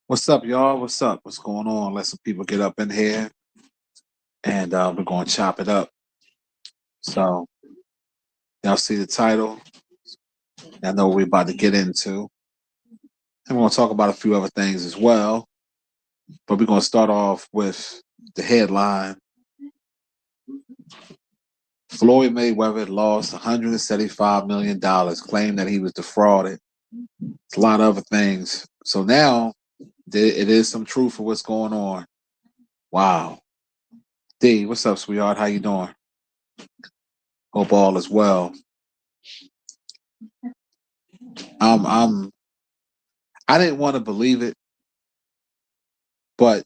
What's up, y'all? What's up? What's going on? Let some people get up in here, and we're going to chop it up. So, y'all see the title. I know what we're about to get into. And we're going to talk about a few other things as well. But we're going to start off with the headline. Floyd Mayweather lost $175 million, claimed that he was defrauded. It's a lot of other things. So now it is some truth for what's going on. Wow. D, what's up, sweetheart? How you doing? Hope all is well. I didn't want to believe it, but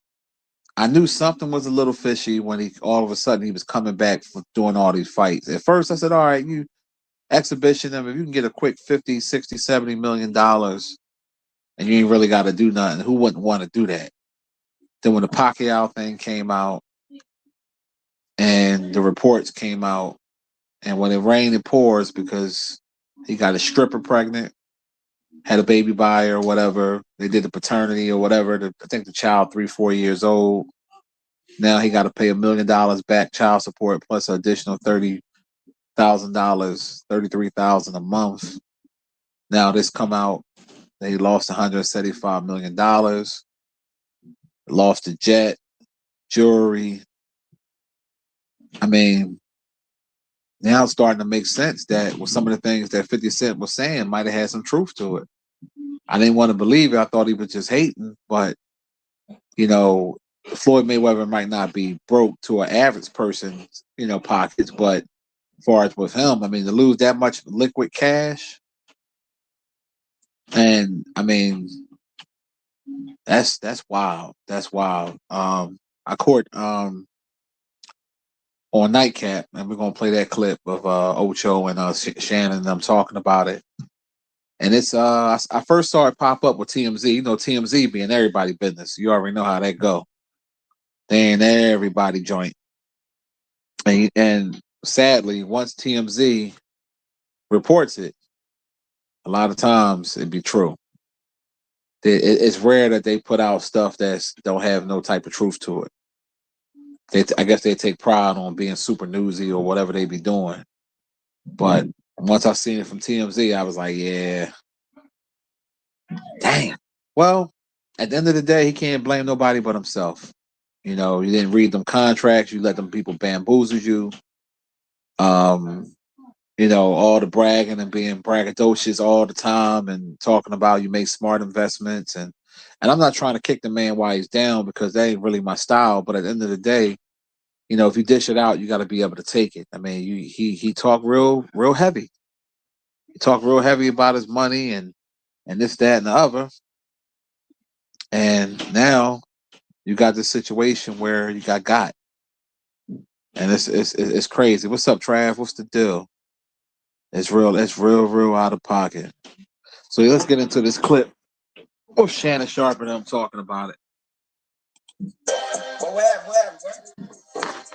I knew something was a little fishy when he all of a sudden he was coming back for doing all these fights. At first I said, all right, you exhibition them, if you can get a quick 50, 60, 70 million dollars and you ain't really got to do nothing, who wouldn't want to do that? Then when the Pacquiao thing came out and the reports came out, and when it rained it pours because he got a stripper pregnant, had a baby by her or whatever. They did the paternity or whatever. I think the child 3-4 years old. Now he got to pay $1 million back child support plus an additional $30,000, $33,000 a month. Now this come out that he lost $175 million, lost the jet, jewelry. I mean, now it's starting to make sense that with some of the things that 50 Cent was saying might have had some truth to it. I didn't want to believe it. I thought he was just hating, but Floyd Mayweather might not be broke to an average person's, pockets, but as far as with him, I mean, to lose that much liquid cash, and I mean, that's wild. That's wild. I caught on Nightcap, and we're gonna play that clip of Ocho and Shannon and them talking about it. And it's I first saw it pop up with TMZ. You know, TMZ being everybody business. You already know how that go. They ain't everybody joint. And sadly, once TMZ reports it, a lot of times it'd be true. It's rare that they put out stuff that don't have no type of truth to it. I guess they take pride on being super newsy or whatever they be doing. But once I seen it from TMZ, I was like, yeah, dang. Well, at the end of the day, he can't blame nobody but himself. You didn't read them contracts. You let them people bamboozle you. All the bragging and being braggadocious all the time and talking about you make smart investments and I'm not trying to kick the man while he's down because that ain't really my style. But at the end of the day, if you dish it out, you got to be able to take it. I mean, he talked real heavy. He talked real heavy about his money and this, that, and the other. And now you got this situation where you got, and it's crazy. What's up, Trav? What's the deal? It's real out of pocket. So let's get into this clip of Shannon Sharp and them talking about it.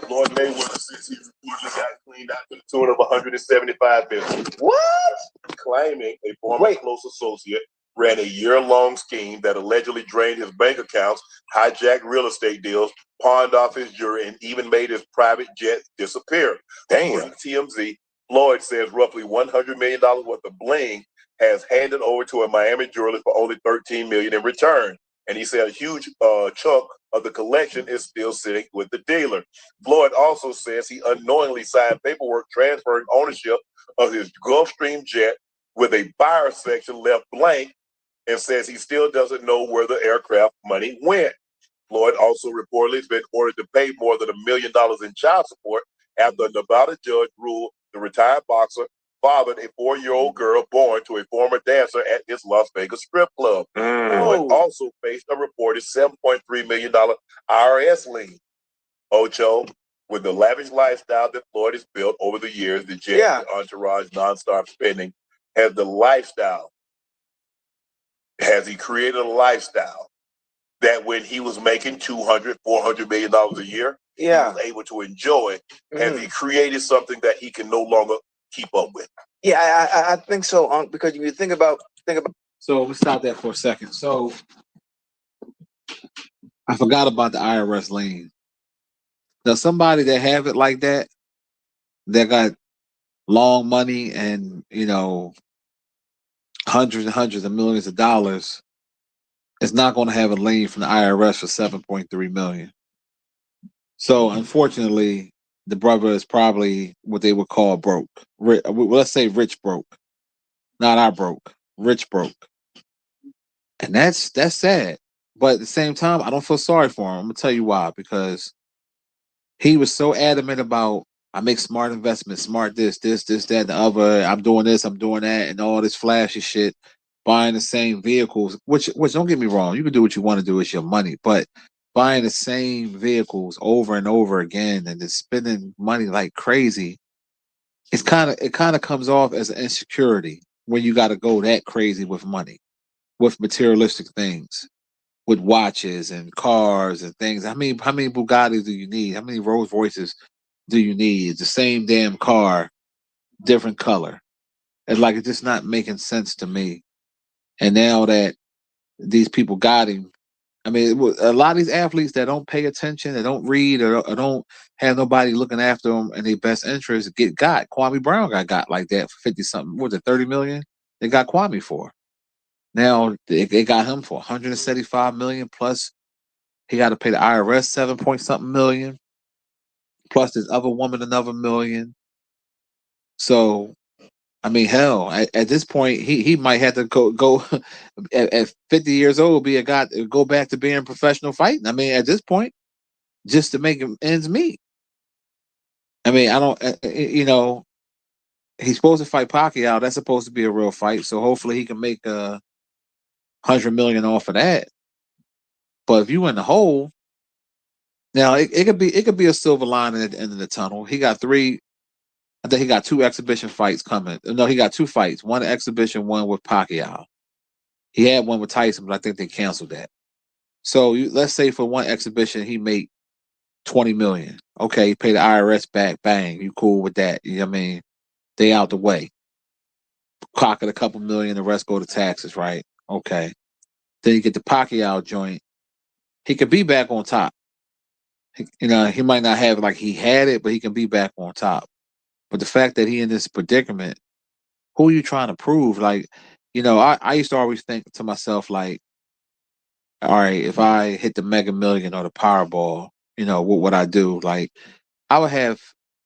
Floyd Mayweather says he reportedly got cleaned out to the tune of $175 million. What? Claiming a former close associate ran a year-long scheme that allegedly drained his bank accounts, hijacked real estate deals, pawned off his jewelry, and even made his private jet disappear. Damn. TMZ, Floyd says roughly $100 million worth of bling has handed over to a Miami jeweler for only $13 million in return. And he said a huge chunk of the collection is still sitting with the dealer. Floyd also says he unknowingly signed paperwork transferring ownership of his Gulfstream jet with a buyer section left blank and says he still doesn't know where the aircraft money went. Floyd also reportedly has been ordered to pay more than $1 million in child support after a Nevada judge ruled the retired boxer fathered a 4-year-old girl born to a former dancer at his Las Vegas strip club. Floyd also faced a reported $7.3 million IRS lien. Ocho, with the lavish lifestyle that Floyd has built over the years, the jet, the entourage, nonstop spending, has he created a lifestyle that when he was making $200, $400 million a year, he was able to enjoy? Has he created something that he can no longer keep up with? Yeah, I think so, because if you think about. So let's stop that for a second. So I forgot about the IRS lien. Now, somebody that have it like that got long money and hundreds and hundreds of millions of dollars, is not going to have a lien from the IRS for 7.3 million. So, unfortunately, the brother is probably what they would call broke. Let's say rich broke, not our broke, rich broke, and that's sad. But at the same time, I don't feel sorry for him. I'm gonna tell you why. Because he was so adamant about, I make smart investments, smart this, that, and the other. I'm doing this, I'm doing that, and all this flashy shit. Buying the same vehicles, which don't get me wrong, you can do what you want to do. It's your money, but buying the same vehicles over and over again and then spending money like crazy, it kind of comes off as an insecurity when you got to go that crazy with money, with materialistic things, with watches and cars and things. How many Bugattis do you need? How many Rolls Royces do you need? It's the same damn car, different color. It's just not making sense to me. And now that these people got him, a lot of these athletes that don't pay attention, that don't read, or don't have nobody looking after them in their best interest get got. Kwame Brown got like that for 50 something. What was it, 30 million? They got Kwame for. Now they got him for 175 million plus. He got to pay the IRS 7 point something million, plus this other woman another million. So hell, at this point, he might have to go at 50 years old, be a guy, go back to being professional fighting. At this point, just to make him ends meet. I don't, he's supposed to fight Pacquiao. That's supposed to be a real fight. So hopefully he can make 100 million off of that. But if you in the hole, now it could be a silver lining at the end of the tunnel. He got three. I think he got two exhibition fights coming. No, he got two fights. One exhibition, one with Pacquiao. He had one with Tyson, but I think they canceled that. So let's say for one exhibition he made 20 million. Okay, you pay the IRS back, bang, you cool with that. You know what I mean? They out the way. Pocket a couple million, the rest go to taxes, right? Okay. Then you get the Pacquiao joint. He could be back on top. He might not have like he had it, but he can be back on top. But the fact that he in this predicament, who are you trying to prove? Like, I used to always think to myself, like, all right, if I hit the Mega Million or the Powerball, what would I do? Like, I would have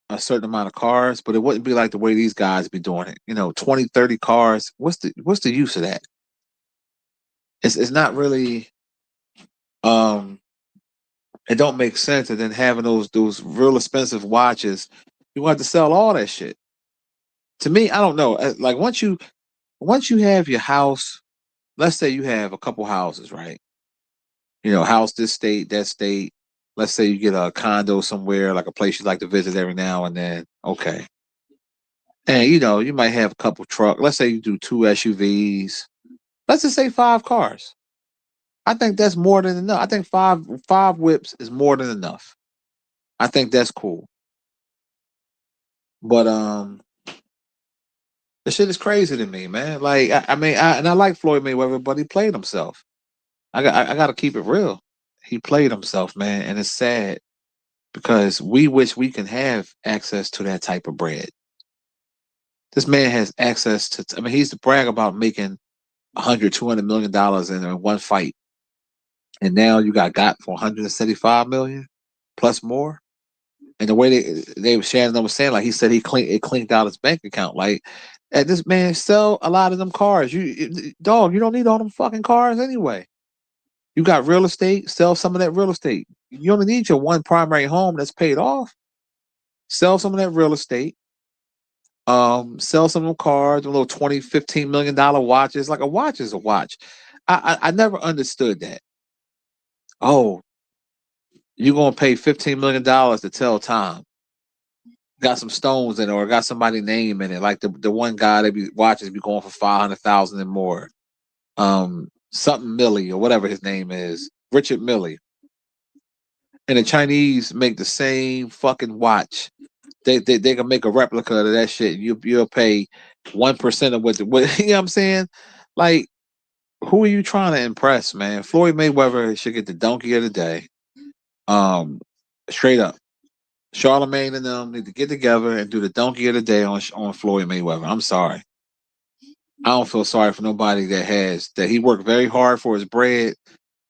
a certain amount of cars, but it wouldn't be like the way these guys be doing it. 20, 30 cars. What's the use of that? It's not really it don't make sense. And then having those real expensive watches, you have to sell all that shit. To me, I don't know. Like once you have your house, let's say you have a couple houses, right? House this state, that state. Let's say you get a condo somewhere, like a place you like to visit every now and then. Okay. And you might have a couple trucks. Let's say you do two SUVs. Let's just say five cars. I think that's more than enough. I think five whips is more than enough. I think that's cool. But the shit is crazy to me, man. Like I like Floyd Mayweather, but he played himself. I got to keep it real. He played himself, man, and it's sad because we wish we can have access to that type of bread. This man has access to. He used to brag about making 100, $200 million in one fight, and now you got for 175 million plus more. And the way Shannon was saying, like he said, it cleaned out his bank account. Like, and this man sell a lot of them cars. Dog, you don't need all them fucking cars anyway. You got real estate, sell some of that real estate. You only need your one primary home that's paid off. Sell some of that real estate. Sell some of them cars, a little 20, $15 million watches. Like a watch is a watch. I never understood that. Oh, you're gonna pay $15 million to tell time. Got some stones in it or got somebody's name in it. Like the one guy that be watches be going for 500,000 and more. Something Millie or whatever his name is, Richard Millie. And the Chinese make the same fucking watch. They can make a replica of that shit. You'll pay 1% of what you know what I'm saying? Like who are you trying to impress, man? Floyd Mayweather should get the donkey of the day. Straight up. Charlemagne and them need to get together and do the donkey of the day on Floyd Mayweather. I'm sorry. I don't feel sorry for nobody that he worked very hard for his bread.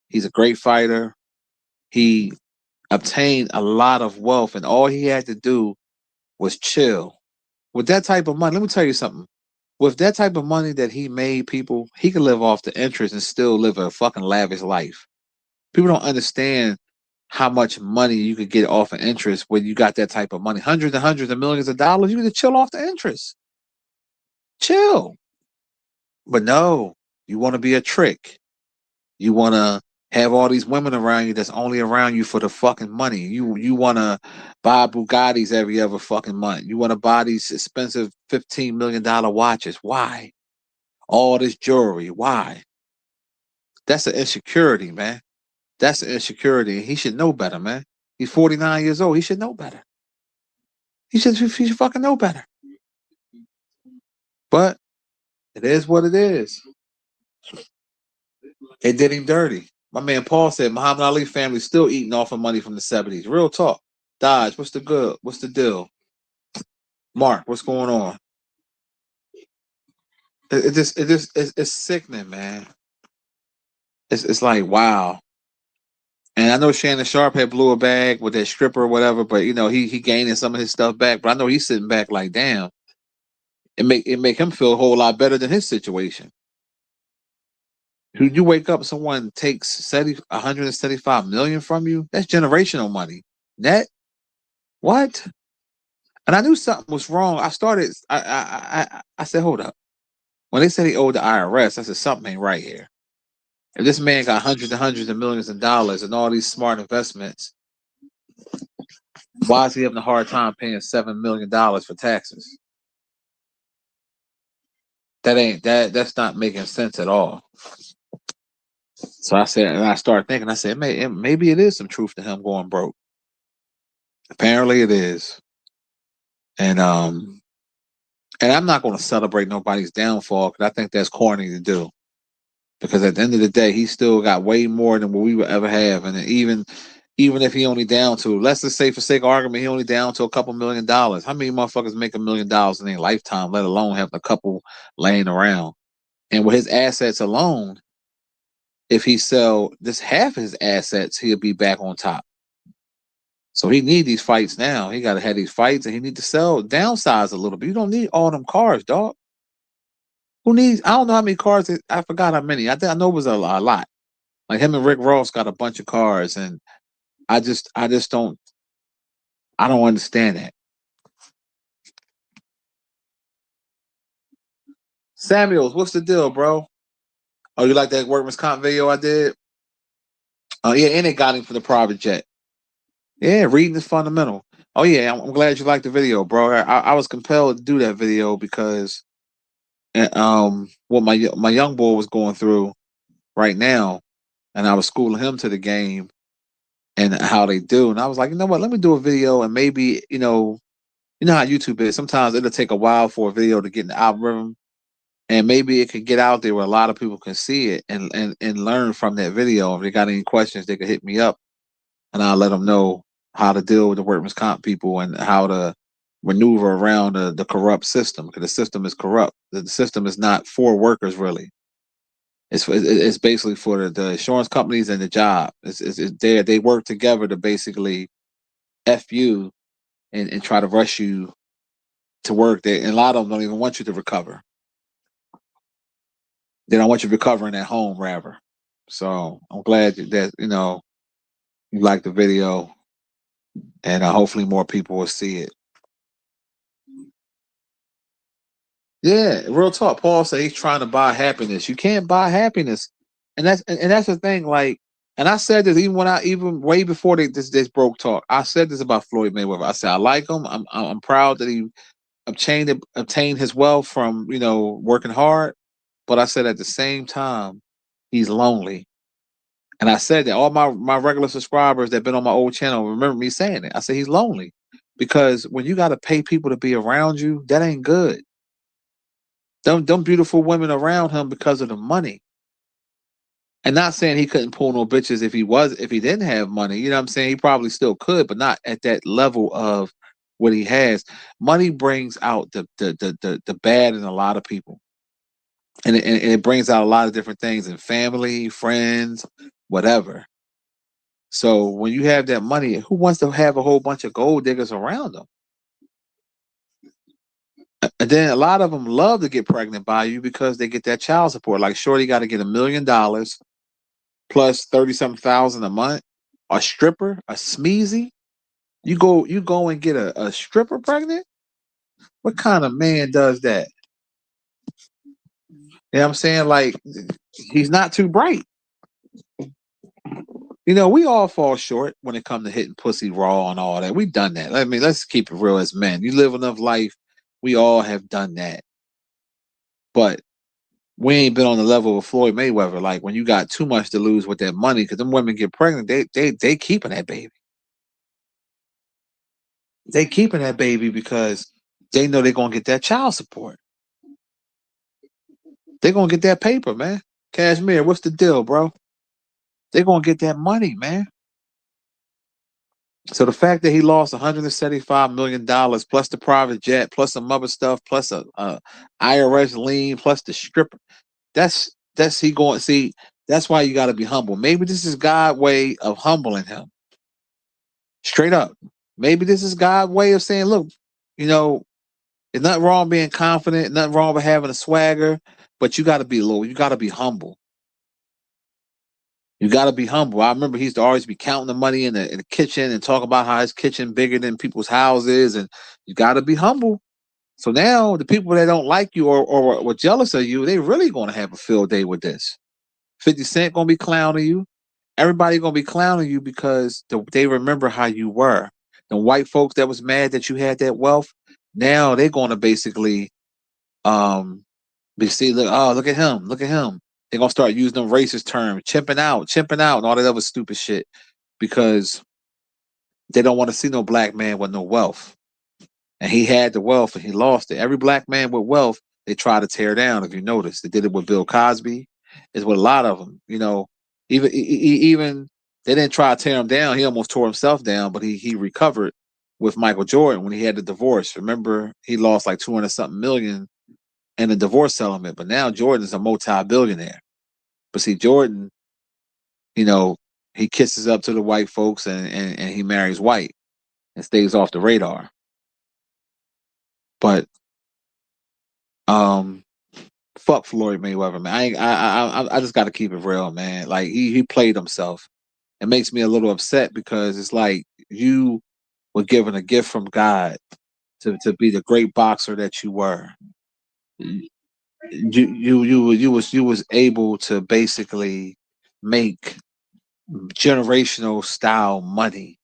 He's a great fighter. He obtained a lot of wealth, and all he had to do was chill. With that type of money, let me tell you something. With that type of money that he made, people, he could live off the interest and still live a fucking lavish life. People don't understand how much money you could get off of interest when you got that type of money. Hundreds and hundreds of millions of dollars, you can chill off the interest. Chill. But no, you want to be a trick. You want to have all these women around you that's only around you for the fucking money. You want to buy Bugattis every other fucking month. You want to buy these expensive $15 million watches. Why? All this jewelry. Why? That's an insecurity, man. That's an insecurity. He should know better, man. He's 49 years old. He should know better. He should fucking know better. But it is what it is. It did him dirty. My man Paul said Muhammad Ali family still eating off of money from the 70s. Real talk. Dodge, what's the good? What's the deal? Mark, what's going on? It's sickening, man. It's like wow. And I know Shannon Sharp had blew a bag with that stripper or whatever, but you know he gaining some of his stuff back. But I know he's sitting back like, damn. It make him feel a whole lot better than his situation. You wake up, someone takes 175 million from you. That's generational money. Net what? And I knew something was wrong. I said, hold up. When they said he owed the IRS, I said something ain't right here. If this man got hundreds and hundreds of millions of dollars and all these smart investments, why is he having a hard time paying $7 million for taxes? That's not making sense at all. So I said, and I started thinking, I said, maybe it is some truth to him going broke. Apparently it is. And I'm not going to celebrate nobody's downfall because I think that's corny to do. Because at the end of the day, he still got way more than what we would ever have. And even if he only down to, let's just say for sake of argument, he only down to a couple $1 million. How many motherfuckers make $1 million in their lifetime, let alone having a couple laying around? And with his assets alone, if he sell this half of his assets, he'll be back on top. So he need these fights now. He got to have these fights, and he need to downsize a little bit. You don't need all them cars, dog. Who needs? I don't know how many cars. I forgot how many. I know it was a lot. Like him and Rick Ross got a bunch of cars, and I just don't. I don't understand that. Samuels, what's the deal, bro? Oh, you like that workman's comp video I did? Oh yeah, and they got him for the private jet. Yeah, reading is fundamental. Oh yeah, I'm glad you liked the video, bro. I was compelled to do that video because what my young boy was going through right now, and I was schooling him to the game and how they do, and I was like, you know what? Let me do a video, and maybe you know how YouTube is. Sometimes it'll take a while for a video to get in the algorithm, and maybe it could get out there where a lot of people can see it and learn from that video. If they got any questions, they could hit me up, and I'll let them know how to deal with the workman's comp people and how to maneuver around the corrupt system, because the system is corrupt. The system is not for workers, really. It's basically for the insurance companies and the job. It's they work together to basically F you and try to rush you to work there. And a lot of them don't even want you to recover. They don't want you recovering at home, rather. So I'm glad that you like the video, and hopefully more people will see it. Yeah, real talk. Paul said he's trying to buy happiness. You can't buy happiness, and that's the thing. Like, and I said this even way before this broke talk. I said this about Floyd Mayweather. I said I like him. I'm proud that he obtained his wealth from working hard. But I said at the same time he's lonely, and I said that all my regular subscribers that been on my old channel remember me saying it. I said he's lonely because when you got to pay people to be around you, that ain't good. Them beautiful women around him because of the money. And not saying he couldn't pull no bitches if he didn't have money. You know what I'm saying? He probably still could, but not at that level of what he has. Money brings out the bad in a lot of people. And it brings out a lot of different things in family, friends, whatever. So when you have that money, who wants to have a whole bunch of gold diggers around them? And then a lot of them love to get pregnant by you because they get that child support. Like Shorty got to get $1 million plus 30 something thousand a month. A stripper, a smeezy. You go and get a stripper pregnant? What kind of man does that? You know what I'm saying? Like, he's not too bright. You know, we all fall short when it comes to hitting pussy raw and all that. We've done that. I mean, let's keep it real as men. You live enough life, we all have done that. But we ain't been on the level of Floyd Mayweather. Like, when you got too much to lose with that money, because them women get pregnant, they keeping that baby. They keeping that baby because they know they're gonna get that child support. They're gonna get that paper, man. Cashmere, what's the deal, bro? They're gonna get that money, man. So the fact that he lost $175 million plus the private jet, plus some other stuff, plus a IRS lien, plus the stripper, that's he going. See, that's why you got to be humble. Maybe this is God's way of humbling him. Straight up. Maybe this is God's way of saying, look, you know, there's nothing wrong being confident, nothing wrong with having a swagger, but you got to be low. You got to be humble. You got to be humble. I remember he used to always be counting the money in the kitchen and talk about how his kitchen bigger than people's houses, and you got to be humble. So now the people that don't like you or were jealous of you, they really going to have a field day with this. 50 Cent going to be clowning you. Everybody going to be clowning you because they remember how you were. The white folks that was mad that you had that wealth, now they're going to basically see, look at him, look at him. They're gonna start using them racist terms, chimping out, and all that other stupid shit, because they don't want to see no black man with no wealth. And he had the wealth and he lost it. Every black man with wealth, they try to tear down. If you notice, they did it with Bill Cosby. It's with a lot of them. You know, even they didn't try to tear him down. He almost tore himself down, but he recovered with Michael Jordan when he had the divorce. Remember, he lost like 200 something million in the divorce settlement, but now Jordan is a multi-billionaire. But see, Jordan, you know, he kisses up to the white folks and he marries white and stays off the radar. But fuck Floyd Mayweather, man. I just got to keep it real, man. Like he played himself. It makes me a little upset because it's like you were given a gift from God to be the great boxer that you were. You was able to basically make generational style money,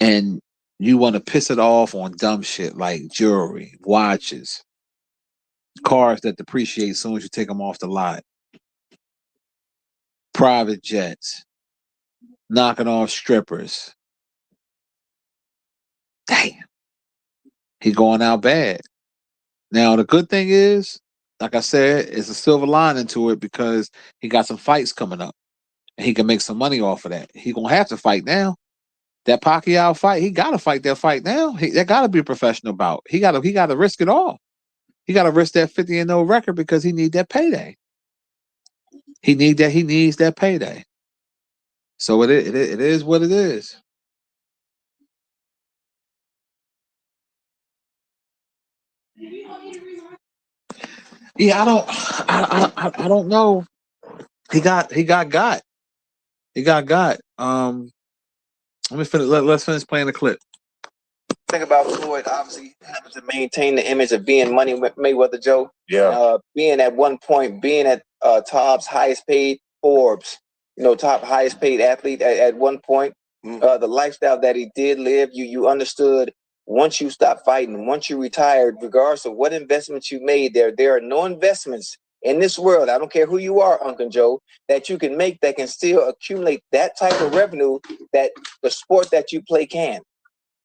and you want to piss it off on dumb shit like jewelry, watches, cars that depreciate as soon as you take them off the lot, private jets, knocking off strippers. Damn, he going out bad. Now the good thing is, like I said, it's a silver lining to it because he got some fights coming up, and he can make some money off of that. He gonna have to fight now. That Pacquiao fight, he gotta fight that fight now. That gotta be a professional bout. He gotta risk it all. He gotta risk that 50-0 record because he need that payday. He needs that payday. So it is what it is. Yeah, I don't know. He got. He got. Let's finish playing the clip. Thing about Floyd, obviously, having to maintain the image of being Money Mayweather Joe. Yeah. Being at one point, being at Top's highest paid Forbes, top highest paid athlete at one point. The lifestyle that he did live, you understood once you stopped fighting, once you retired, regardless of what investments you made, there are no investments in this world. I don't care who you are, Uncle Joe, that you can make that can still accumulate that type of revenue that the sport that you play can.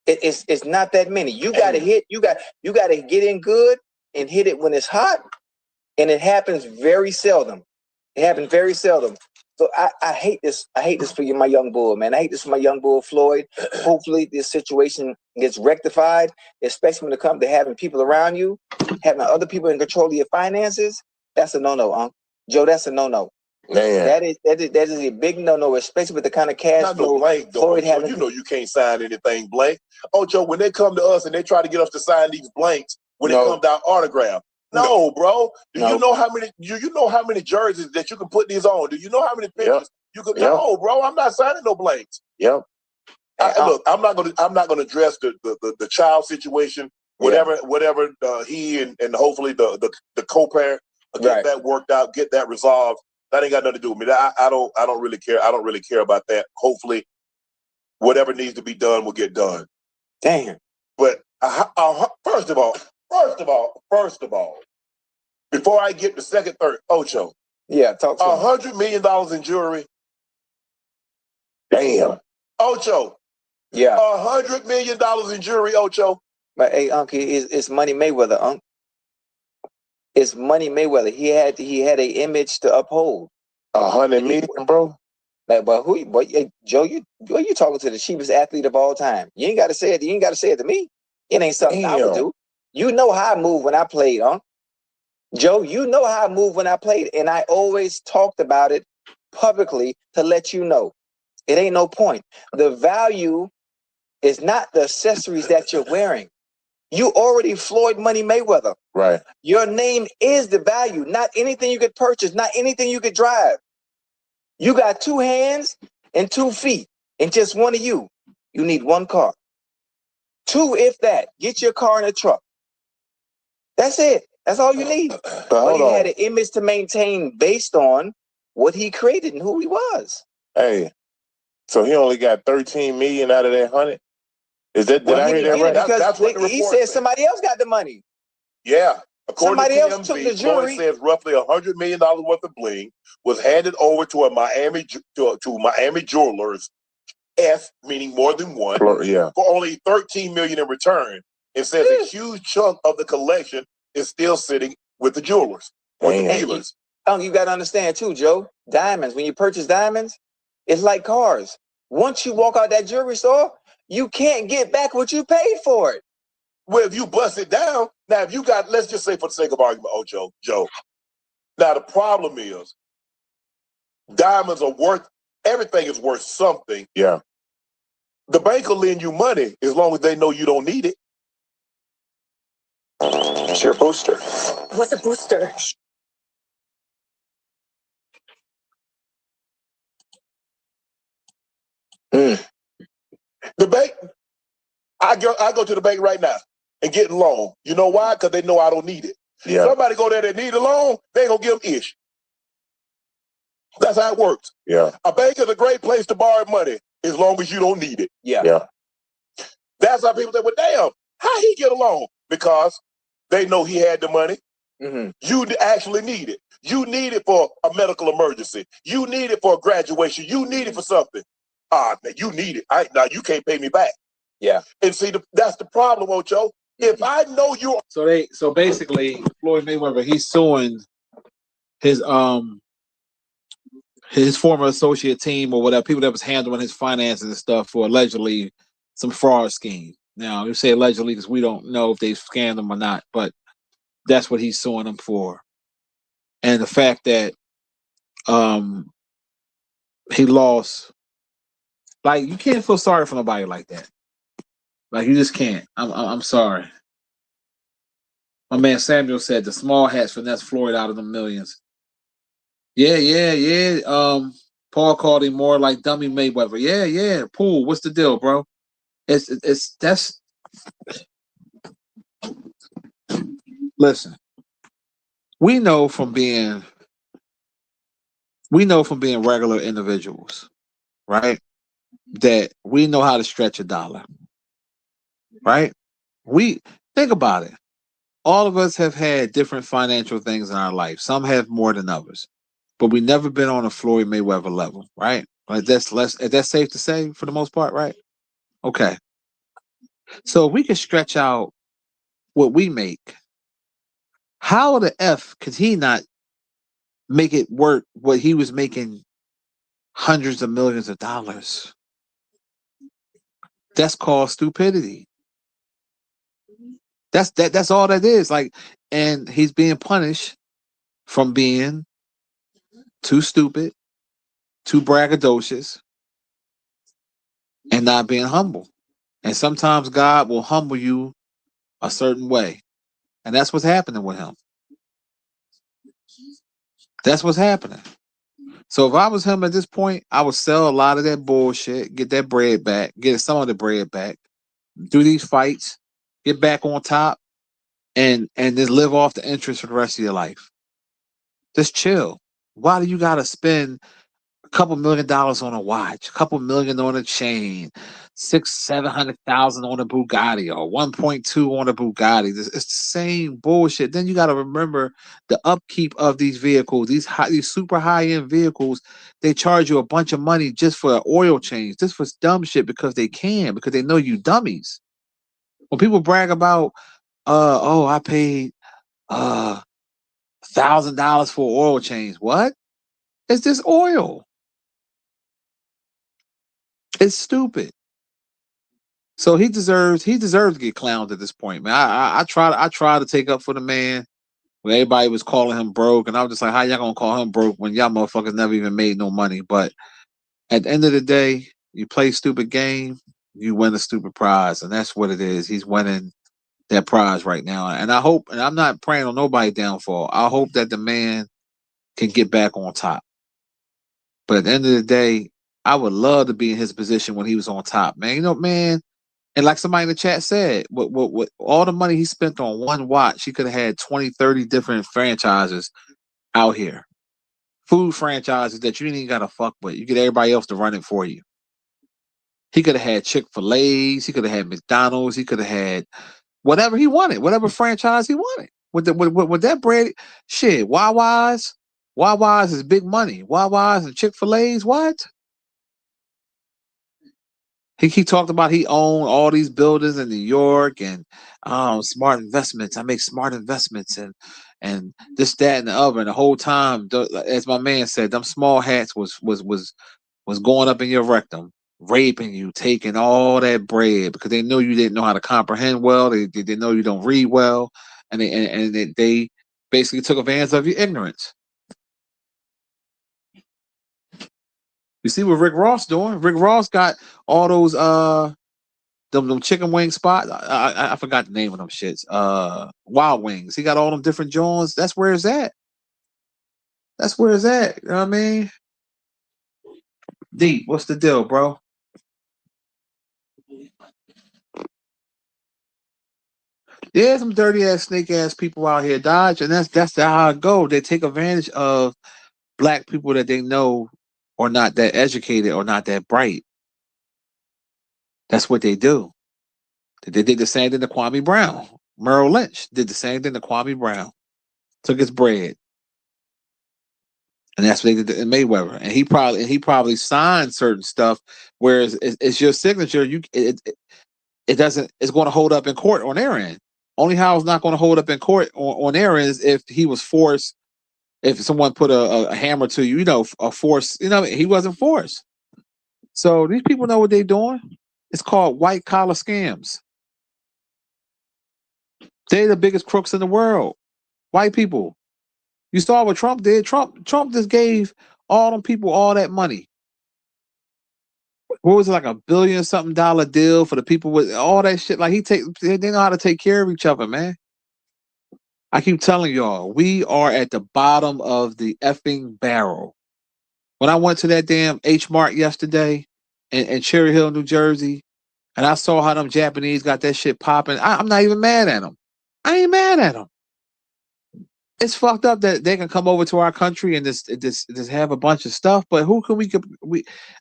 It's not that many. You got to hit. You got to get in good and hit it when it's hot, and it happens very seldom. It happens very seldom. So I hate this. I hate this for you, my young bull, man. I hate this for my young bull, Floyd. Hopefully this situation gets rectified, especially when it comes to having people around you, having other people in control of your finances. That's a no-no, Unc. Joe, that's a no-no. Man, that is a big no-no, especially with the kind of cash flow blank, though, Floyd having. You know you can't sign anything blank. Oh, Joe, when they come to us and they try to get us to sign these blanks when it comes down autograph. No, bro. Do you know how many? You know how many jerseys that you can put these on? Do you know how many pictures you could? No, bro. I'm not signing no blanks. Look, I'm not gonna address the child situation. Whatever he and hopefully the co-parent get that worked out, get that resolved. That ain't got nothing to do with me. I don't really care. I don't really care about that. Hopefully, whatever needs to be done will get done. Damn. But first of all, before I get to second, third, Ocho. Yeah, talk to $100 million in jewelry. Damn. Ocho. Yeah. $100 million in jewelry, Ocho. But hey, Uncle, it's Money Mayweather, Unc. It's Money Mayweather. He had an image to uphold. 100 million, bro. Like, but Joe, you talking to the cheapest athlete of all time. You ain't got to say it. You ain't got to say it to me. It ain't something I would do. You know how I move when I played, Unc. Joe, you know how I moved when I played, and I always talked about it publicly to let you know. It ain't no point. The value is not the accessories that you're wearing. You already Floyd Money Mayweather. Right. Your name is the value, not anything you could purchase, not anything you could drive. You got 2 hands and 2 feet, and just one of you. You need 1 car. 2, if that. Get your car in a truck. That's it. That's all you need. But he had an image to maintain based on what he created and who he was. Hey, so he only got 13 million out of that 100? Is that did I hear that right? That's what he said. Somebody else got the money. Yeah. According somebody to else took the jury. Floyd says roughly $100 million worth of bling was handed over to a Miami jewelers, F meaning more than one, for only $13 million in return. It says a huge chunk of the collection is still sitting with the jewelers, with the dealers. You got to understand too, Joe. Diamonds. When you purchase diamonds, it's like cars. Once you walk out that jewelry store, you can't get back what you paid for it. Well, if you bust it down, now if you got, let's just say for the sake of argument, Joe. Now the problem is, diamonds are worth, everything is worth something. Yeah. The bank will lend you money as long as they know you don't need it. It's your booster. What's a booster? The bank, I go to the bank right now and get a loan. You know why? Because they know I don't need it. Yeah. Somebody go there that need a loan, they ain't gonna give them ish. That's how it works. Yeah. A bank is a great place to borrow money as long as you don't need it. Yeah. That's how people say, well, damn, how he get a loan? Because they know he had the money. Mm-hmm. You actually need it. You need it for a medical emergency. You need it for a graduation. You need it for something. You need it. Now you can't pay me back. Yeah. And see, that's the problem, Ocho. If I know you, so basically, Floyd Mayweather, he's suing his former associate team or whatever, people that was handling his finances and stuff for allegedly some fraud scheme. Now, you say allegedly because we don't know if they scammed him or not, but that's what he's suing them for. And the fact that he lost, like, you can't feel sorry for nobody like that. Like, you just can't. I'm sorry. My man Samuel said the small hats finesse Floyd out of the millions. Yeah. Paul called him more like dummy Mayweather. Yeah. Pool, what's the deal, bro? That's listen. We know from being regular individuals, right? That we know how to stretch a dollar. Right? We think about it. All of us have had different financial things in our life. Some have more than others. But we never been on a Floyd Mayweather level, right? Like that's safe to say for the most part, right? Okay. So if we can stretch out what we make, how the F could he not make it work what he was making hundreds of millions of dollars. That's called stupidity. That's all that is. Like, and he's being punished from being too stupid, too braggadocious, and not being humble. And sometimes God will humble you a certain way. And that's what's happening with him. That's what's happening. So if I was him at this point, I would sell a lot of that bullshit, get that bread back, get some of the bread back, do these fights, get back on top, and just live off the interest for the rest of your life. Just chill. Why do you gotta spend a couple $1,000,000 on a watch, a couple million on a chain, 600,000-700,000 on a Bugatti, or 1.2 on a Bugatti? It's the same bullshit. Then you got to remember the upkeep of these vehicles, these super high end vehicles. They charge you a bunch of money just for an oil change, just for dumb shit because they can, because they know you dummies. When people brag about, oh, I paid $1,000 for oil change. What? It's just oil. It's stupid. So he deserves to get clowned at this point, man. I try to take up for the man when everybody was calling him broke, and I was just like, how y'all gonna call him broke when y'all motherfuckers never even made no money? But at the end of the day, you play stupid game, you win a stupid prize, and that's what it is. He's winning that prize right now, and I hope, and I'm not praying on nobody's downfall. I hope that the man can get back on top. But at the end of the day, I would love to be in his position when he was on top, man. You know, man. And like somebody in the chat said, with all the money he spent on one watch, he could have had 20, 30 different franchises out here. Food franchises that you didn't even got to fuck with. You get everybody else to run it for you. He could have had Chick-fil-A's. He could have had McDonald's. He could have had whatever he wanted, whatever franchise he wanted. With that bread, shit, Wawa's is big money. Wawa's and Chick-fil-A's, what? He talked about he owned all these buildings in New York and smart investments. I make smart investments and this, that, and the other. And the whole time, as my man said, them small hats was going up in your rectum, raping you, taking all that bread because they knew you didn't know how to comprehend well. They know you don't read well, and they basically took advantage of your ignorance. You see what Rick Ross doing? Rick Ross got all those them chicken wing spots. I forgot the name of them shits. Wild Wings. He got all them different joints. That's where it's at. That's where it's at. You know what I mean? Deep, what's the deal, bro? Yeah, some dirty ass, snake ass people out here dodge, and that's how it go. They take advantage of black people that they know are not that educated or not that bright. That's what they do. They did the same thing to Kwame Brown. Merrill Lynch did the same thing to Kwame Brown. Took his bread. And that's what they did to Mayweather. And he probably signed certain stuff, whereas it's your signature. It doesn't. It's going to hold up in court on their end. Only how it's not going to hold up in court on their end is if he was forced. If someone put a hammer to you, a force. He wasn't forced. So these people know what they're doing. It's called white collar scams. They're the biggest crooks in the world. White people. You saw what Trump did. Trump just gave all them people all that money. What was it, like $1 billion something deal for the people with all that shit? Like they know how to take care of each other, man. I keep telling y'all, we are at the bottom of the effing barrel. When I went to that damn H Mart yesterday in Cherry Hill, New Jersey, and I saw how them Japanese got that shit popping, I'm not even mad at them. I ain't mad at them. It's fucked up that they can come over to our country and just have a bunch of stuff, but who can we?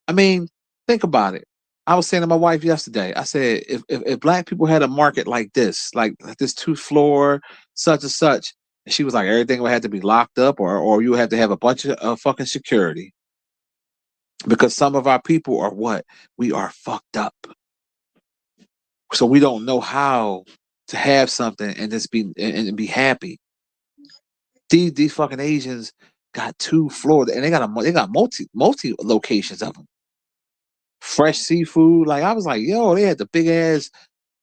I mean, think about it. I was saying to my wife yesterday, I said, if black people had a market like this 2-floor, such and such, and she was like, everything would have to be locked up, or you have to have a bunch of fucking security. Because some of our people are what? We are fucked up. So we don't know how to have something and just be happy. These fucking Asians, got 2 floors, and they got multi locations of them. Fresh seafood. Like, I was like, yo, they had the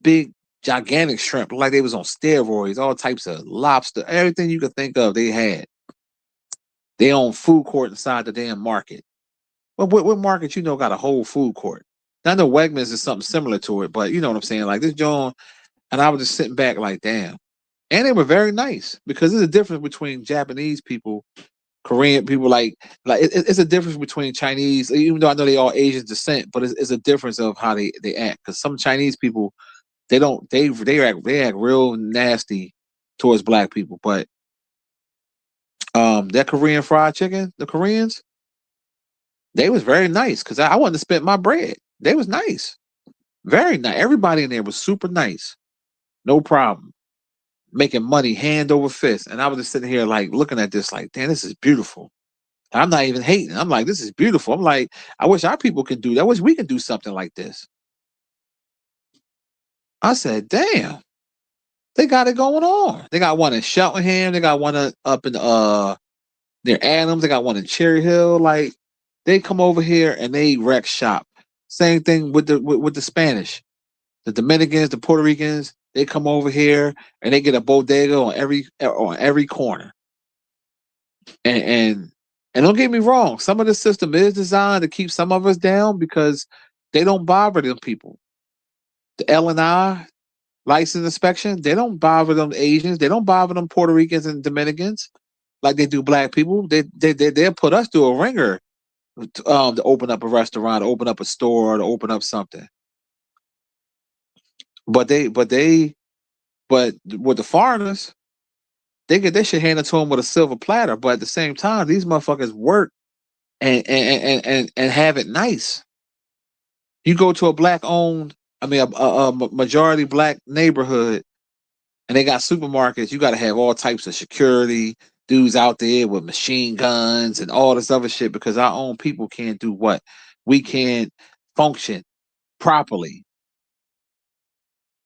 big gigantic shrimp, like they was on steroids, all types of lobster, everything you could think of, they had. They own food court inside the damn market. Well, what market got a whole food court? Now, I know Wegmans is something similar to it, but you know what I'm saying? Like this John, and I was just sitting back like, damn. And they were very nice, because there's a difference between Japanese people, Korean people, like it's a difference between Chinese, even though I know they all Asian descent, but it's a difference of how they act. Because some Chinese people, they act real nasty towards black people. But that Korean fried chicken, the Koreans, they was very nice, because I wanted to spend my bread. They was nice, very nice. Everybody in there was super nice, no problem, making money hand over fist. And I was just sitting here like looking at this, like, damn, this is beautiful. I'm not even hating. I'm like, this is beautiful. I'm like, I wish our people could do that. I wish we could do something like this. I said, damn. They got it going on. They got one in Cheltenham. They got one up in near Adams. They got one in Cherry Hill. Like, they come over here and they wreck shop. Same thing with the Spanish, the Dominicans, the Puerto Ricans. They come over here and they get a bodega on every corner. And don't get me wrong, some of the system is designed to keep some of us down, because they don't bother them people. The L&I license inspection, they don't bother them Asians. They don't bother them Puerto Ricans and Dominicans like they do black people. They'll put us through a ringer to open up a restaurant, to open up a store, to open up something. But with the foreigners, they get their shit handed to them with a silver platter. But at the same time, these motherfuckers work and have it nice. You go to a majority black neighborhood, and they got supermarkets. You got to have all types of security dudes out there with machine guns and all this other shit, because our own people can't do what? We can't function properly.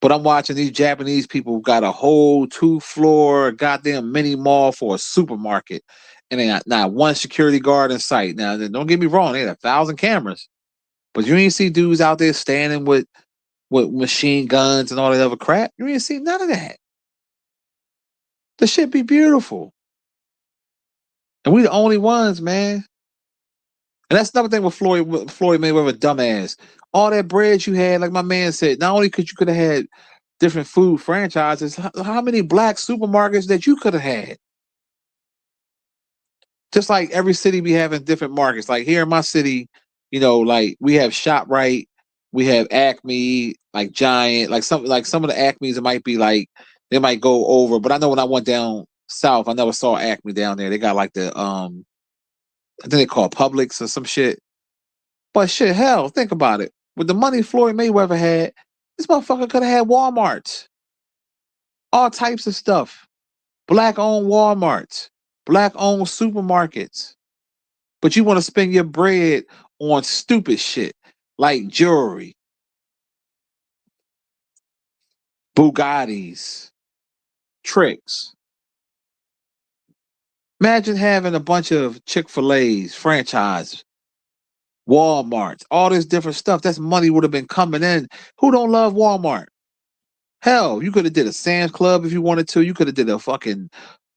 But I'm watching these Japanese people got a whole 2-floor goddamn mini mall for a supermarket, and they not one security guard in sight. Now, don't get me wrong, they had 1,000 cameras, but you ain't see dudes out there standing with machine guns and all that other crap. You ain't see none of that. The shit be beautiful. And we the only ones, man. And that's another thing with Floyd Mayweather, dumbass. All that bread you had, like my man said, not only could have had different food franchises, how many black supermarkets that you could have had? Just like every city be having different markets. Like here in my city, like we have ShopRite, we have Acme, like Giant, like some of the Acmes, it might be like they might go over. But I know when I went down south, I never saw Acme down there. They got like the I think they call Publix or some shit. But shit, hell, think about it. With the money Floyd Mayweather had, this motherfucker could have had Walmarts. All types of stuff. Black-owned Walmarts. Black-owned supermarkets. But you want to spend your bread on stupid shit like jewelry, Bugattis, tricks. Imagine having a bunch of Chick-fil-A's, franchise, Walmarts, all this different stuff. That's money would have been coming in. Who don't love Walmart? Hell, you could have did a Sam's Club if you wanted to. You could have did a fucking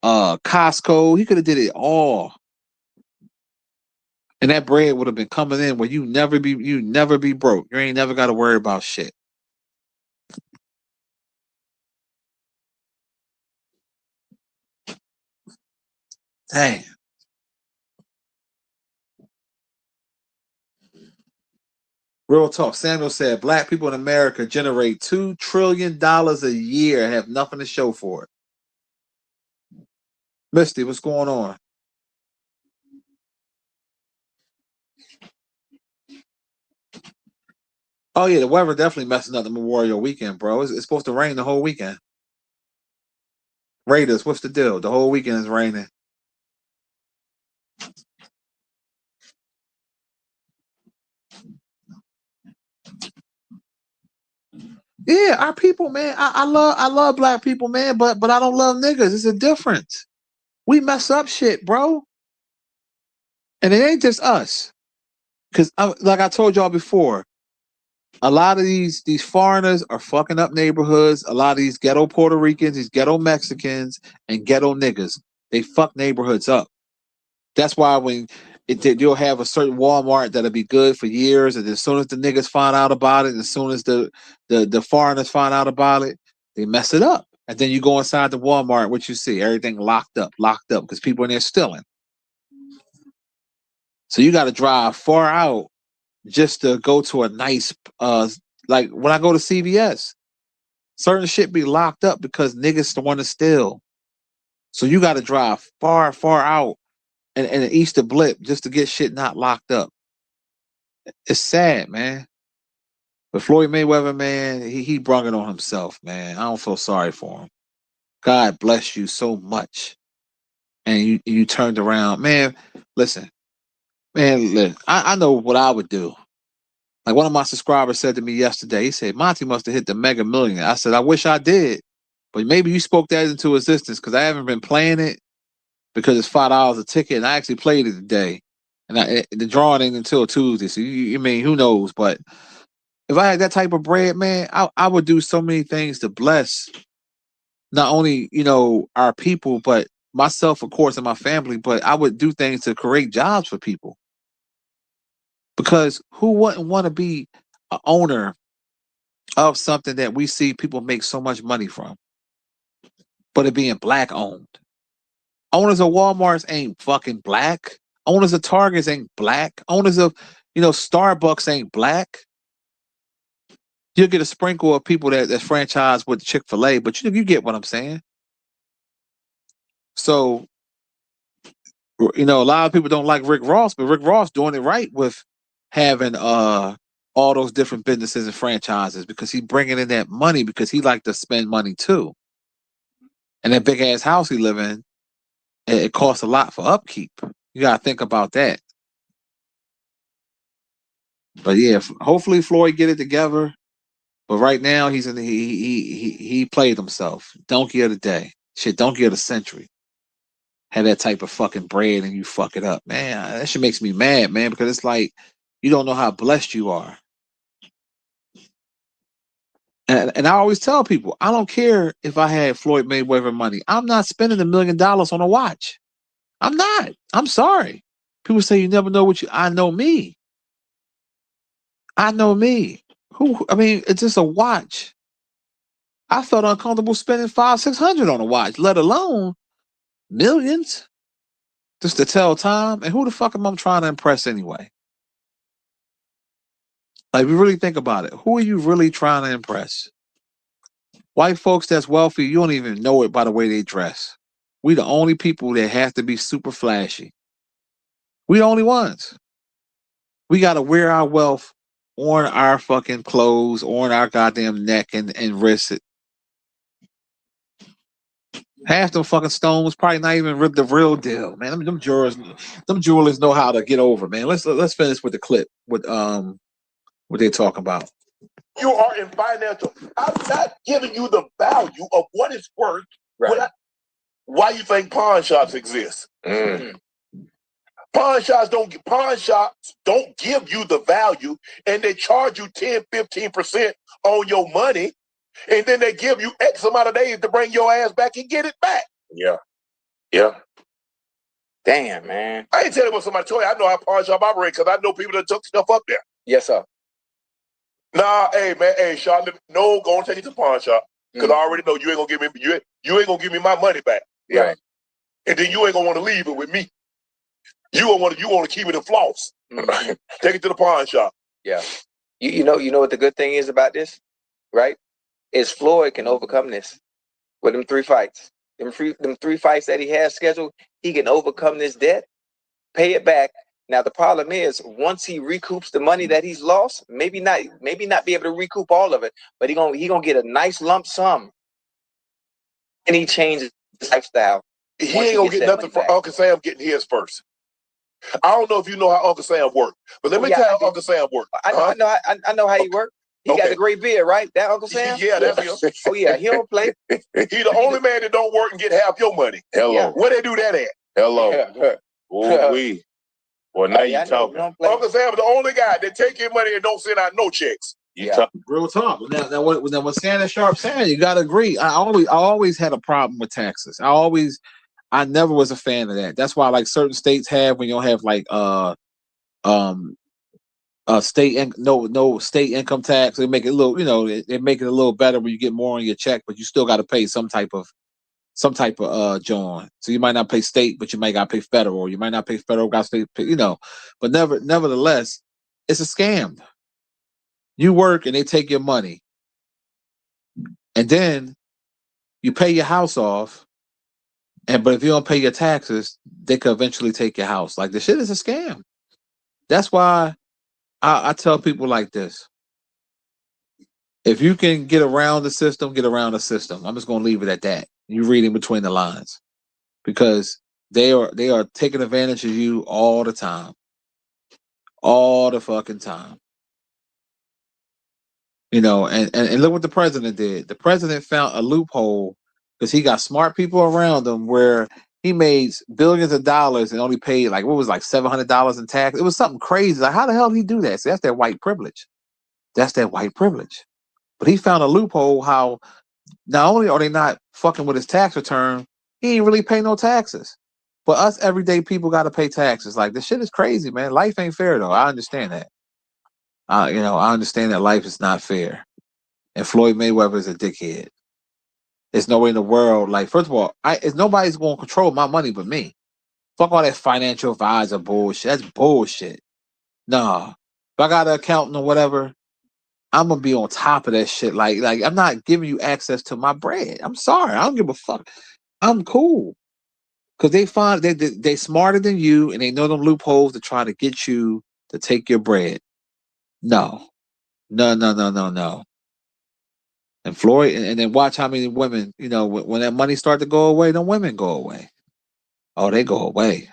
Costco. He could have did it all. And that bread would have been coming in where you never be broke. You ain't never got to worry about shit. Dang. Real talk. Samuel said black people in America generate $2 trillion a year and have nothing to show for it. Misty, what's going on? Oh yeah, the weather definitely messing up the Memorial Weekend, bro. It's supposed to rain the whole weekend. Raiders, what's the deal? The whole weekend is raining. Yeah, our people, man. I love black people, man. But I don't love niggas. It's a difference. We mess up shit, bro. And it ain't just us. Because, like I told y'all before, a lot of these foreigners are fucking up neighborhoods. A lot of these ghetto Puerto Ricans, these ghetto Mexicans, and ghetto niggas, they fuck neighborhoods up. That's why when you'll have a certain Walmart that'll be good for years, and as soon as the niggas find out about it, and as soon as the foreigners find out about it, they mess it up. And then you go inside the Walmart, what you see, everything locked up, because people in there stealing. So you got to drive far out just to go to a nice, like when I go to CVS, certain shit be locked up because niggas want to steal. So you got to drive far, far out and an Easter blip just to get shit not locked up. It's sad, man. But Floyd Mayweather, man, he brung it on himself, man. I don't feel sorry for him. God bless you so much. And you turned around. Man, listen. Man, I know what I would do. Like one of my subscribers said to me yesterday, he said, Monty must have hit the mega million. I said, I wish I did. But maybe you spoke that into existence because I haven't been playing it because it's $5 a ticket. And I actually played it today. And the drawing ain't until Tuesday. So you mean, who knows? But if I had that type of bread, man, I would do so many things to bless not only, our people, but myself, of course, and my family, but I would do things to create jobs for people. Because who wouldn't want to be an owner of something that we see people make so much money from, but it being black owned? Owners of Walmarts ain't fucking black. Owners of Targets ain't black. Owners of, Starbucks ain't black. You'll get a sprinkle of people that's franchised with Chick-fil-A, but you get what I'm saying. So, a lot of people don't like Rick Ross, but Rick Ross doing it right with having all those different businesses and franchises because he bringing in that money because he like to spend money too. And that big ass house he live in, it costs a lot for upkeep. You gotta think about that. But yeah, hopefully Floyd get it together. But right now he played himself. Donkey of the day. Shit, donkey of the century. Have that type of fucking bread and you fuck it up. Man, that shit makes me mad, man, because it's like you don't know how blessed you are. And I always tell people, I don't care if I had Floyd Mayweather money. I'm not spending $1 million on a watch. I'm not. I'm sorry. People say you never know I know me. I know me. It's just a watch. I felt uncomfortable spending $500-600 on a watch, let alone millions, just to tell time. And who the fuck am I trying to impress anyway? Like, if you really think about it, who are you really trying to impress? White folks that's wealthy, you don't even know it by the way they dress. We the only people that have to be super flashy. We the only ones. We got to wear our wealth on our fucking clothes, on our goddamn neck and wrist. Half them fucking stones probably not even the real deal, man. Them jewelers know how to get over, man. Let's finish with the clip with what they talking about. You are in financial. I'm not giving you the value of what it's worth. Right. Why you think pawn shops exist? Pawn shops don't give you the value, and they charge you 10-15% on your money, and then they give you X amount of days to bring your ass back and get it back. Yeah. Damn, man. I ain't telling you what somebody told you. I know how pawn shop operate because I know people that took stuff up there. Yes, sir. Nah, hey man, Charlotte, no, go and take it to the pawn shop because I already know you ain't gonna give me you ain't gonna give me my money back. Yeah. Right. And then you ain't gonna want to leave it with me. You want to keep it in floss. Take it to the pawn shop. Yeah. You know what the good thing is about this, right? Is Floyd can overcome this with them 3 fights. Them three fights that he has scheduled, he can overcome this debt, pay it back. Now the problem is once he recoups the money that he's lost, maybe not be able to recoup all of it, but he gonna get a nice lump sum, and he changes his lifestyle. He ain't gonna get nothing from Uncle Sam getting his first. I don't know if you know how Uncle Sam works, but let me tell you how Uncle Sam works. I know how he works. He got the great beard, right? That Uncle Sam? Yeah, that's him. Oh yeah, he don't play. He the only man that don't work and get half your money. Hello. Where they do that at? Hello. Oh, we. Well, now you talking. Uncle Sam, the only guy that take your money and don't send out no checks. Real talk. Now what Shannon Sharp saying, you gotta agree. I always had a problem with taxes. I never was a fan of that. That's why like certain states have when you don't have like no state income tax. They make it a little, they make it a little better when you get more on your check, but you still got to pay some type of joint. So you might not pay state, but you might got to pay federal. You might not pay federal, got to pay, but nevertheless, it's a scam. You work and they take your money, and then you pay your house off. But if you don't pay your taxes, they could eventually take your house. Like the shit is a scam. That's why I tell people like this. If you can get around the system, get around the system. I'm just gonna leave it at that. You reading between the lines. Because they are taking advantage of you all the time. All the fucking time. And look what the president did. The president found a loophole because he got smart people around him where he made billions of dollars and only paid like $700 in tax. It was something crazy. Like how the hell did he do that? See, that's that white privilege. That's that white privilege. But he found a loophole how not only are they not fucking with his tax return, he ain't really pay no taxes. But us everyday people got to pay taxes. Like this shit is crazy, man. Life ain't fair though. I understand that. I understand that life is not fair. And Floyd Mayweather is a dickhead. There's no way in the world. Like, first of all, nobody's going to control my money but me. Fuck all that financial advisor bullshit. That's bullshit. Nah. If I got an accountant or whatever, I'm gonna be on top of that shit. Like I'm not giving you access to my bread. I'm sorry. I don't give a fuck. I'm cool. Cause they smarter than you and they know them loopholes to try to get you to take your bread. No. No. And Floyd, and then watch how many women, when that money start to go away, them women go away. Oh, they go away.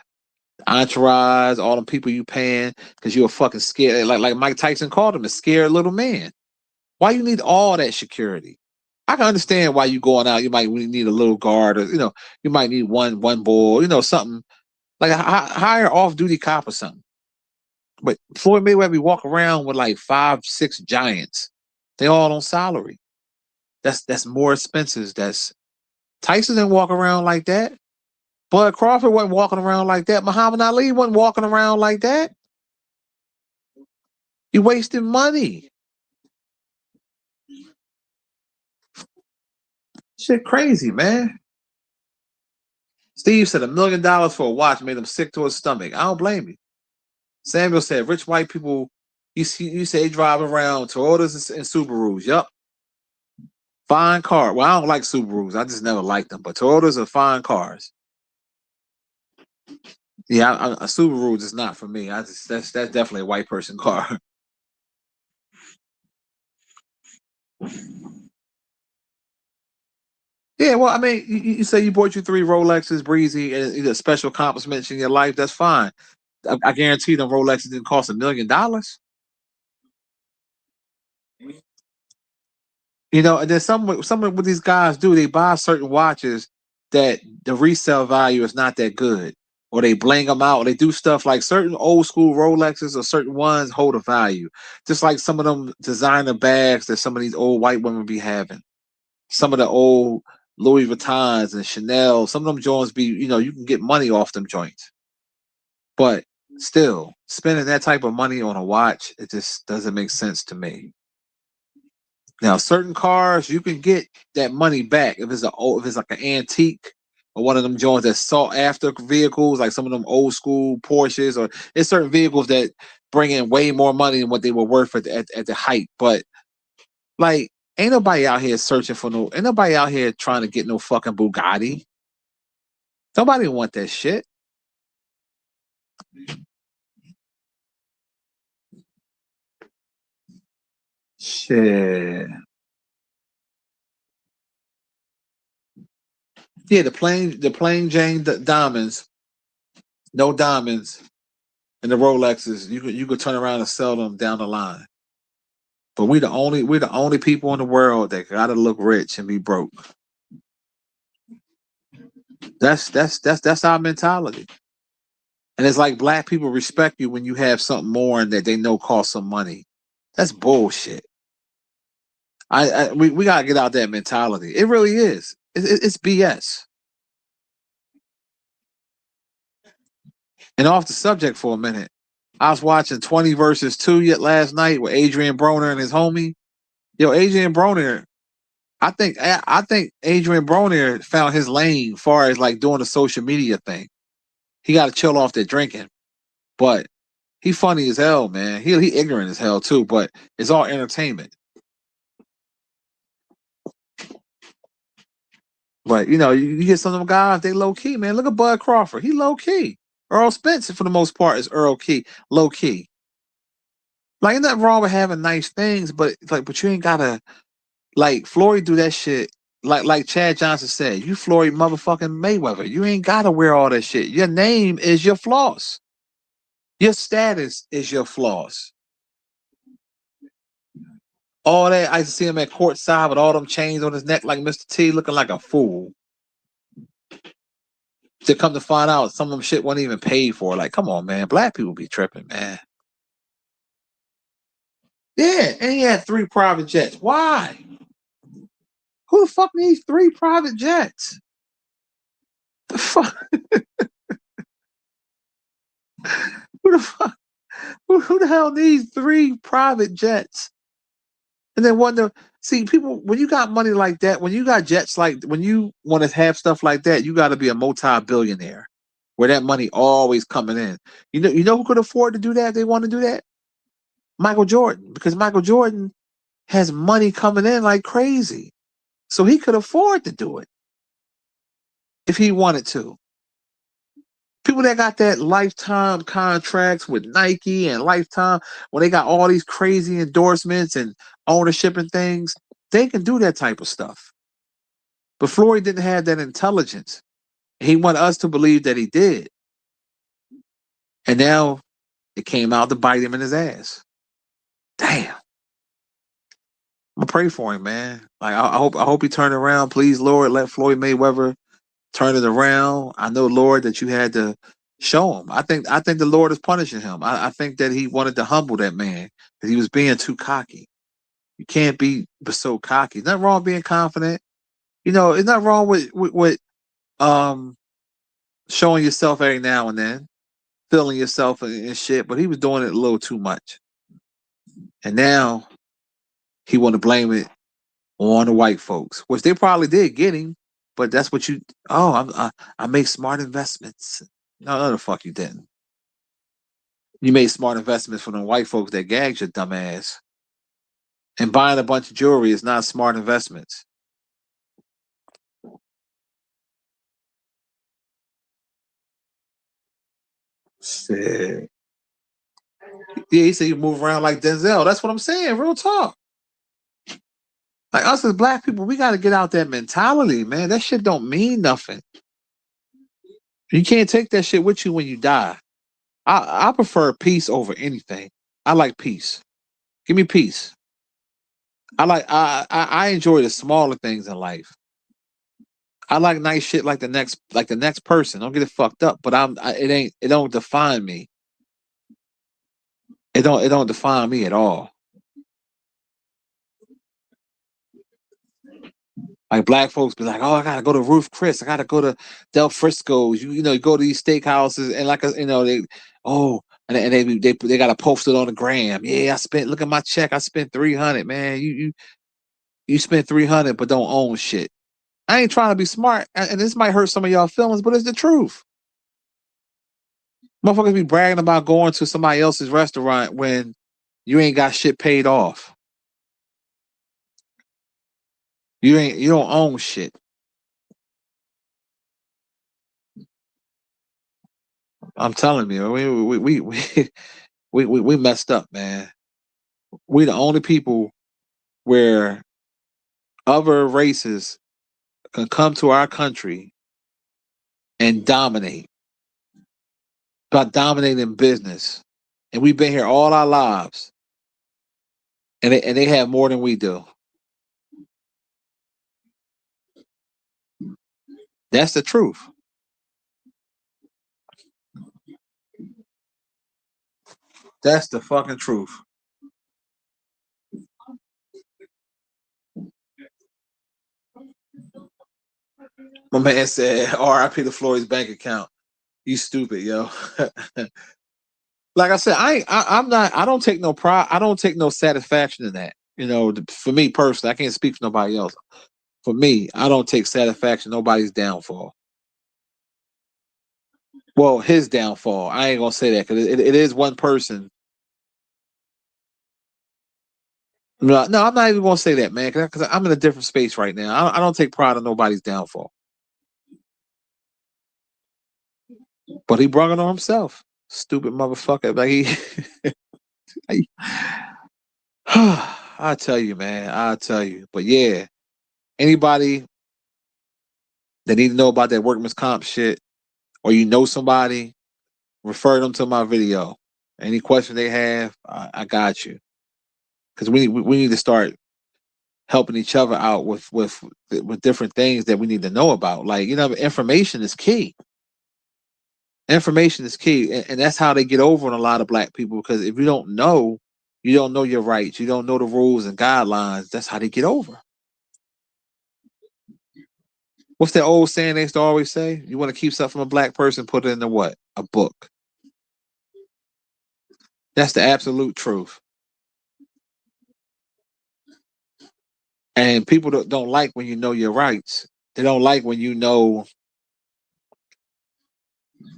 Entourage, all the people you paying because you're fucking scared. Like Mike Tyson called him a scared little man. Why you need all that security? I can understand why you going out. You might need a little guard, or you might need one boy, something like a hire off-duty cop or something. But Floyd Mayweather be walk around with like 5-6 giants. They all on salary. That's more expenses. Tyson didn't walk around like that. Bud Crawford wasn't walking around like that. Muhammad Ali wasn't walking around like that. You wasting money. Shit crazy, man. Steve said $1 million for a watch made him sick to his stomach. I don't blame you. Samuel said rich white people, you say drive around Toyotas and Subarus. Yup. Fine car. Well, I don't like Subarus. I just never liked them. But Toyotas are fine cars. Yeah, a Subaru is not for me. That's definitely a white person car. Yeah, well, I mean, you say you bought you 3 Rolexes, breezy, and special accomplishments in your life. That's fine. I guarantee them Rolexes didn't cost $1 million. And then some of what these guys do, they buy certain watches that the resale value is not that good, or they bling them out, or they do stuff like certain old school Rolexes or certain ones hold a value, just like some of them designer bags that some of these old white women be having. Some of the old Louis Vuittons and Chanel, some of them joints be, you can get money off them joints. But still, spending that type of money on a watch, it just doesn't make sense to me. Now, certain cars you can get that money back if it's like an antique or one of them joints that sought after vehicles, like some of them old school Porsches, or it's certain vehicles that bring in way more money than what they were worth at the height. But like, ain't nobody out here ain't nobody out here trying to get no fucking Bugatti. Nobody want that shit. Shit. Yeah, the plain Jane diamonds, no diamonds, and the Rolexes, you could turn around and sell them down the line. But we're the only people in the world that gotta look rich and be broke. That's our mentality. And it's like black people respect you when you have something more and that they know costs some money. That's bullshit. We gotta get out that mentality. It really is. It's BS. And off the subject for a minute, I was watching 20 versus 2 yet last night with Adrian Broner and his homie. Yo, Adrian Broner, I think Adrian Broner found his lane as far as like doing the social media thing. He got to chill off that drinking, but he funny as hell, man. He ignorant as hell too, but it's all entertainment. But you get some of them guys, they low key, man. Look at Bud Crawford. He low key. Earl Spence, for the most part, is Earl key, low key. Like, ain't nothing wrong with having nice things, but you ain't gotta like Floyd do that shit. Like Chad Johnson said, you Floyd motherfucking Mayweather. You ain't gotta wear all that shit. Your name is your flaws. Your status is your flaws. All that, I used to see him at courtside with all them chains on his neck like Mr. T, looking like a fool. To come to find out, some of them shit wasn't even paid for. Like, come on, man. Black people be tripping, man. Yeah, and he had 3 private jets. Why? Who the fuck needs 3 private jets? The fuck? Who the fuck? Who the hell needs 3 private jets? And then wonder, see, people, when you got money like that, when you got jets when you want to have stuff like that, you got to be a multi-billionaire where that money always coming in. You know who could afford to do that if they want to do that? Michael Jordan, because Michael Jordan has money coming in like crazy. So he could afford to do it if he wanted to. People that got that lifetime contracts with Nike and Lifetime, when they got all these crazy endorsements and ownership and things, they can do that type of stuff. But Floyd didn't have that intelligence. He wanted us to believe that he did. And now it came out to bite him in his ass. Damn. I'm gonna pray for him, man. Like I hope he turned around. Please, Lord, let Floyd Mayweather turn it around. I know, Lord, that you had to show him. I think the Lord is punishing him. I think that he wanted to humble that man because he was being too cocky. You can't be so cocky. Nothing wrong being confident. It's not wrong with showing yourself every now and then, feeling yourself and shit. But he was doing it a little too much, and now he want to blame it on the white folks, which they probably did get him. But that's what you. Oh, I make smart investments. No, the fuck you didn't. You made smart investments for the white folks that gagged your dumb ass. And buying a bunch of jewelry is not smart investments. Shit. Yeah, he said you move around like Denzel. That's what I'm saying. Real talk. Like us as black people, we got to get out that mentality, man. That shit don't mean nothing. You can't take that shit with you when you die. I prefer peace over anything. I like peace. Give me peace. I enjoy the smaller things in life. I like nice shit like the next person. Don't get it fucked up, but it don't define me. It don't define me at all. Like black folks be like, oh, I gotta go to Ruth Chris, I gotta go to Del Frisco's. You go to these steakhouses and they gotta post it on the gram. Yeah, look at my check. I spent 300, man. You spent 300, but don't own shit. I ain't trying to be smart, and this might hurt some of y'all feelings, but it's the truth. Motherfuckers be bragging about going to somebody else's restaurant when you ain't got shit paid off. You don't own shit. I'm telling you, we messed up, man. We the only people where other races can come to our country and dominate. About dominating business. And we've been here all our lives. And they have more than we do. That's the truth. That's the fucking truth. My man said, "R.I.P. to Floyd's bank account." You stupid, yo. Like I said, I'm not. I don't take no pride. I don't take no satisfaction in that. You know, for me personally, I can't speak for nobody else. For me, I don't take satisfaction in nobody's downfall. Well, his downfall. I ain't gonna say that because it is one person. No, I'm not even gonna say that, man, because I'm in a different space right now. I don't take pride in nobody's downfall. But he brought it on himself. Stupid motherfucker. Like I tell you, man. I tell you. But yeah, anybody that need to know about that workman's comp shit, or you know somebody, refer them to my video. Any question they have, I got you. Because we need to start helping each other out with different things that we need to know about. Like, you know, information is key. Information is key, and that's how they get over on a lot of black people. Because if you don't know your rights, you don't know the rules and guidelines. That's how they get over. What's that old saying they used to always say? You want to keep something from a black person, put it in the what? A book. That's the absolute truth. And people don't like when you know your rights. They don't like when you know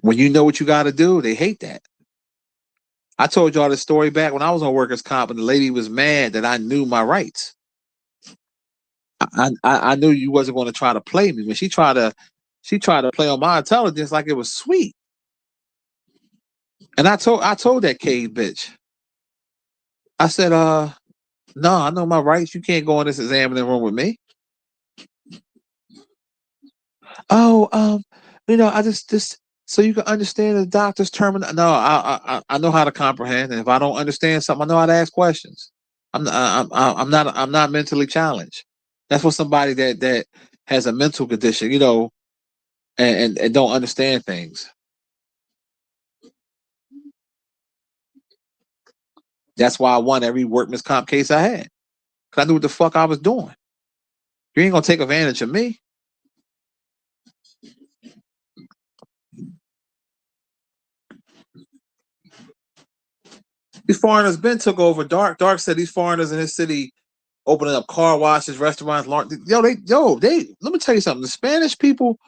what you got to do. They hate that. I told y'all the story back when I was on workers' comp, and the lady was mad that I knew my rights. I knew you wasn't going to try to play me. When she tried to play on my intelligence like it was sweet. And I told that cave bitch. I said, no, I know my rights. You can't go in this examining room with me. Oh, I just so you can understand the doctor's terminal. No, I know how to comprehend, and if I don't understand something, I know how to ask questions. I'm not mentally challenged. That's for somebody that has a mental condition, and don't understand things. That's why I won every workman's comp case I had, because I knew what the fuck I was doing. You ain't gonna take advantage of me. These foreigners been took over. Dark said these foreigners in his city opening up car washes, restaurants. They. Let me tell you something. The Spanish people,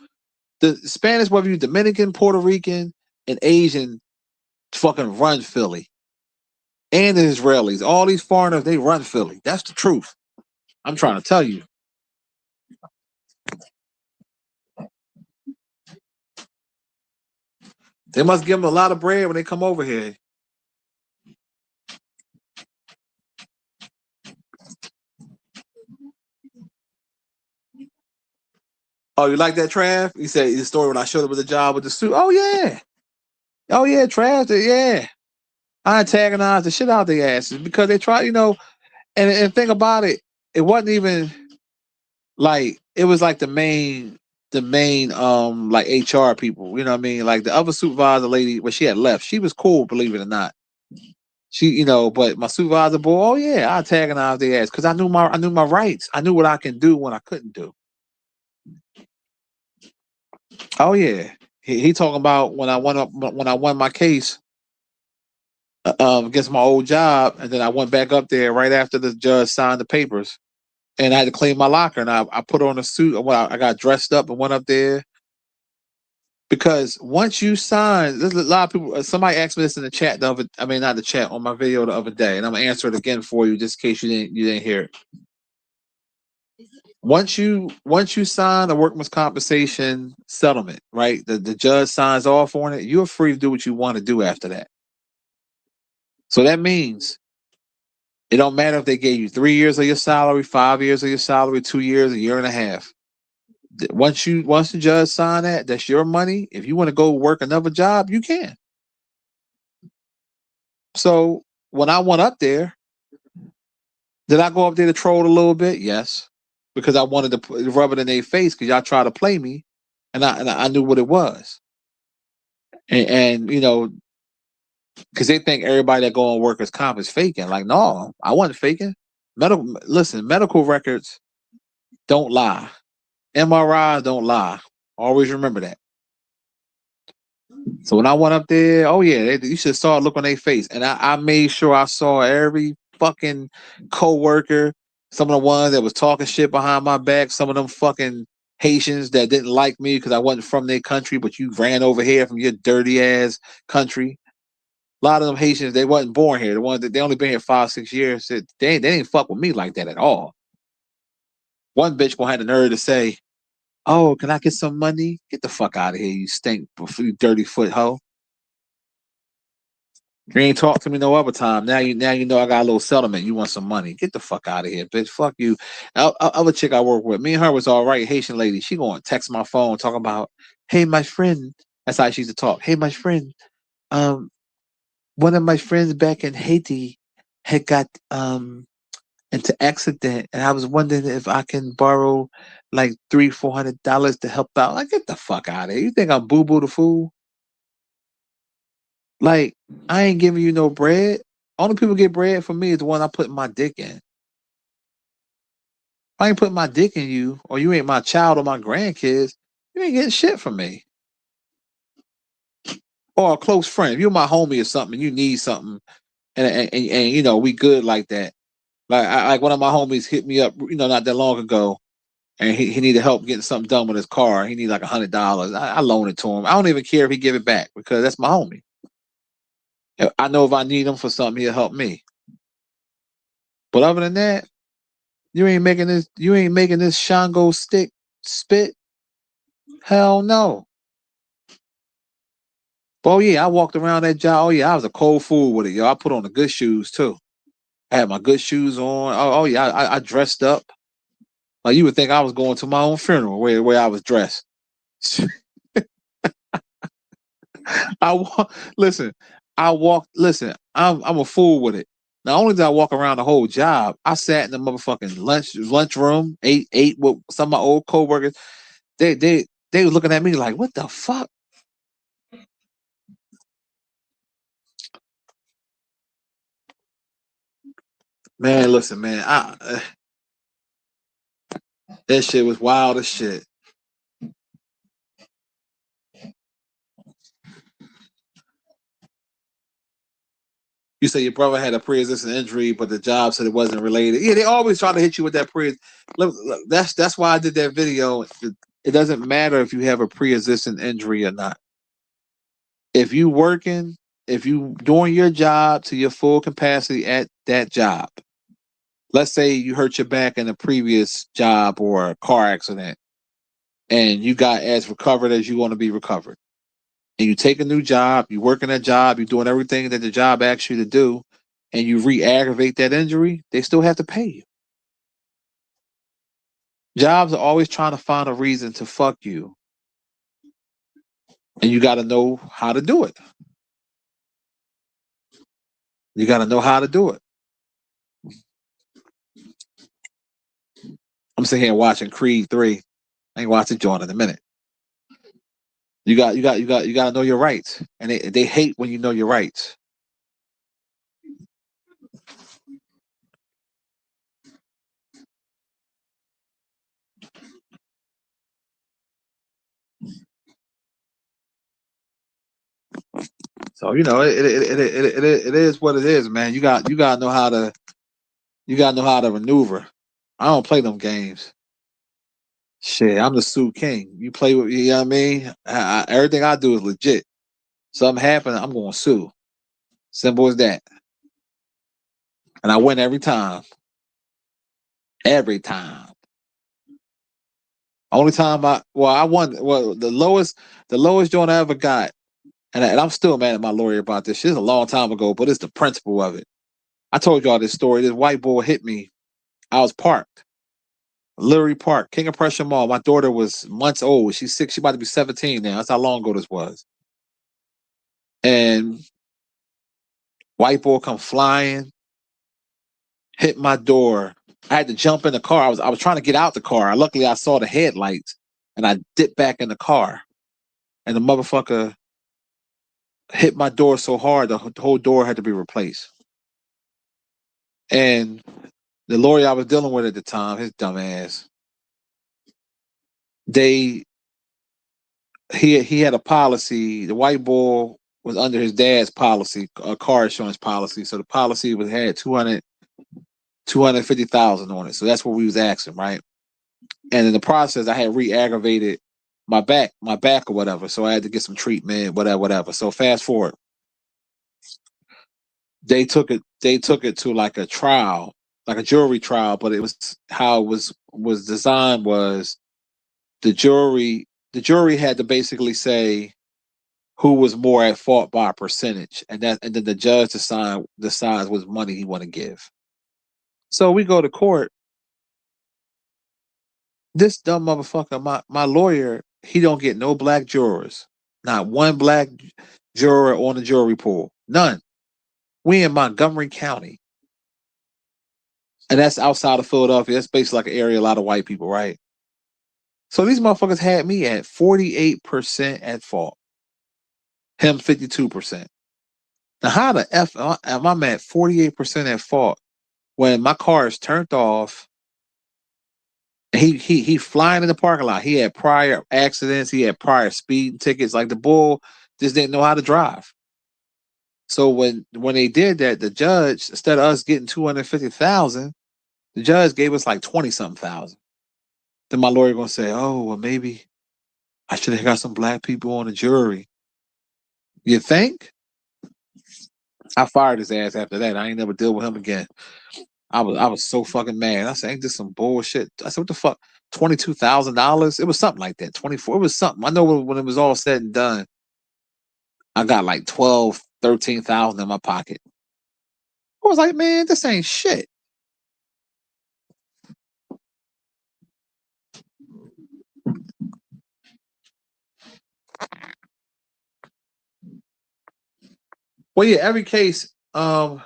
whether you Dominican, Puerto Rican, and Asian, fucking run Philly. And the Israelis, all these foreigners, they run Philly. That's the truth. I'm trying to tell you. They must give them a lot of bread when they come over here. Oh, you like that, Trav? He said the story when I showed up with the job with the suit. Oh yeah, Trav. Yeah, I antagonized the shit out their asses because they try, and think about it, it wasn't even like it was like the main like HR people, you know what I mean? Like the other supervisor lady, when she had left, she was cool, believe it or not. She, but my supervisor boy, oh yeah, I antagonized their ass because I knew my rights. I knew what I can do when I couldn't do. Oh yeah. He talking about when I won my case against my old job, and then I went back up there right after the judge signed the papers. And I had to clean my locker, and I put on a suit. I got dressed up and went up there. Because once you sign, there's a lot of people. Somebody asked me this in the chat not the chat, on my video the other day, and I'm gonna answer it again for you, just in case you didn't hear it. Once you sign a workman's compensation settlement, right? The judge signs off on it. You're free to do what you want to do after that. So that means it don't matter if they gave you 3 years of your salary, 5 years of your salary, 2 years, a year and a half. Once the judge sign that's your money. If you want to go work another job, you can. So when I went up there, did I go up there to troll a little bit? Yes, because I wanted to rub it in their face because y'all try to play me, and I knew what it was, and Because they think everybody that go on workers' comp is faking. Like, no, I wasn't faking. Medical records don't lie. MRIs don't lie. Always remember that. So when I went up there, oh yeah, you should saw a look on their face. And I made sure I saw every fucking coworker, some of the ones that was talking shit behind my back, some of them fucking Haitians that didn't like me because I wasn't from their country, but you ran over here from your dirty ass country. A lot of them Haitians, they wasn't born here. The ones that they only been here 5-6 years. They didn't fuck with me like that at all. One bitch gonna have the nerve to say, "Oh, can I get some money? Get the fuck out of here, you stink, you dirty foot hoe. You ain't talk to me no other time. Now you know I got a little settlement. You want some money? Get the fuck out of here, bitch. Fuck you." Other chick I work with, me and her was all right. Haitian lady. She going to text my phone talking about, "Hey, my friend." That's how she used to talk. "Hey, my friend. One of my friends back in Haiti had got into accident, and I was wondering if I can borrow like $300-400 to help out." Like, get the fuck out of here. You think I'm Boo Boo the fool? Like, I ain't giving you no bread. Only people get bread from me is the one I put my dick in. If I ain't putting my dick in you, or you ain't my child or my grandkids, you ain't getting shit from me. Or a close friend. If you're my homie or something, you need something, and you know, we good like that. Like one of my homies hit me up, you know, not that long ago, and he needed help getting something done with his car. He needed like $100. I loan it to him. I don't even care if he give it back because that's my homie. I know if I need him for something, he'll help me. But other than that, you ain't making this Shango stick spit. Hell no. But oh yeah, I walked around that job. Oh yeah, I was a cold fool with it, yo. I put on the good shoes too. I had my good shoes on. Oh yeah, I dressed up. Like you would think I was going to my own funeral where I was dressed. Listen. Listen. I'm a fool with it. Not only did I walk around the whole job, I sat in the motherfucking lunchroom, ate with some of my old coworkers. They were looking at me like, what the fuck? Man, listen, man, that shit was wild as shit. You say your brother had a pre-existing injury, but the job said it wasn't related. Yeah, they always try to hit you with that Look, that's why I did that video. It doesn't matter if you have a pre-existing injury or not. If you working, if you doing your job to your full capacity at that job, let's say you hurt your back in a previous job or a car accident, and you got as recovered as you want to be recovered, and you take a new job, you work in that job, you're doing everything that the job asks you to do, and you re-aggravate that injury, they still have to pay you. Jobs are always trying to find a reason to fuck you, and you got to know how to do it. You got to know how to do it. I'm sitting here watching Creed 3. I ain't watching John in a minute. You got to know your rights, and they hate when you know your rights. So you know it is what it is, man. You got to know how to maneuver. I don't play them games. Shit, I'm the Sue King. You play with, you know what I mean? Everything I do is legit. Something happen, I'm going to sue. Simple as that. And I win every time. Every time. Only time I won. Well, the lowest joint I ever got, and I'm still mad at my lawyer about this. Shit is a long time ago, but it's the principle of it. I told y'all this story. This white boy hit me. I was parked. Literally parked. King of Prussia Mall. My daughter was months old. She's 6. She's about to be 17 now. That's how long ago this was. And white boy come flying, hit my door. I had to jump in the car. I was trying to get out the car. Luckily, I saw the headlights, and I dipped back in the car. And the motherfucker hit my door so hard the whole door had to be replaced. And the lawyer I was dealing with at the time, his dumb ass, he had a policy. The white boy was under his dad's policy, a car insurance policy. So the policy had 250,000 on it. So that's what we was asking, right? And in the process, I had re-aggravated my back or whatever. So I had to get some treatment, whatever. So fast forward, they took it to like a trial, like a jury trial, but it was how it was designed was the jury had to basically say who was more at fault by a percentage, and then the judge decides what money he want to give. So we go to court. This dumb motherfucker, my lawyer, he don't get no black jurors. Not one black juror on the jury pool. None. We in Montgomery County. And that's outside of Philadelphia. That's basically like an area, a lot of white people, right? So these motherfuckers had me at 48% at fault. Him 52%. Now how the F am I at 48% at fault when my car is turned off? He flying in the parking lot. He had prior accidents. He had prior speeding tickets. Like the bull just didn't know how to drive. So when they did that, the judge, instead of us getting 250,000, the judge gave us like 20-something thousand. Then my lawyer gonna say, "Oh, well, maybe I should have got some black people on the jury." You think? I fired his ass after that. I ain't never deal with him again. I was so fucking mad. I said, "Ain't this some bullshit?" I said, "What the fuck? $22,000? It was something like that. 24. It was something. I know when it was all said and done, I got like 12, 13,000 in my pocket. I was like, man, this ain't shit. Well, yeah, every case, you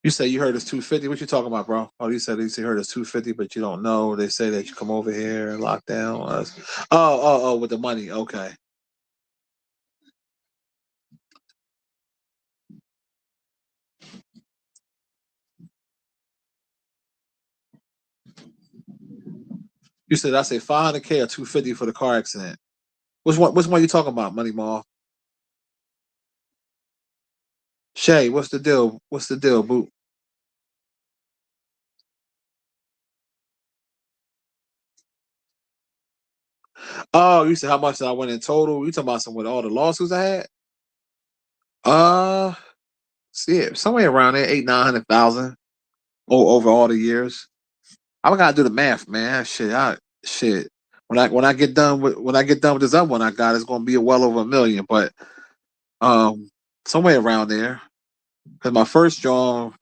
say you heard it's 250. What you talking about, bro? Oh, you said you heard it's 250, but you don't know. They say that you come over here and lock down us. Oh, with the money. Okay. You said I say 500K or 250 for the car accident. Which one you talking about, Money Mall? Shay, what's the deal? What's the deal, boo? Oh, you said how much I went in total? You talking about some with all the lawsuits I had? See it somewhere around there, 800,000-900,000 over all the years. I gotta do the math, man. Shit. When I get done with this other one I got, it's gonna be well over $1 million, but somewhere around there. Because my first job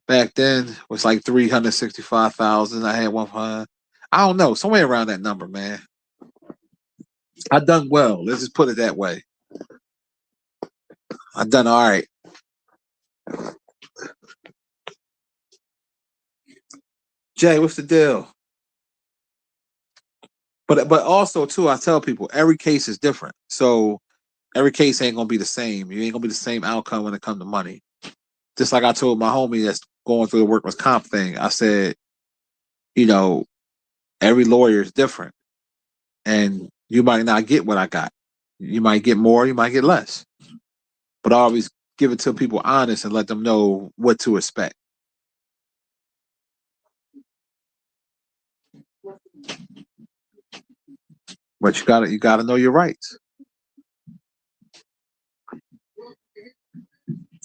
back then was like 365,000. I had 100. I don't know, somewhere around that number, man. I done well. Let's just put it that way. I done all right. Jay, what's the deal? But also too, I tell people every case is different. So every case ain't gonna be the same. You ain't gonna be the same outcome when it comes to money. Just like I told my homie that's going through the workman's comp thing, I said, every lawyer is different. And you might not get what I got. You might get more, you might get less. But I always give it to people honest and let them know what to expect. But you gotta know your rights.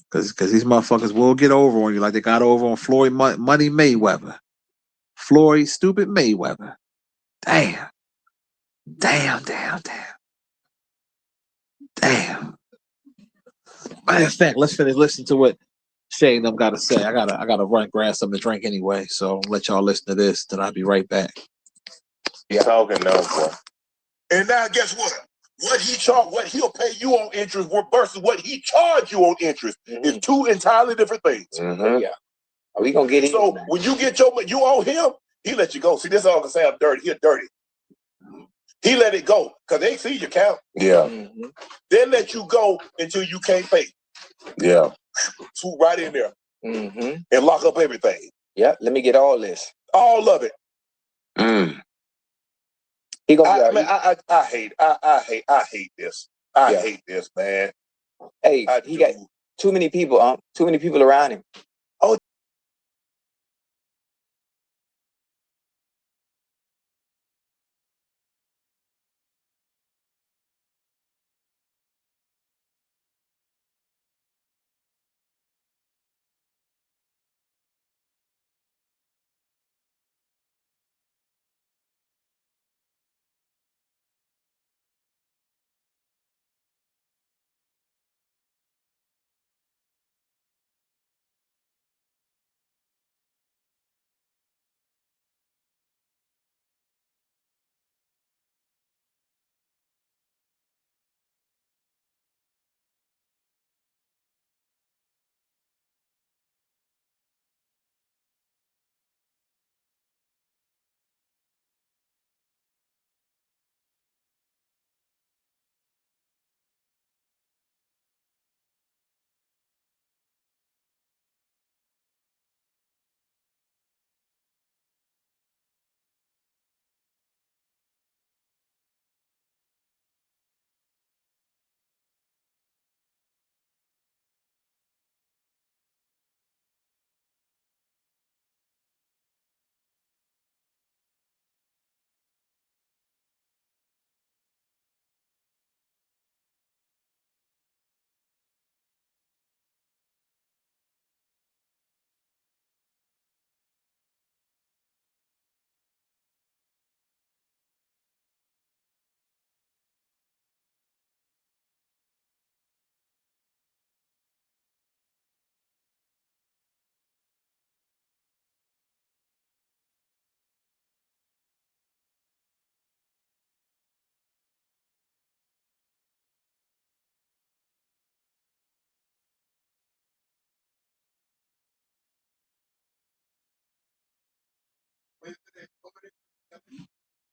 Cause these motherfuckers will get over on you like they got over on Floyd Money Mayweather. Floyd stupid Mayweather. Damn. Matter of fact, let's finish listening to what Shay and them gotta say. I gotta run grab something to drink anyway. So I'll let y'all listen to this, then I'll be right back. Yeah, talking now, boy. And now guess what? What he'll pay you on interest versus what he charged you on interest is two entirely different things. Mm-hmm. Yeah. Are we gonna get it? So when you get you owe him, he let you go. See, this all can say I'm dirty. He's dirty. He let it go because they see your count. Yeah. Then let you go until you can't pay. Yeah. Swoop right in there and lock up everything. Yeah, let me get all this. All of it. He gonna I hate this. I hate this, man. Hey, he got too many people, too many people around him. Oh,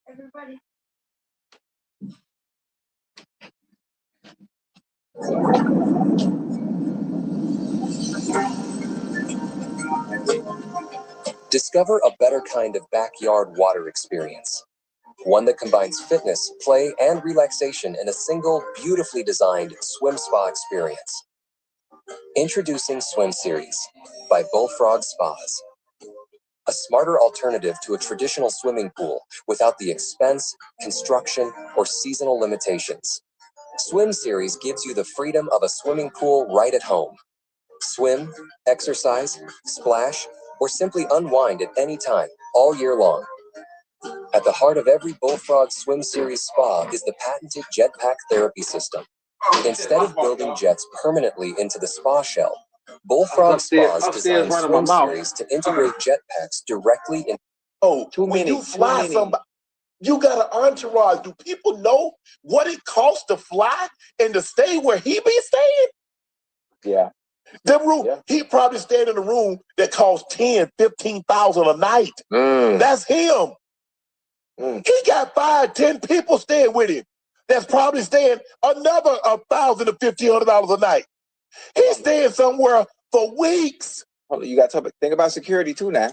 Everybody. Discover a better kind of backyard water experience. One that combines fitness, play, and relaxation in a single, beautifully designed swim spa experience. Introducing Swim Series by Bullfrog Spas. A smarter alternative to a traditional swimming pool without the expense, construction, or seasonal limitations. Swim Series gives you the freedom of a swimming pool right at home. Swim, exercise, splash, or simply unwind at any time, all year long. At the heart of every Bullfrog Swim Series spa is the patented jetpack therapy system. Instead of building jets permanently into the spa shell, Bullfrog Spas designed Swim Series to integrate jetpacks directly in. Oh, when you fly somebody, you got an entourage. Do people know what it costs to fly and to stay where he be staying? Yeah. Them room, he probably staying in a room that costs 10, 15,000 a night. That's him. He got 5, 10 people staying with him. That's probably staying another $1,000 to $1,500 a night. He's staying somewhere for weeks. You got to think about security too now.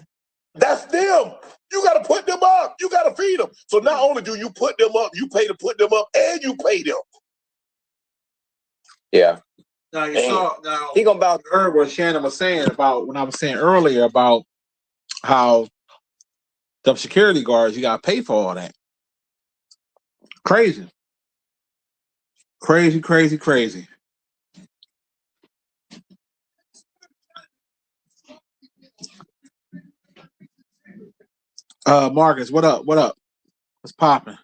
That's them. You got to put them up. You got to feed them. So not only do you put them up, you pay to put them up, and you pay them. Yeah. Now you saw. Now he gonna about heard what Shannon was saying about when I was saying earlier about how the security guards you got to pay for all that. Crazy. Marcus, what up? What's popping?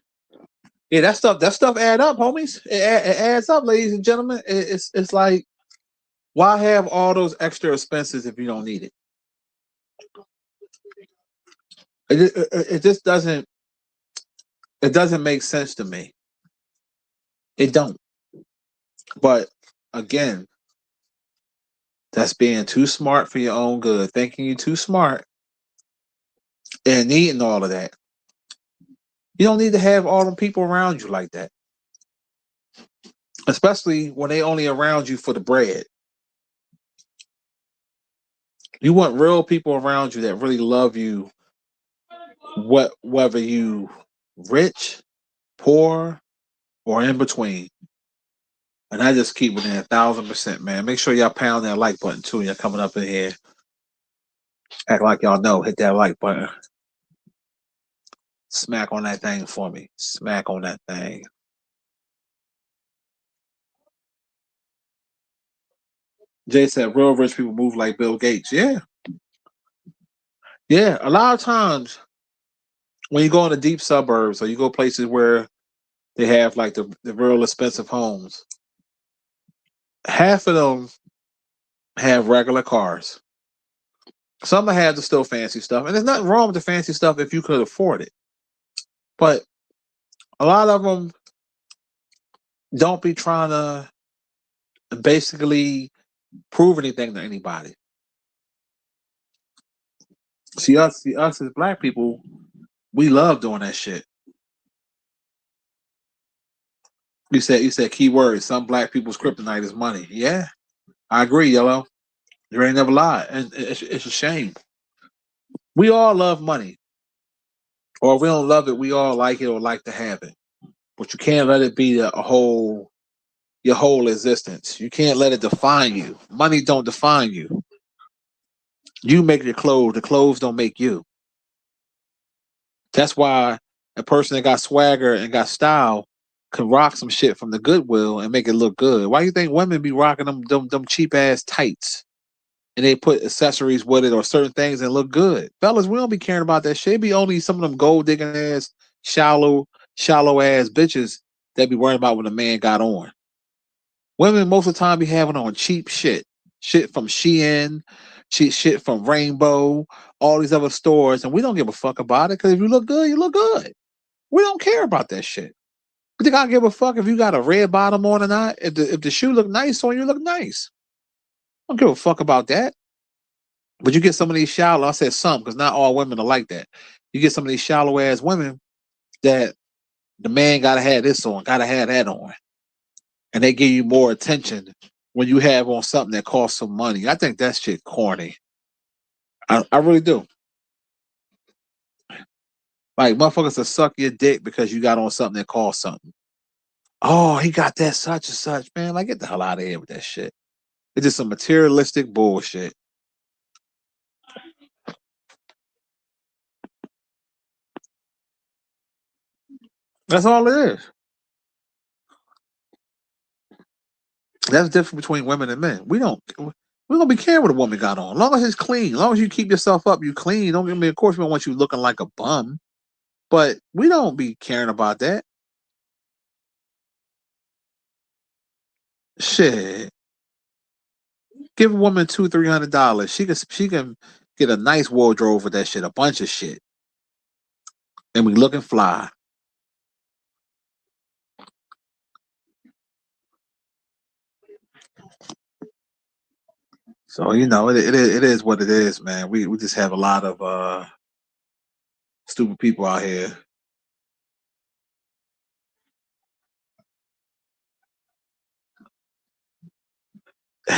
Yeah, that stuff add up, homies. It adds up, ladies and gentlemen. It's like, why have all those extra expenses if you don't need it? It just doesn't. It doesn't make sense to me. It don't. But again, that's being too smart for your own good, thinking you're too smart and needing all of that. You don't need to have all them people around you like that, especially when they only around you for the bread. You want real people around you that really love you, whether you rich, poor, or in between. And I just keep it in 1,000%, man. Make sure y'all pound that like button too. Y'all coming up in here, act like y'all know. Hit that like button. Smack on that thing for me. Smack on that thing. Jay said, "Real rich people move like Bill Gates." Yeah, yeah. A lot of times when you go in the deep suburbs or you go places where they have like the real expensive homes, half of them have regular cars. Some have the still fancy stuff, and there's nothing wrong with the fancy stuff if you could afford it. But a lot of them don't be trying to basically prove anything to anybody. See us as black people, we love doing that shit. You said key words. Some black people's kryptonite is money. Yeah, I agree, Yellow. You ain't never lied, and it's a shame. We all love money, or if we don't love it, we all like it or like to have it. But you can't let it be your whole existence. You can't let it define you. Money don't define you. You make your clothes. The clothes don't make you. That's why a person that got swagger and got style can rock some shit from the Goodwill and make it look good. Why you think women be rocking them cheap ass tights and they put accessories with it or certain things and look good? Fellas, we don't be caring about that shit. It be only some of them gold digging ass, shallow ass bitches that be worrying about when a man got on. Women most of the time be having on cheap shit. Shit from Shein, shit from Rainbow, all these other stores, and we don't give a fuck about it because if you look good, you look good. We don't care about that shit. You think I give a fuck if you got a red bottom on or not? If the shoe look nice on you, look nice. I don't give a fuck about that. But you get some of these shallow, I said some, because not all women are like that. You get some of these shallow ass women that the man gotta have this on, gotta have that on. And they give you more attention when you have on something that costs some money. I think that shit corny. I really do. Like motherfuckers to suck your dick because you got on something that costs something. Oh, he got that such and such, man. Like get the hell out of here with that shit. It's just some materialistic bullshit. That's all it is. That's different between women and men. We don't be caring what a woman got on. As long as it's clean. As long as you keep yourself up, you clean. Don't get me. Of course, we don't want you looking like a bum. But we don't be caring about that. Shit. Give a woman $200-300. She can get a nice wardrobe with that shit, a bunch of shit. And we looking fly. So it is what it is, man. We just have a lot of stupid people out here.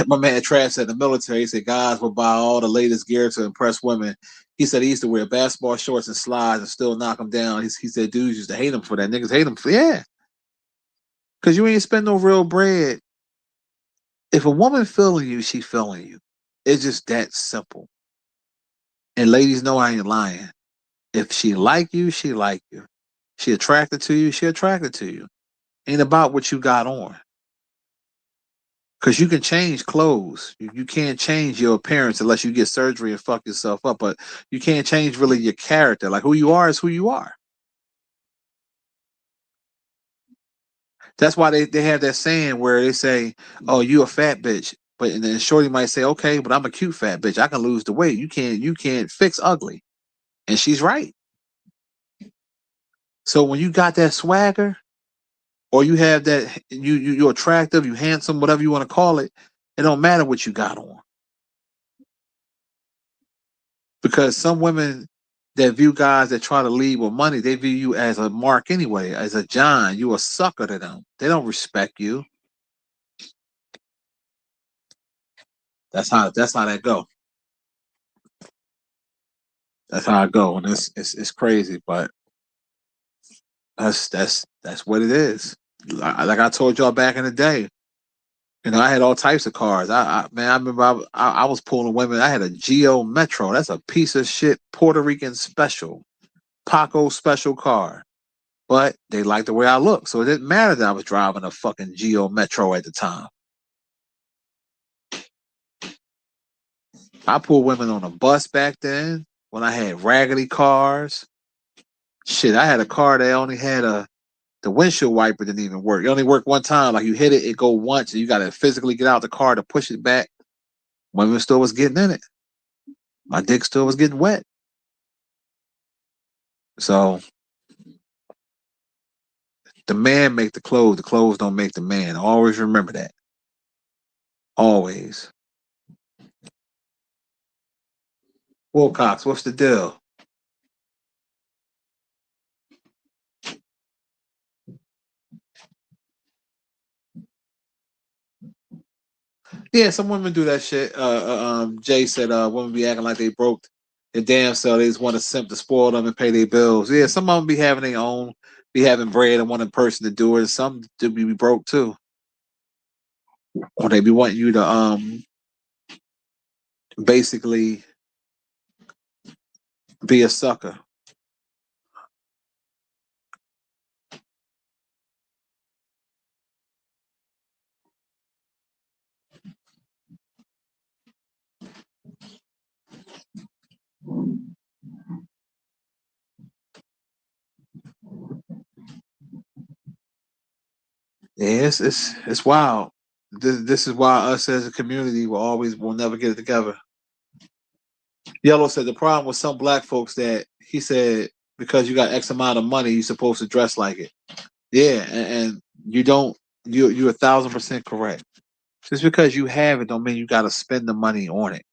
My man Trav said the military, he said guys would buy all the latest gear to impress women. He said he used to wear basketball shorts and slides and still knock them down. He said dudes used to hate him for that. Niggas hate him for because you ain't spend no real bread. If a woman feeling you, she feeling you. It's just that simple. And ladies know I ain't lying. If she like you, she like you. She attracted to you, she attracted to you. Ain't about what you got on. Because you can change clothes. You can't change your appearance unless you get surgery and fuck yourself up. But you can't change really your character. Like who you are is who you are. That's why they have that saying where they say, "Oh, you a fat bitch," but and then Shorty might say, "Okay, but I'm a cute fat bitch. I can lose the weight. You can't fix ugly," and she's right. So when you got that swagger, or you have that, you're attractive, you handsome, whatever you want to call it, it don't matter what you got on, because some women that view guys that try to lead with money, they view you as a mark anyway, as a John. You a sucker to them. They don't respect you. That's how that go. That's how I go, and it's crazy, but that's what it is. Like I told y'all back in the day, you know, I had all types of cars. Man, I remember I was pulling women. I had a Geo Metro. That's a piece of shit Puerto Rican special, Paco special car. But they liked the way I looked, so it didn't matter that I was driving a fucking Geo Metro at the time. I pulled women on a bus back then when I had raggedy cars. Shit, I had a car that only had the windshield wiper didn't even work. It only worked one time. Like you hit it, it go once, and you got to physically get out the car to push it back. Women still was getting in it. My dick still was getting wet. So the man make the clothes don't make the man. Always remember that. Always. Wilcox, what's the deal? Yeah, some women do that shit. Jay said women be acting like they broke their damn self. They just want to simp to spoil them and pay their bills. Yeah, some of them be having their own, be having bread and want a person to do it. Some do be broke too. Or they be wanting you to basically be a sucker. Yeah, it's wild. This is why us as a community will never get it together. Yellow said the problem with some black folks that he said because you got X amount of money, you're supposed to dress like it. Yeah, and you don't. You're 1,000% correct. Just because you have it don't mean you got to spend the money on it.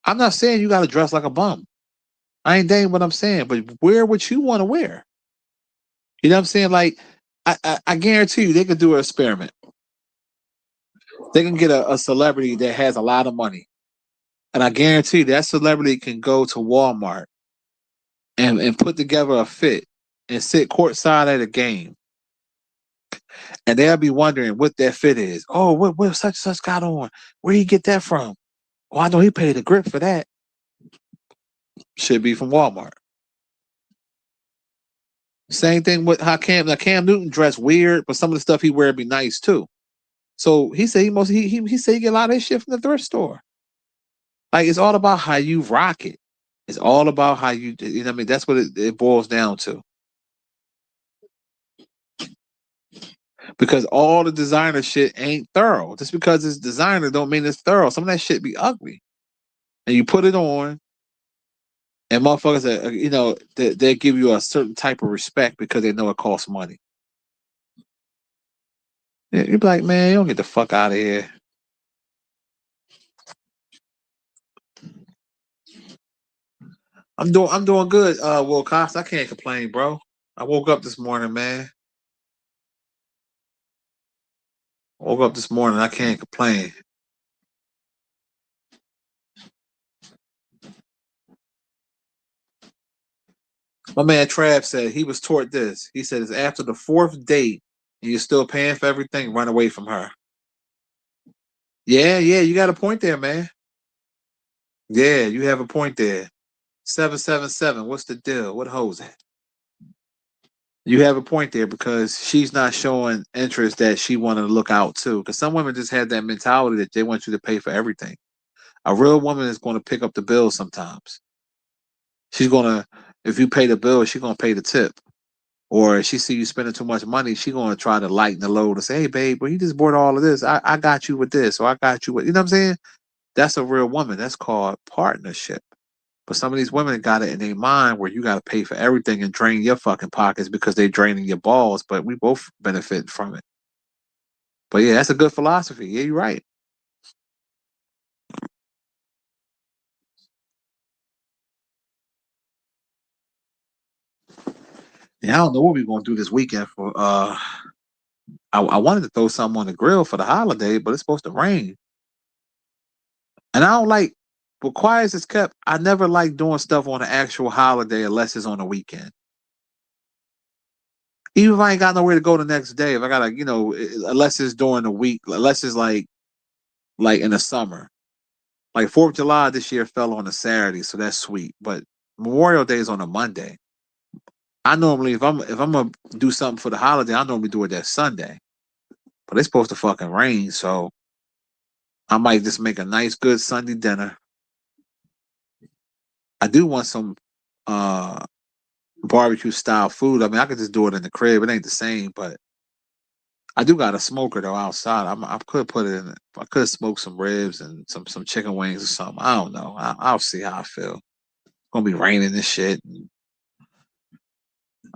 I'm not saying you got to dress like a bum. I ain't saying what I'm saying, but wear what you want to wear. You know what I'm saying? Like, I guarantee you, they could do an experiment. They can get a celebrity that has a lot of money, and I guarantee that celebrity can go to Walmart and put together a fit and sit courtside at a game, and they'll be wondering what that fit is. Oh, what such and such got on? Where he get that from? Oh, I know he paid a grip for that. Should be from Walmart. Same thing with how Cam Newton dressed weird, but some of the stuff he wear be nice too. So he said he said he get a lot of his shit from the thrift store. Like it's all about how you rock it. It's all about how you know what I mean. That's what it boils down to. Because all the designer shit ain't thorough. Just because it's designer don't mean it's thorough. Some of that shit be ugly. And you put it on, and motherfuckers, you know, they give you a certain type of respect because they know it costs money. Yeah, you be like, man, you don't get the fuck out of here. I'm doing good, Will Cox. I can't complain, bro. I woke up this morning, man. I can't complain. My man Trav said he was taught this. He said it's after the fourth date and you're still paying for everything, run away from her. Yeah, you got a point there, man. Yeah, you have a point there. 777. What's the deal? What hoes at? You have a point there because she's not showing interest that she wanted to look out too. Because some women just have that mentality that they want you to pay for everything. A real woman is going to pick up the bill sometimes. She's gonna, if you pay the bill, she's gonna pay the tip. Or if she see you spending too much money, she's gonna try to lighten the load and say, "Hey, babe, well, you just bought all of this. I got you with this, or I got you with." You know what I'm saying? That's a real woman. That's called partnership. But some of these women got it in their mind where you got to pay for everything and drain your fucking pockets because they draining your balls. But we both benefit from it. But yeah, that's a good philosophy. Yeah, you're right. Yeah, I don't know what we're gonna do this weekend for. I wanted to throw something on the grill for the holiday, but it's supposed to rain, and I don't like. But quiet as it's kept, I never like doing stuff on an actual holiday unless it's on the weekend. Even if I ain't got nowhere to go the next day, if I gotta, unless it's during the week, unless it's like in the summer. Like 4th of July this year fell on a Saturday, so that's sweet. But Memorial Day is on a Monday. I normally, if I'm gonna do something for the holiday, I normally do it that Sunday. But it's supposed to fucking rain, so I might just make a nice, good Sunday dinner. I do want some barbecue style food. I mean, I could just do it in the crib. It ain't the same, but I do got a smoker though outside. I could put it in. I could smoke some ribs and some chicken wings or something. I don't know. I'll see how I feel. It's gonna be raining and shit. And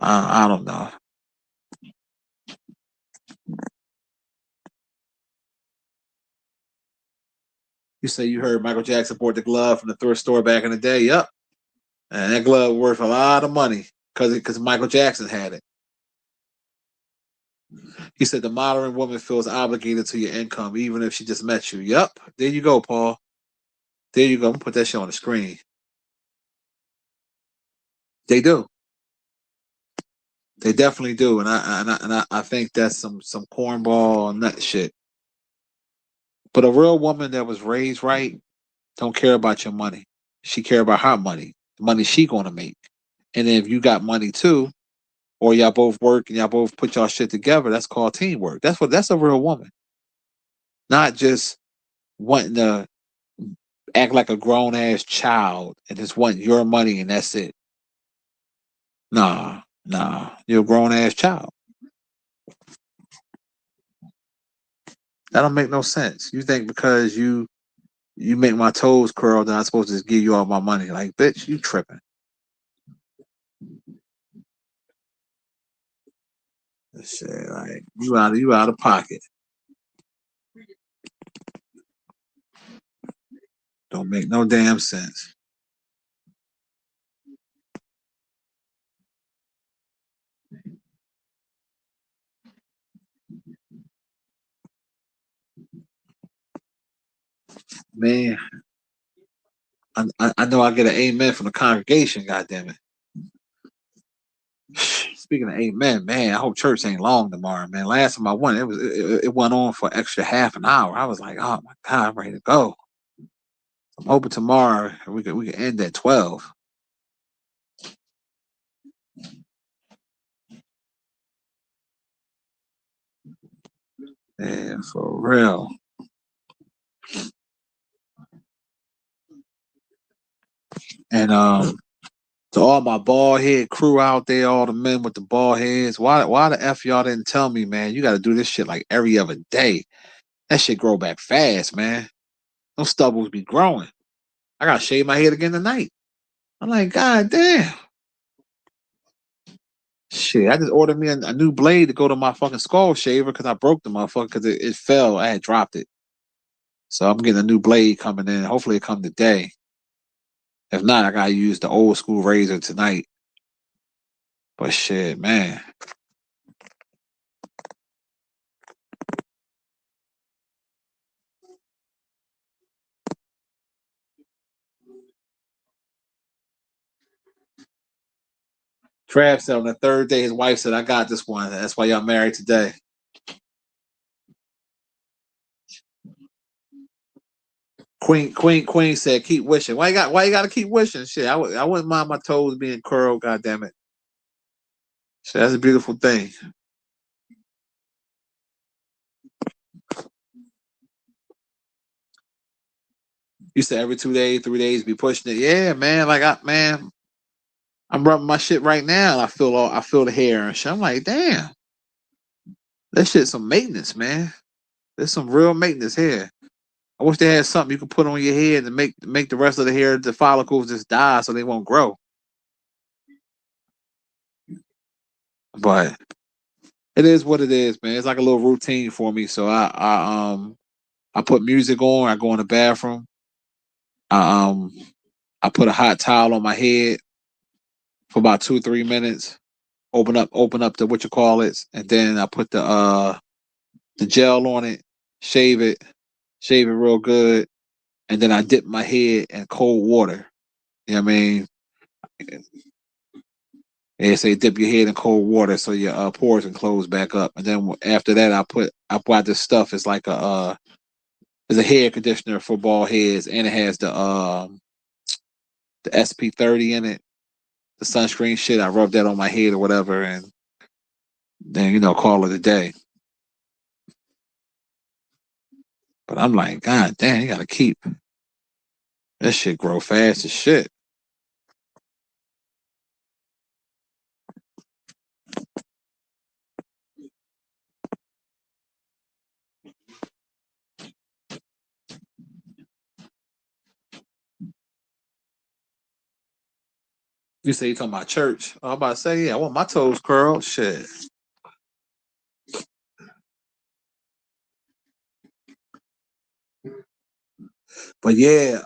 I don't know. You say you heard Michael Jackson bought the glove from the thrift store back in the day. Yep, and that glove worth a lot of money because Michael Jackson had it. He said the modern woman feels obligated to your income even if she just met you. Yep, there you go, Paul. There you go. I'm gonna put that shit on the screen. They do. They definitely do, and I think that's some cornball nut shit. But a real woman that was raised right don't care about your money. She care about her money, the money she gonna make. And then if you got money too, or y'all both work and y'all both put y'all shit together, that's called teamwork. That's a real woman. Not just wanting to act like a grown ass child and just want your money and that's it. Nah, you're a grown ass child. That don't make no sense. You think because you make my toes curl, then I'm supposed to just give you all my money? Like, bitch, you tripping? This shit, like you out of pocket. Don't make no damn sense. Man, I know I get an amen from the congregation. God damn it. Speaking of amen, man, I hope church ain't long tomorrow, man. Last time I went, it went on for extra half an hour. I was like, oh my god, I'm ready to go. I'm hoping tomorrow we can end at 12. Yeah, for real. And to all my bald head crew out there, all the men with the bald heads, why the F y'all didn't tell me, man? You gotta do this shit like every other day. That shit grow back fast, man. Those stubbles be growing. I gotta shave my head again tonight. I'm like, god damn. Shit, I just ordered me a new blade to go to my fucking skull shaver because I broke the motherfucker because it fell. I had dropped it. So I'm getting a new blade coming in. Hopefully it come today. If not, I gotta use the old school razor tonight. But shit, man. Trav said on the third day, his wife said, I got this one. That's why y'all married today. Queen said, keep wishing. Why you gotta keep wishing? Shit, I wouldn't mind my toes being curled, god damn it. Shit, that's a beautiful thing. You said every 2 days, 3 days be pushing it. Yeah, man. I'm rubbing my shit right now and I feel the hair and shit. I'm like, damn. That shit's some maintenance, man. There's some real maintenance here. I wish they had something you could put on your head to make the rest of the hair, the follicles just die so they won't grow. But it is what it is, man. It's like a little routine for me. So I put music on, I go in the bathroom, I I put a hot towel on my head for about 2-3 minutes. open up the what you call it, and then I put the gel on it, shave it real good, and then I dip my head in cold water. You know what I mean? They say dip your head in cold water so your pores can close back up, and then after that I bought this stuff. It's like it's a hair conditioner for bald heads, and it has the SP30 in it, the sunscreen shit. I rub that on my head or whatever, and then call it a day. But I'm like, God damn, you gotta keep that shit grow fast as shit. You say you talking about church? I'm about to say, yeah, I want my toes curled. Shit. But yeah,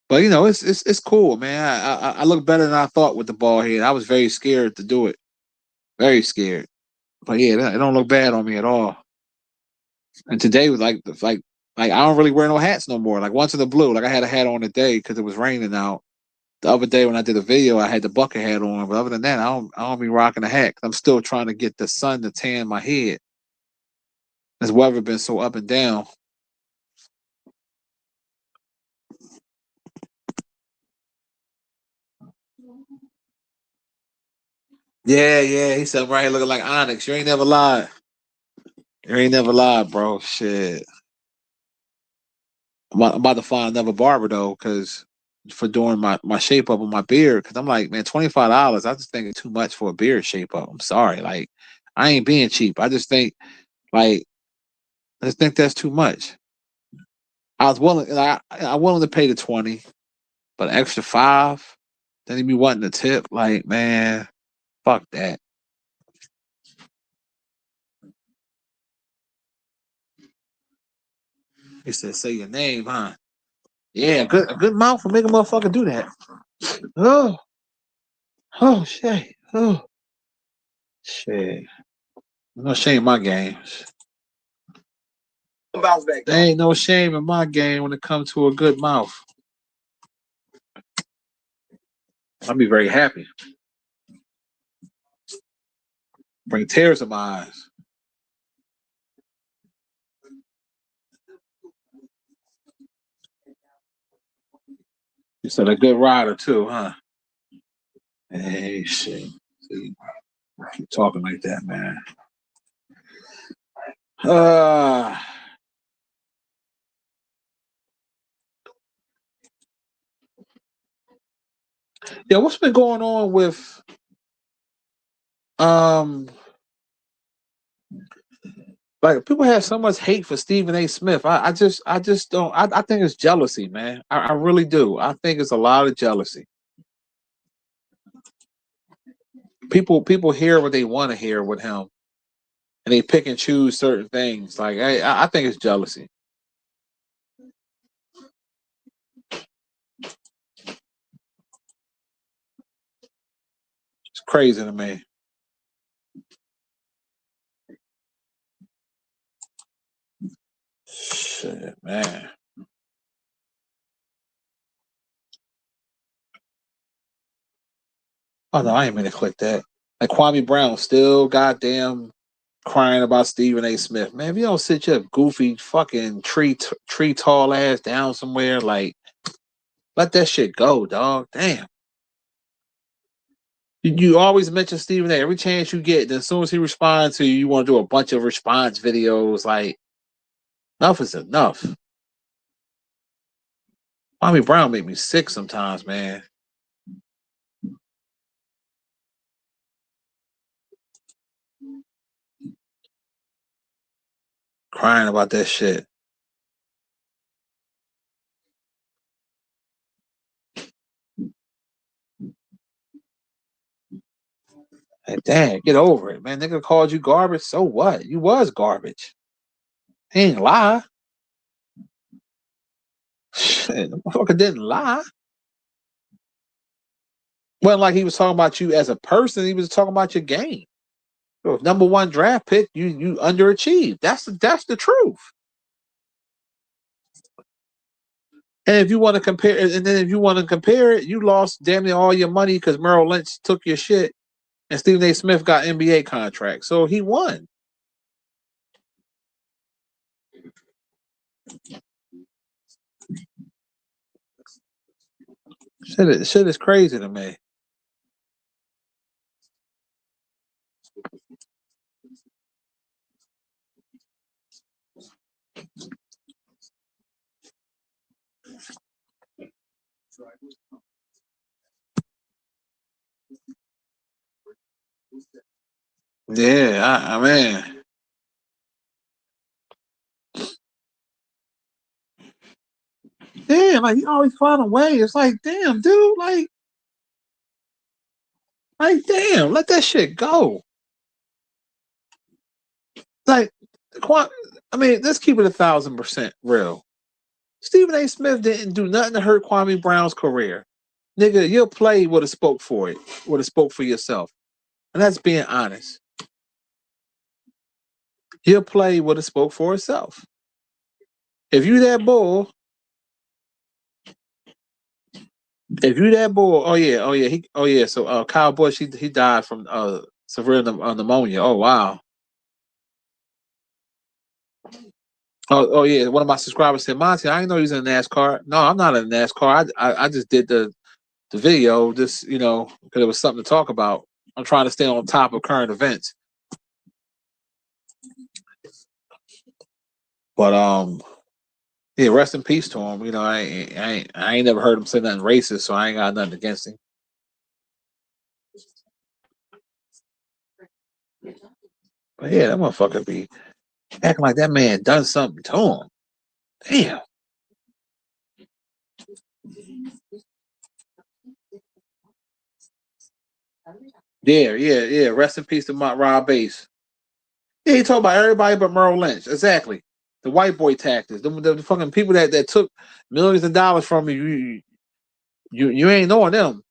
but it's cool, man. I look better than I thought with the bald head. I was very scared to do it, very scared. But yeah, it don't look bad on me at all. And today was like I don't really wear no hats no more. Like once in the blue, like I had a hat on today because it was raining out. The other day when I did a video, I had the bucket hat on. But other than that, I don't be rocking a hat. I'm still trying to get the sun to tan my head. This weather been so up and down. Yeah, he said I'm right here looking like Onyx. You ain't never lied. You ain't never lied, bro. Shit. I'm about to find another barber though, because for doing my shape up on my beard, because I'm like, man, $25. I just think it's too much for a beard shape up. I'm sorry, like I ain't being cheap. I just think like that's too much. I was willing, I willing to pay the 20, but extra 5, then he be wanting the tip. Like, man, fuck that. He said, say your name, huh? Yeah, a good mouth will make a motherfucker do that. Oh, shit. Oh, shit. No shame in my games. There ain't no shame in my game when it comes to a good mouth. I'll be very happy. Bring tears to my eyes. You said a good rider too, huh? Hey, shit. See, keep talking like that, man. Yeah, what's been going on with like people have so much hate for Stephen A. Smith. I just don't. I think it's jealousy, man. I really do. I think it's a lot of jealousy. People hear what they want to hear with him, and they pick and choose certain things. Like I think it's jealousy. It's crazy to me. Shit, man. Oh no, I ain't mean to click that. Like Kwame Brown still goddamn crying about Stephen A. Smith. Man, if you don't sit your goofy fucking tree tall ass down somewhere, like let that shit go, dog. Damn. You always mention Stephen A. Every chance you get. Then as soon as he responds to you, you want to do a bunch of response videos. Like enough is enough. Kwame Brown make me sick sometimes, man. Crying about that shit. Like, damn, get over it, man. Nigga called you garbage. So what? You was garbage. He ain't lie. Shit, the motherfucker didn't lie. Wasn't like he was talking about you as a person. He was talking about your game. So #1 draft pick, you underachieved. That's the truth. And if you want to compare, it, you lost damn near all your money because Merrill Lynch took your shit, and Stephen A. Smith got NBA contracts. So he won. Shit is crazy to me. Yeah, I mean, damn, like you always find a way. It's like, damn, dude, like damn, let that shit go. Like, I mean, let's keep it 1,000% real. Stephen A. Smith didn't do nothing to hurt Kwame Brown's career. Nigga, your play would have spoke for it. Would have spoke for yourself. And that's being honest. Your play would have spoke for itself. If you that bull, oh yeah. So Kyle Busch, he died from severe pneumonia. Oh wow. Oh yeah. One of my subscribers said, Monty, I didn't know he was in NASCAR. No, I'm not in NASCAR. I just did the video, just because it was something to talk about. I'm trying to stay on top of current events. But yeah, rest in peace to him. I ain't never heard him say nothing racist, so I ain't got nothing against him. But yeah, that motherfucker be acting like that man done something to him. Damn. Yeah. Rest in peace to Rob Bass. Yeah, he talked about everybody but Merrill Lynch. Exactly. The white boy tactics. The fucking people that took millions of dollars from you. You ain't knowing them.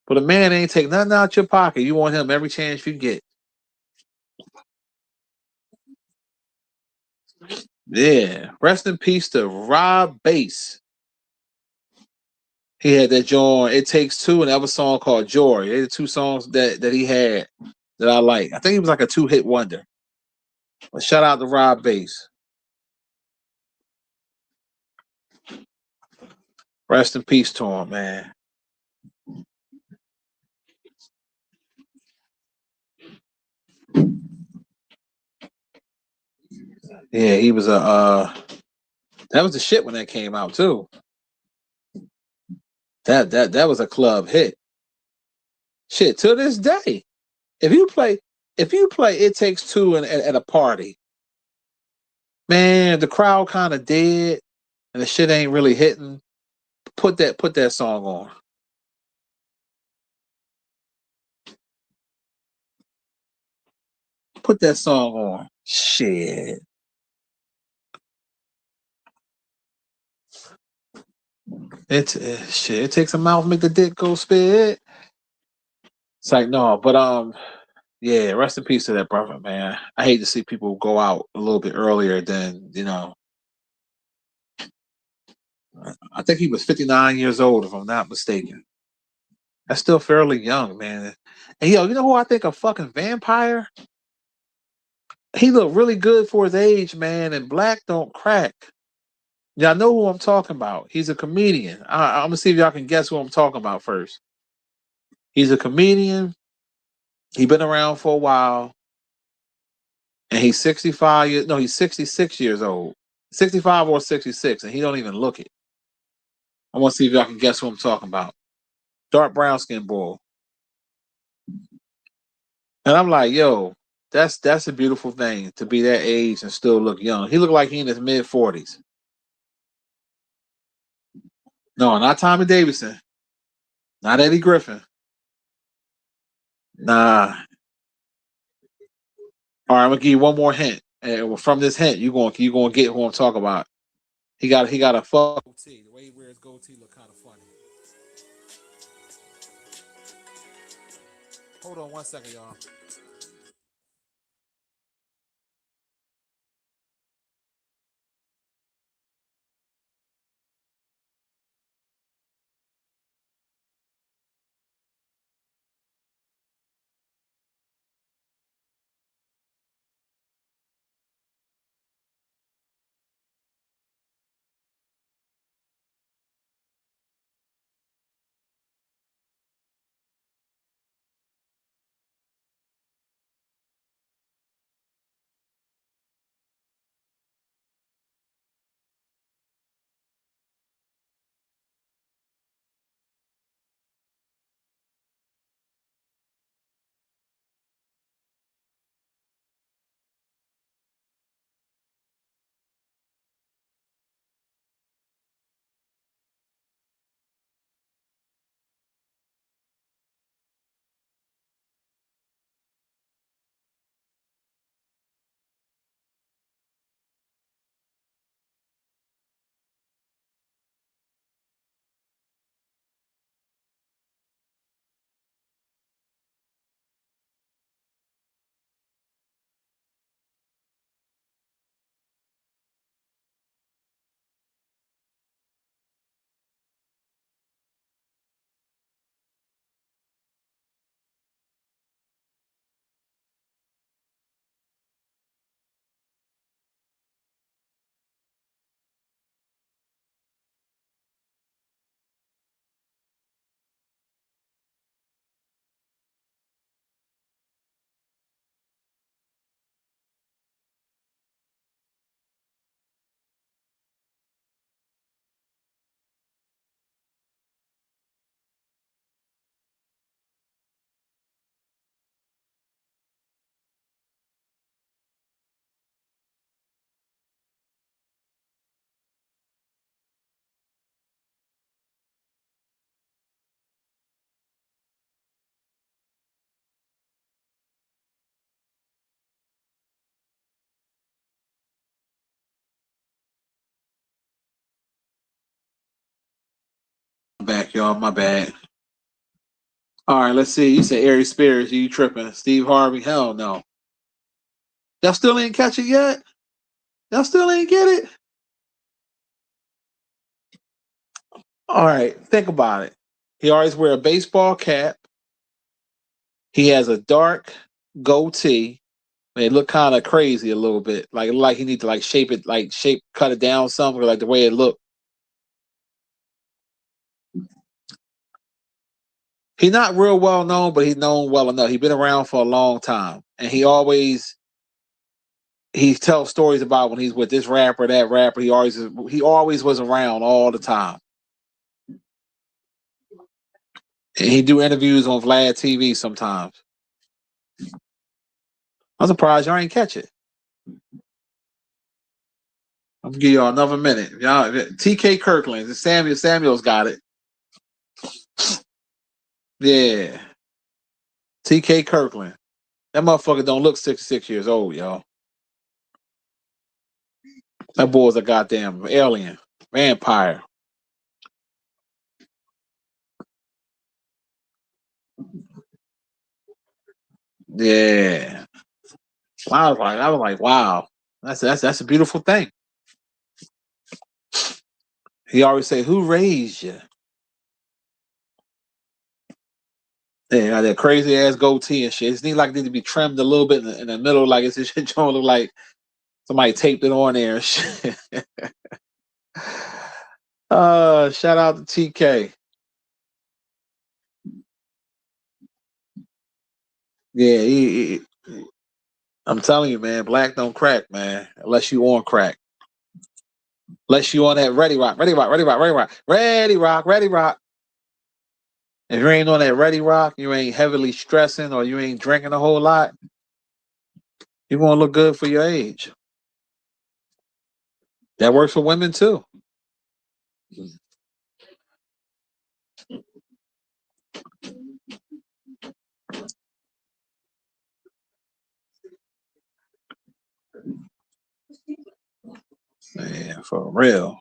But a man ain't take nothing out your pocket. You want him every chance you get. Yeah. Rest in peace to Rob Bass. He had that joint, It Takes Two, and another song called Joy. They're the two songs that he had that I like. I think he was like a 2-hit wonder. But shout out to Rob Bass. Rest in peace to him, man. Yeah, he was that was the shit when that came out too. That was a club hit. Shit, to this day. If you play It Takes Two at a party, man, the crowd kind of dead and the shit ain't really hitting. Put that song on. Put that song on. Shit. It takes a mouth, make the dick go spit. It's like no, but yeah, rest in peace to that brother, man. I hate to see people go out a little bit earlier than I think he was 59 years old, if I'm not mistaken. That's still fairly young, man. And you know who I think a fucking vampire? He looked really good for his age, man, and black don't crack. Y'all know who I'm talking about. He's a comedian. I'm gonna see if y'all can guess who I'm talking about first. He's a comedian. He's been around for a while. And he's 65 years, no, he's 66 years old. 65 or 66, and he don't even look it. I want to see if y'all can guess who I'm talking about. Dark brown skin boy. And I'm like, yo, that's a beautiful thing to be that age and still look young. He looked like he in his mid 40s. No, not Tommy Davidson. Not Eddie Griffin. Nah. All right, I'm gonna give you one more hint. And from this hint, you gonna get who I'm talking about. He got a fuck goatee. The way he wears goatee look kind of funny. Hold on 1 second, y'all. Back, y'all. My bad. All right, let's see. You said Ari Spears. You tripping? Steve Harvey? Hell no. Y'all still ain't catch it yet? Y'all still ain't get it? All right, think about it. He always wear a baseball cap. He has a dark goatee. It look kind of crazy a little bit. Like he need to like shape it, cut it down something, like the way it looked. He's not real well known, but he's known well enough. He's been around for a long time, and he tells stories about when he's with this rapper, that rapper. He always was around all the time. And he do interviews on Vlad TV sometimes. I'm surprised y'all ain't catch it. I'm gonna give y'all another minute. Y'all, TK Kirkland, Samuel's got it. Yeah, TK Kirkland. That motherfucker don't look 66 years old, y'all. That boy's a goddamn alien, vampire. Yeah. I was like, wow, that's a beautiful thing. He always say, "Who raised you?" Yeah, got that crazy ass goatee and shit. It need to be trimmed a little bit in the middle, like it's shit don't look like somebody taped it on there and shit. Shout out to TK. Yeah, I'm telling you, man, black don't crack, man, unless you on crack. Unless you on that ready rock, ready rock, ready rock, ready rock, ready rock, ready rock. If you ain't on that ready rock, you ain't heavily stressing or you ain't drinking a whole lot, you're gonna look good for your age. That works for women too. Man, for real.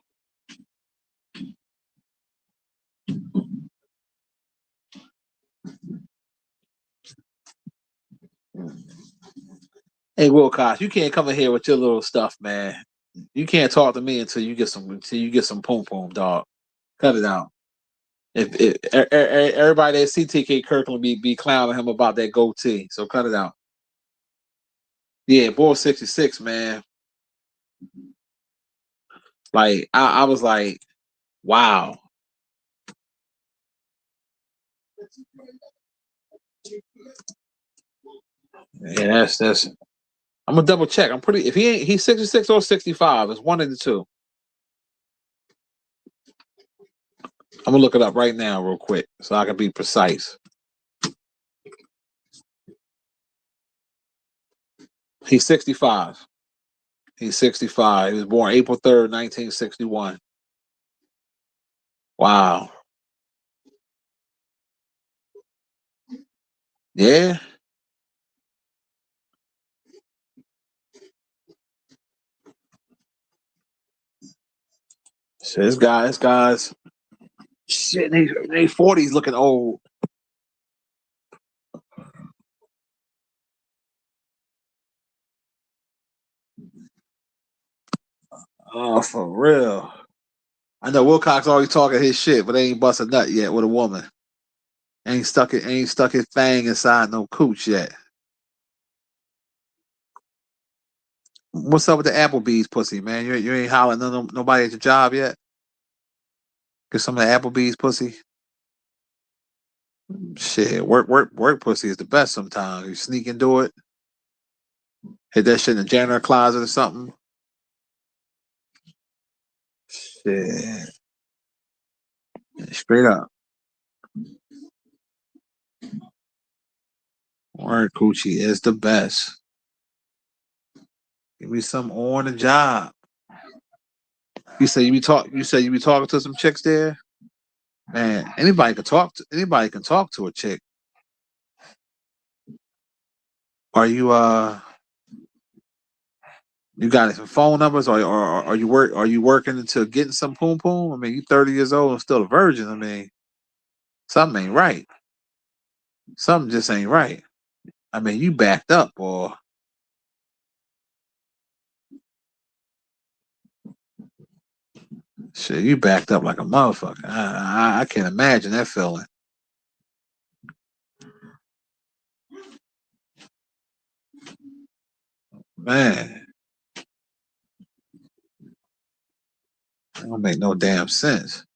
Hey, Wilcox, you can't come in here with your little stuff, man. You can't talk to me until you get some poom poom, dog. Cut it out. If everybody at CTK Kirkland be clowning him about that goatee, so cut it out. Yeah, Bull 66, man. Like I was like, wow. Yeah, that's. I'm gonna double check. I'm pretty. If he's 66 or 65. It's one of the two. I'm gonna look it up right now, real quick, so I can be precise. He's 65. He's 65. He was born April 3rd, 1961. Wow. Yeah. So this guy's shit. They 40s looking old. Oh, for real. I know Wilcox always talking his shit, but they ain't bust a nut yet with a woman. Ain't stuck his fang inside no cooch yet. What's up with the Applebee's pussy, man? You ain't hollering nobody at your job yet? Get some of the Applebee's pussy. Shit, work pussy is the best sometimes. You sneak and do it. Hit that shit in the janitor closet or something. Shit. Straight up. Work coochie is the best. Give me some on the job. You say you be talking to some chicks there? Man, anybody can talk to a chick. Are you got some phone numbers, or are you working into getting some poom poom? I mean, you 30 years old and still a virgin. I mean, something ain't right. Something just ain't right. I mean, you backed up, boy. Shit, you backed up like a motherfucker. I can't imagine that feeling. Man, it don't make no damn sense.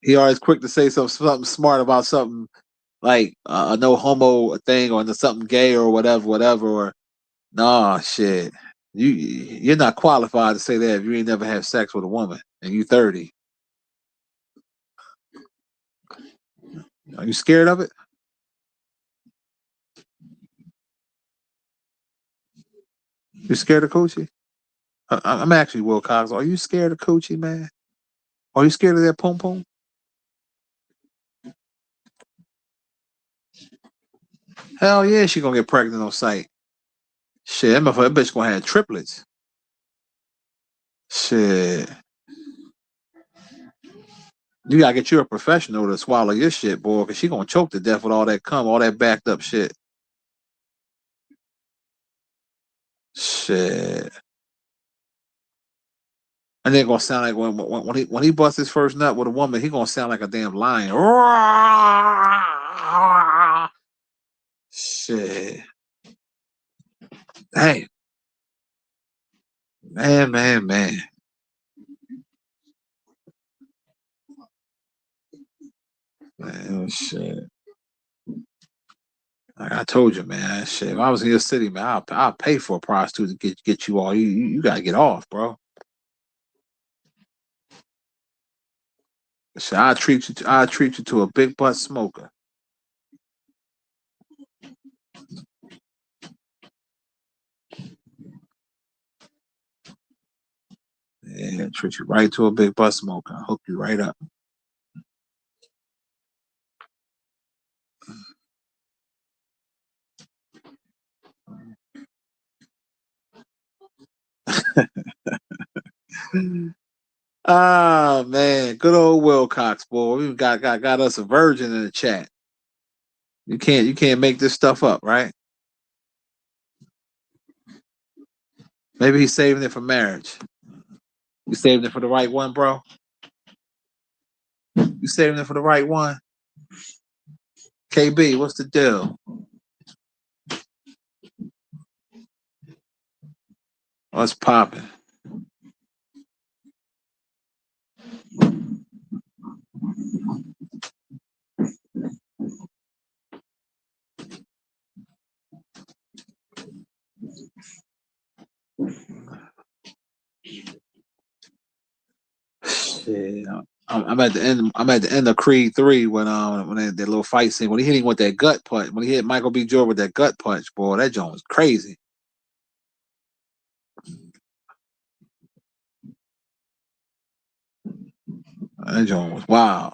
He always quick to say something smart about something like a no homo thing or something gay or whatever. Or nah, shit. You're not qualified to say that if you ain't never had sex with a woman and you 30. Are you scared of it? You scared of coochie? I'm actually Will Cox. Are you scared of coochie, man? Are you scared of that pom pom? Hell yeah, she gonna get pregnant on sight. Shit, that motherfucker, that bitch gonna have triplets. Shit. You gotta get you a professional to swallow your shit, boy, because she gonna choke to death with all that cum, all that backed up shit. Shit. And then gonna sound like when he busts his first nut with a woman, he gonna sound like a damn lion. Shit. Hey. Man. Man, shit. Like I told you, man. Shit. If I was in your city, man, I'll pay for a prostitute to get you all. You gotta get off, bro. Shit, I treat you to a big butt smoker. Yeah, treat you right to a big butt smoker. Hook you right up. Ah man, good old Wilcox, boy. We got us a virgin in the chat. You can't make this stuff up, right? Maybe he's saving it for marriage. You saving it for the right one, bro? You saving it for the right one? KB, what's the deal? What's popping? Shit, I'm at the end. I'm at the end of Creed 3 when that little fight scene when he hit him with that gut punch. When he hit Michael B. Jordan with that gut punch, boy, that joint was crazy. That joint was wild.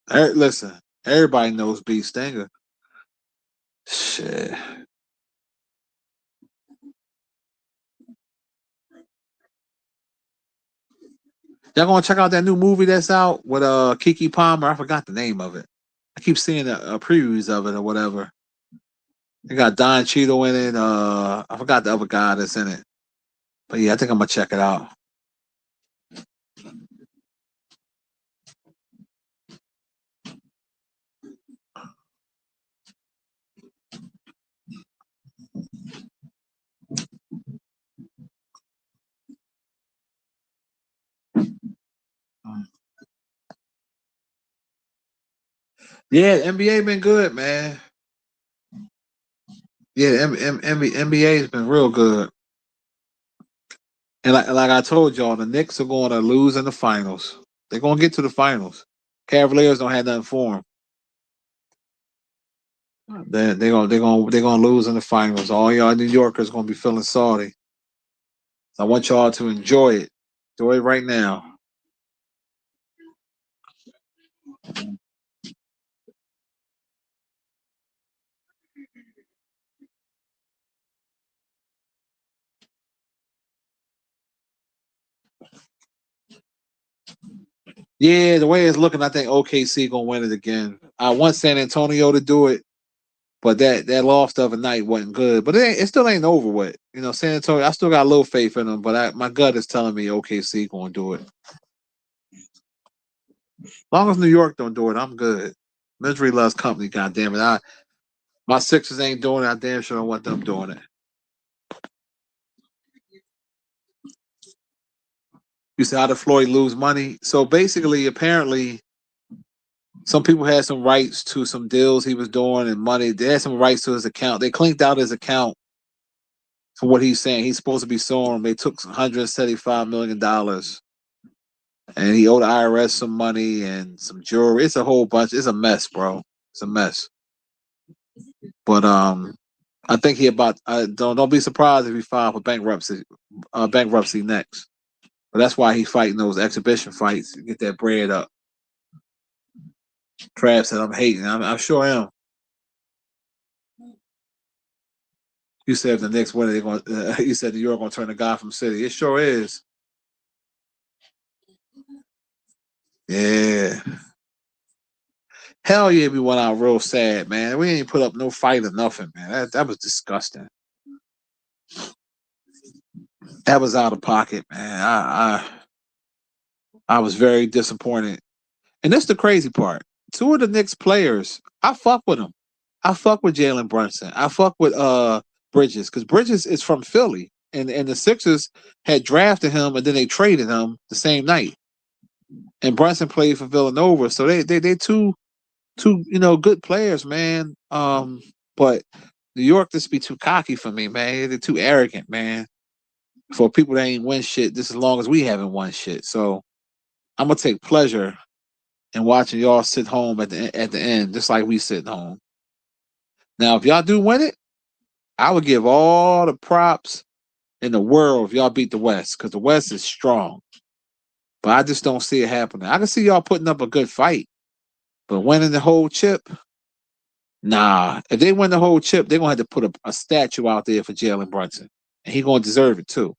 Listen, everybody knows B Stinger. Shit. Y'all gonna check out that new movie that's out with Keke Palmer? I forgot the name of it. I keep seeing previews of it or whatever. They got Don Cheadle in it. I forgot the other guy that's in it. But yeah, I think I'm gonna check it out. Yeah, the NBA been good, man. Yeah, NBA has been real good. And like I told y'all, the Knicks are going to lose in the finals. They're going to get to the finals. Cavaliers don't have nothing for them. They're gonna lose in the finals. All y'all New Yorkers gonna be feeling sorry. I want y'all to enjoy it. Enjoy it right now. Yeah, the way it's looking, I think OKC gonna win it again. I want San Antonio to do it, but that loss the other night wasn't good. But it still ain't over with. You know, San Antonio. I still got a little faith in them, but my gut is telling me OKC gonna do it. As long as New York don't do it, I'm good. Misery loves company. God damn it! My Sixers ain't doing it. I damn sure don't want them doing it. You see how did Floyd lose money? So basically, apparently, some people had some rights to some deals he was doing and money. They had some rights to his account. They cleaned out his account for what he's saying. He's supposed to be suing them. They took $175 million. And he owed the IRS some money and some jewelry. It's a whole bunch. It's a mess, bro. It's a mess. But I think he about don't be surprised if he filed for bankruptcy next. But that's why he's fighting those exhibition fights to get that bread up. Trav said I'm hating. I sure am. You said if the Knicks win, they're going. You said that you're going to turn the guy from City. It sure is. Yeah. Hell yeah, we went out real sad, man. We ain't put up no fight or nothing, man. That was disgusting. That was out of pocket, man. I was very disappointed. And that's the crazy part. Two of the Knicks players, I fuck with them. I fuck with Jalen Brunson. I fuck with Bridges because Bridges is from Philly, and the Sixers had drafted him and then they traded him the same night. And Brunson played for Villanova, so they two good players, man. But New York just be too cocky for me, man. They're too arrogant, man. For people that ain't win shit, just as long as we haven't won shit. So I'm gonna take pleasure in watching y'all sit home at the end, just like we sitting home. Now, if y'all do win it, I would give all the props in the world if y'all beat the West, because the West is strong. But I just don't see it happening. I can see y'all putting up a good fight, but winning the whole chip, nah. If they win the whole chip, they're gonna have to put a statue out there for Jalen Brunson, and he gonna deserve it too.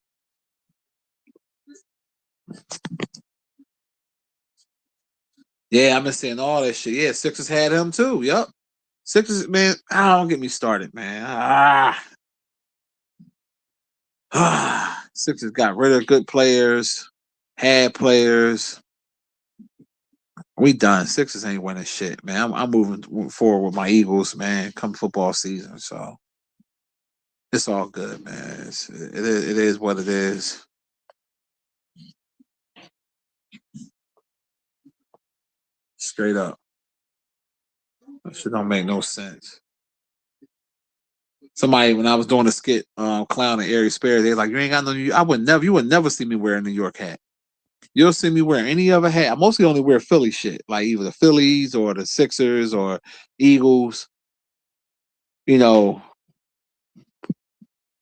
Yeah, I've been saying all that shit. Yeah, Sixers had him too. Yup. Sixers, man. Don't get me started, man. Sixers got rid of good players, had players. We done. Sixers ain't winning shit, man. I'm moving forward with my Eagles, man. Come football season, so it's all good, man. It is what it is. Straight up, that shit don't make no sense. Somebody, when I was doing a skit, clowning Ari Spears, they was like, "You ain't got no. You would never see me wear a New York hat. You'll see me wear any other hat. I mostly only wear Philly shit, like either the Phillies or the Sixers or Eagles. You know,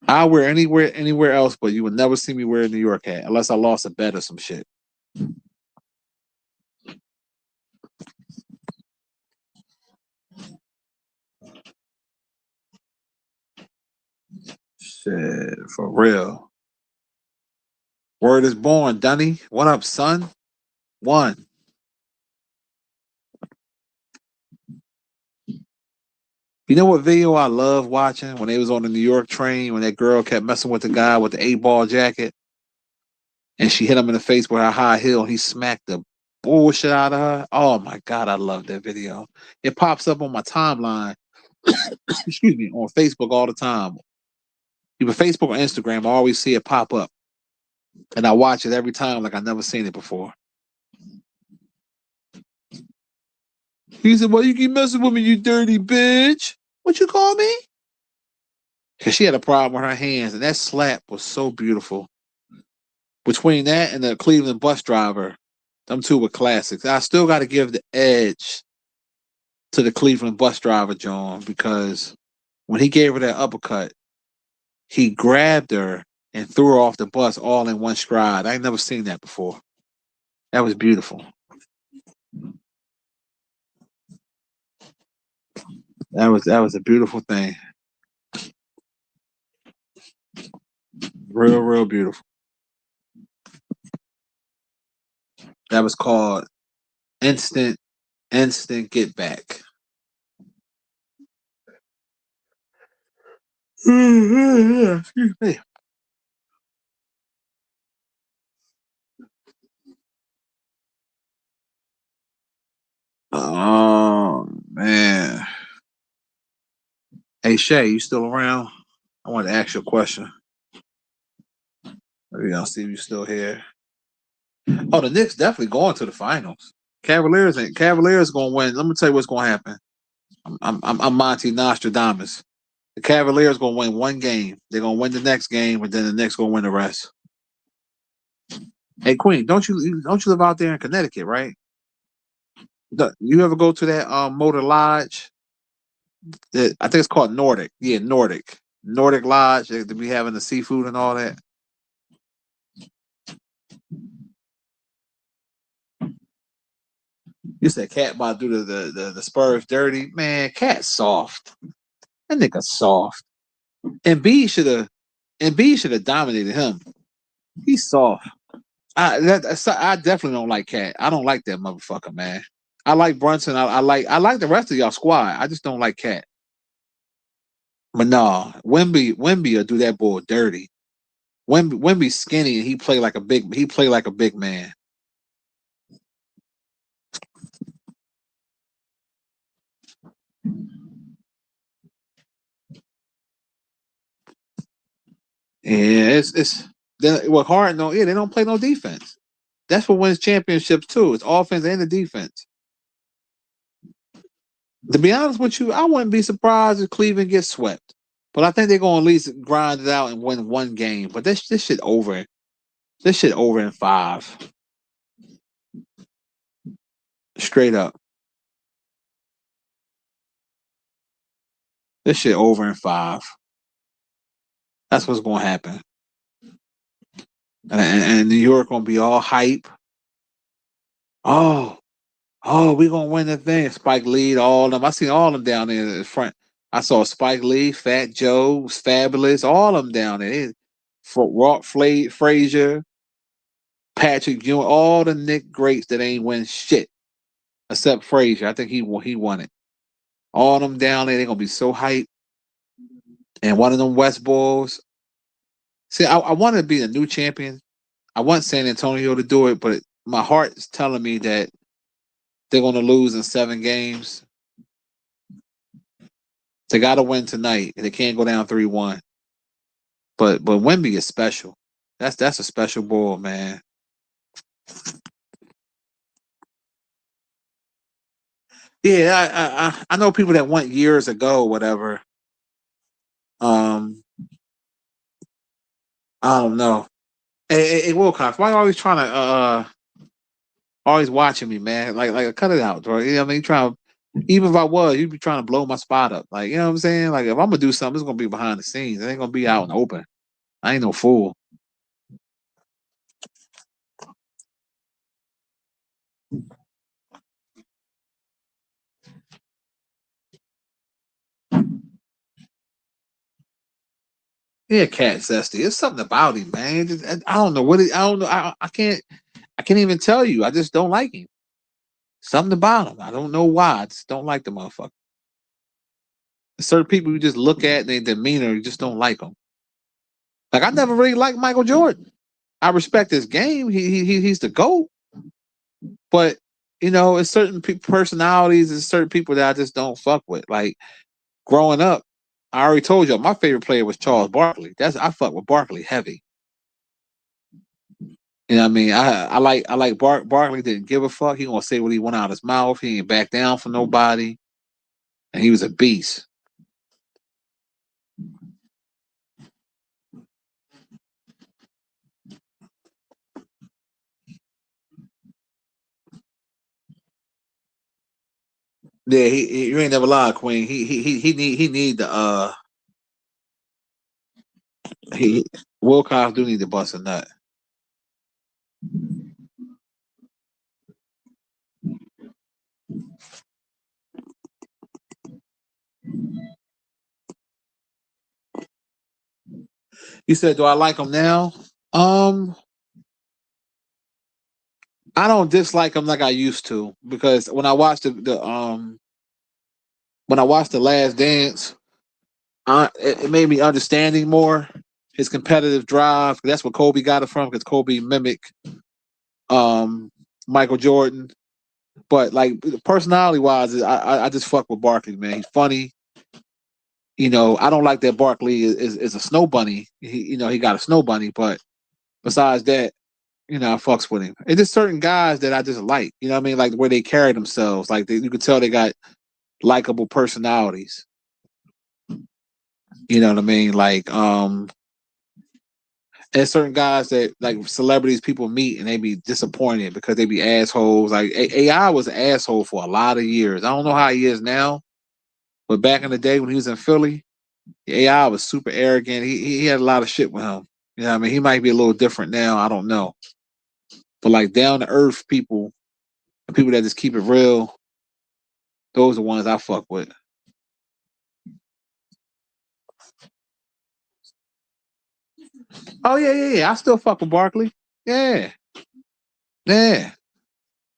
I wear anywhere else, but you would never see me wear a New York hat unless I lost a bet or some shit. Shit, for real. Word is born, Dunny. What up, son? One. You know what video I love watching when they was on the New York train when that girl kept messing with the guy with the 8-ball jacket and she hit him in the face with her high heel and he smacked the bullshit out of her. Oh my god, I love that video. It pops up on my timeline. Excuse me, on Facebook all the time. Either Facebook or Instagram, I always see it pop up. And I watch it every time like I've never seen it before. He said, "Why you keep messing with me, you dirty bitch? What you call me?" Because she had a problem with her hands, and that slap was so beautiful. Between that and the Cleveland bus driver, them two were classics. I still got to give the edge to the Cleveland bus driver, John, because when he gave her that uppercut, he grabbed her and threw her off the bus all in one stride. I ain't never seen that before. That was beautiful. That was a beautiful thing. Real beautiful. That was called instant get back. Excuse me. Oh man. Hey Shay, you still around? I want to ask you a question. Maybe I'll see if you're still here. Oh, the Knicks definitely going to the finals. Cavaliers gonna win. Let me tell you what's gonna happen. I'm Monty Nostradamus. The Cavaliers gonna win one game. They're gonna win the next game, and then the Knicks gonna win the rest. Hey Queen, don't you live out there in Connecticut, right? You ever go to that Motor Lodge? I think it's called Nordic. Yeah, Nordic Lodge. They be having the seafood and all that. You said Cat about to do the Spurs dirty. Man, Cat's soft. That nigga soft. And B should have dominated him. He's soft. I definitely don't like Cat. I don't like that motherfucker, man. I like Brunson. I like the rest of y'all squad. I just don't like Cat. But no, Wemby will do that boy dirty. Wemby's skinny and he play like a big man. Yeah, it's what hard. No, yeah, they don't play no defense. That's what wins championships too. It's offense and the defense. To be honest with you, I wouldn't be surprised if Cleveland gets swept. But I think they're gonna at least grind it out and win one game. But this shit over. This shit over in 5. Straight up. This shit over in 5. That's what's gonna happen. And New York gonna be all hype. Oh, we gonna win the thing. Spike Lee, all of them. I seen all of them down there in the front. I saw Spike Lee, Fat Joe, was Fabulous, all of them down there. For Rock Frazier, Patrick Ewing, all the Nick greats that ain't win shit except Frazier. I think he won it. All of them down there, they gonna be so hyped. And one of them West Bulls. See, I wanted to be a new champion. I want San Antonio to do it, but my heart is telling me that they're gonna lose in 7 games. They got to win tonight. They can't go down 3-1. But Wemby is special. That's a special ball, man. Yeah, I know people that went years ago, whatever. I don't know. Hey, Wilcox, why are you always trying to always watching me, man? Like cut it out, bro. You know what I mean? Trying to, even if I was, you'd be trying to blow my spot up. Like, you know what I'm saying? Like if I'm gonna do something, it's gonna be behind the scenes. It ain't gonna be out in the open. I ain't no fool. Yeah, Cat Zesty. It's something about him, man. I don't know what I don't know. I can't even tell you. I just don't like him. Something about him. I don't know why. I just don't like the motherfucker. Certain people you just look at and their demeanor, you just don't like them. Like I never really liked Michael Jordan. I respect his game. He's the GOAT. But you know, it's certain personalities and certain people that I just don't fuck with. Like growing up, I already told you my favorite player was Charles Barkley. I fuck with Barkley heavy. You know what I mean? I like Barkley didn't give a fuck. He gonna say what he want out of his mouth. He ain't back down for nobody. And he was a beast. Yeah, you ain't never lied, Queen. He need the he Wilcox do need to bust a nut. You said, do I like him now? Um, I don't dislike him like I used to because when I watched when I watched the Last Dance, it made me understanding more his competitive drive. That's what Kobe got it from because Kobe mimicked um Michael Jordan. But like personality wise, I just fuck with Barkley, man. He's funny. You know, I don't like that Barkley is a snow bunny. He got a snow bunny, but besides that, I fucks with him. It's just certain guys that I just like. You know what I mean? Like the way they carry themselves. Like you could tell they got likable personalities. You know what I mean? Like there's certain guys that like celebrities people meet and they be disappointed because they be assholes. Like AI was an asshole for a lot of years. I don't know how he is now, but back in the day when he was in Philly, AI was super arrogant. He had a lot of shit with him. You know what I mean? He might be a little different now. I don't know. But like down to earth people, people that just keep it real, those are the ones I fuck with. Oh yeah. I still fuck with Barkley. Yeah. Yeah.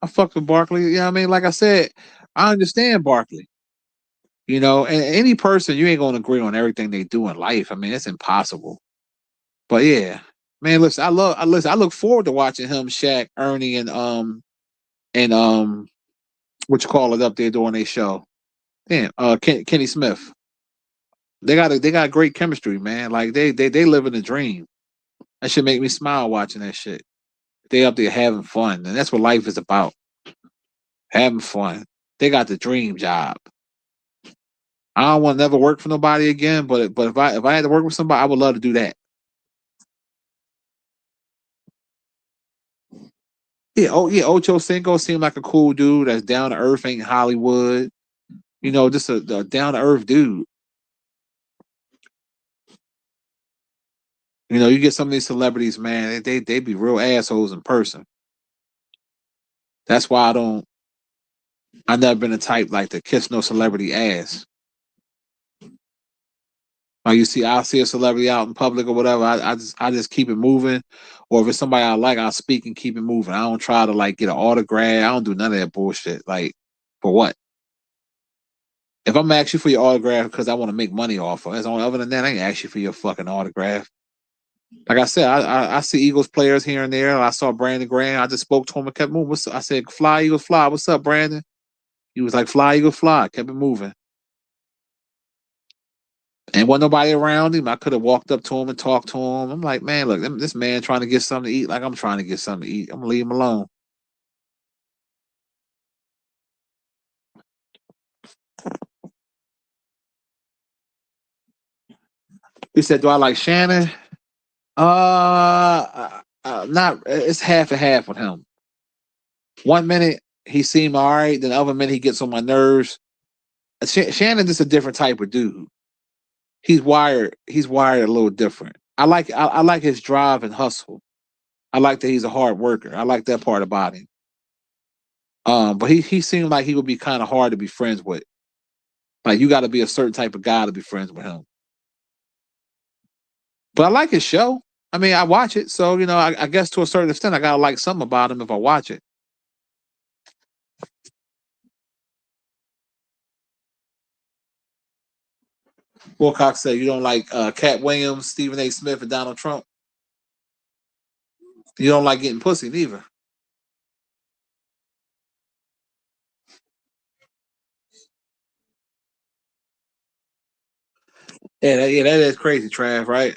I fuck with Barkley. You know what I mean? Like I said, I understand Barkley. And any person you ain't gonna agree on everything they do in life. I mean, it's impossible. But yeah. Man, listen, I look forward to watching him, Shaq, Ernie, and what you call it up there doing their show. Damn, Kenny Smith. They got great chemistry, man. Like they live in a dream. That should make me smile watching that shit. They up there having fun, and that's what life is about. Having fun. They got the dream job. I don't want to never work for nobody again, but if I had to work with somebody, I would love to do that. Yeah, yeah, Ocho Cinco seemed like a cool dude that's down to earth, ain't Hollywood. Just a down to earth dude. You get some of these celebrities, man, they be real assholes in person. That's why I've never been the type like to kiss no celebrity ass. Like I'll see a celebrity out in public or whatever. I just keep it moving. Or if it's somebody I like, I'll speak and keep it moving. I don't try to like get an autograph. I don't do none of that bullshit. Like, for what? If I'm asking you for your autograph because I want to make money off of it, other than that, I ain't ask you for your fucking autograph. Like I said, I see Eagles players here and there. I saw Brandon Graham. I just spoke to him and kept moving. I said, "Fly Eagles, fly." What's up, Brandon? He was like, "Fly Eagles, fly." Kept it moving. And wasn't nobody around him. I could have walked up to him and talked to him. I'm like, man, look, this man trying to get something to eat. Like I'm trying to get something to eat. I'm gonna leave him alone. He said, "Do I like Shannon?" Not. It's half and half with him. One minute he seemed all right, then the other minute he gets on my nerves. Shannon is a different type of dude. He's wired. He's wired a little different. I like his drive and hustle. I like that he's a hard worker. I like that part about him. But he seemed like he would be kind of hard to be friends with. Like you got to be a certain type of guy to be friends with him. But I like his show. I mean, I watch it, so I guess to a certain extent, I gotta like something about him if I watch it. Wilcox said you don't like Cat Williams, Stephen A. Smith, and Donald Trump. You don't like getting pussy neither. Yeah, that is crazy, Trav, right?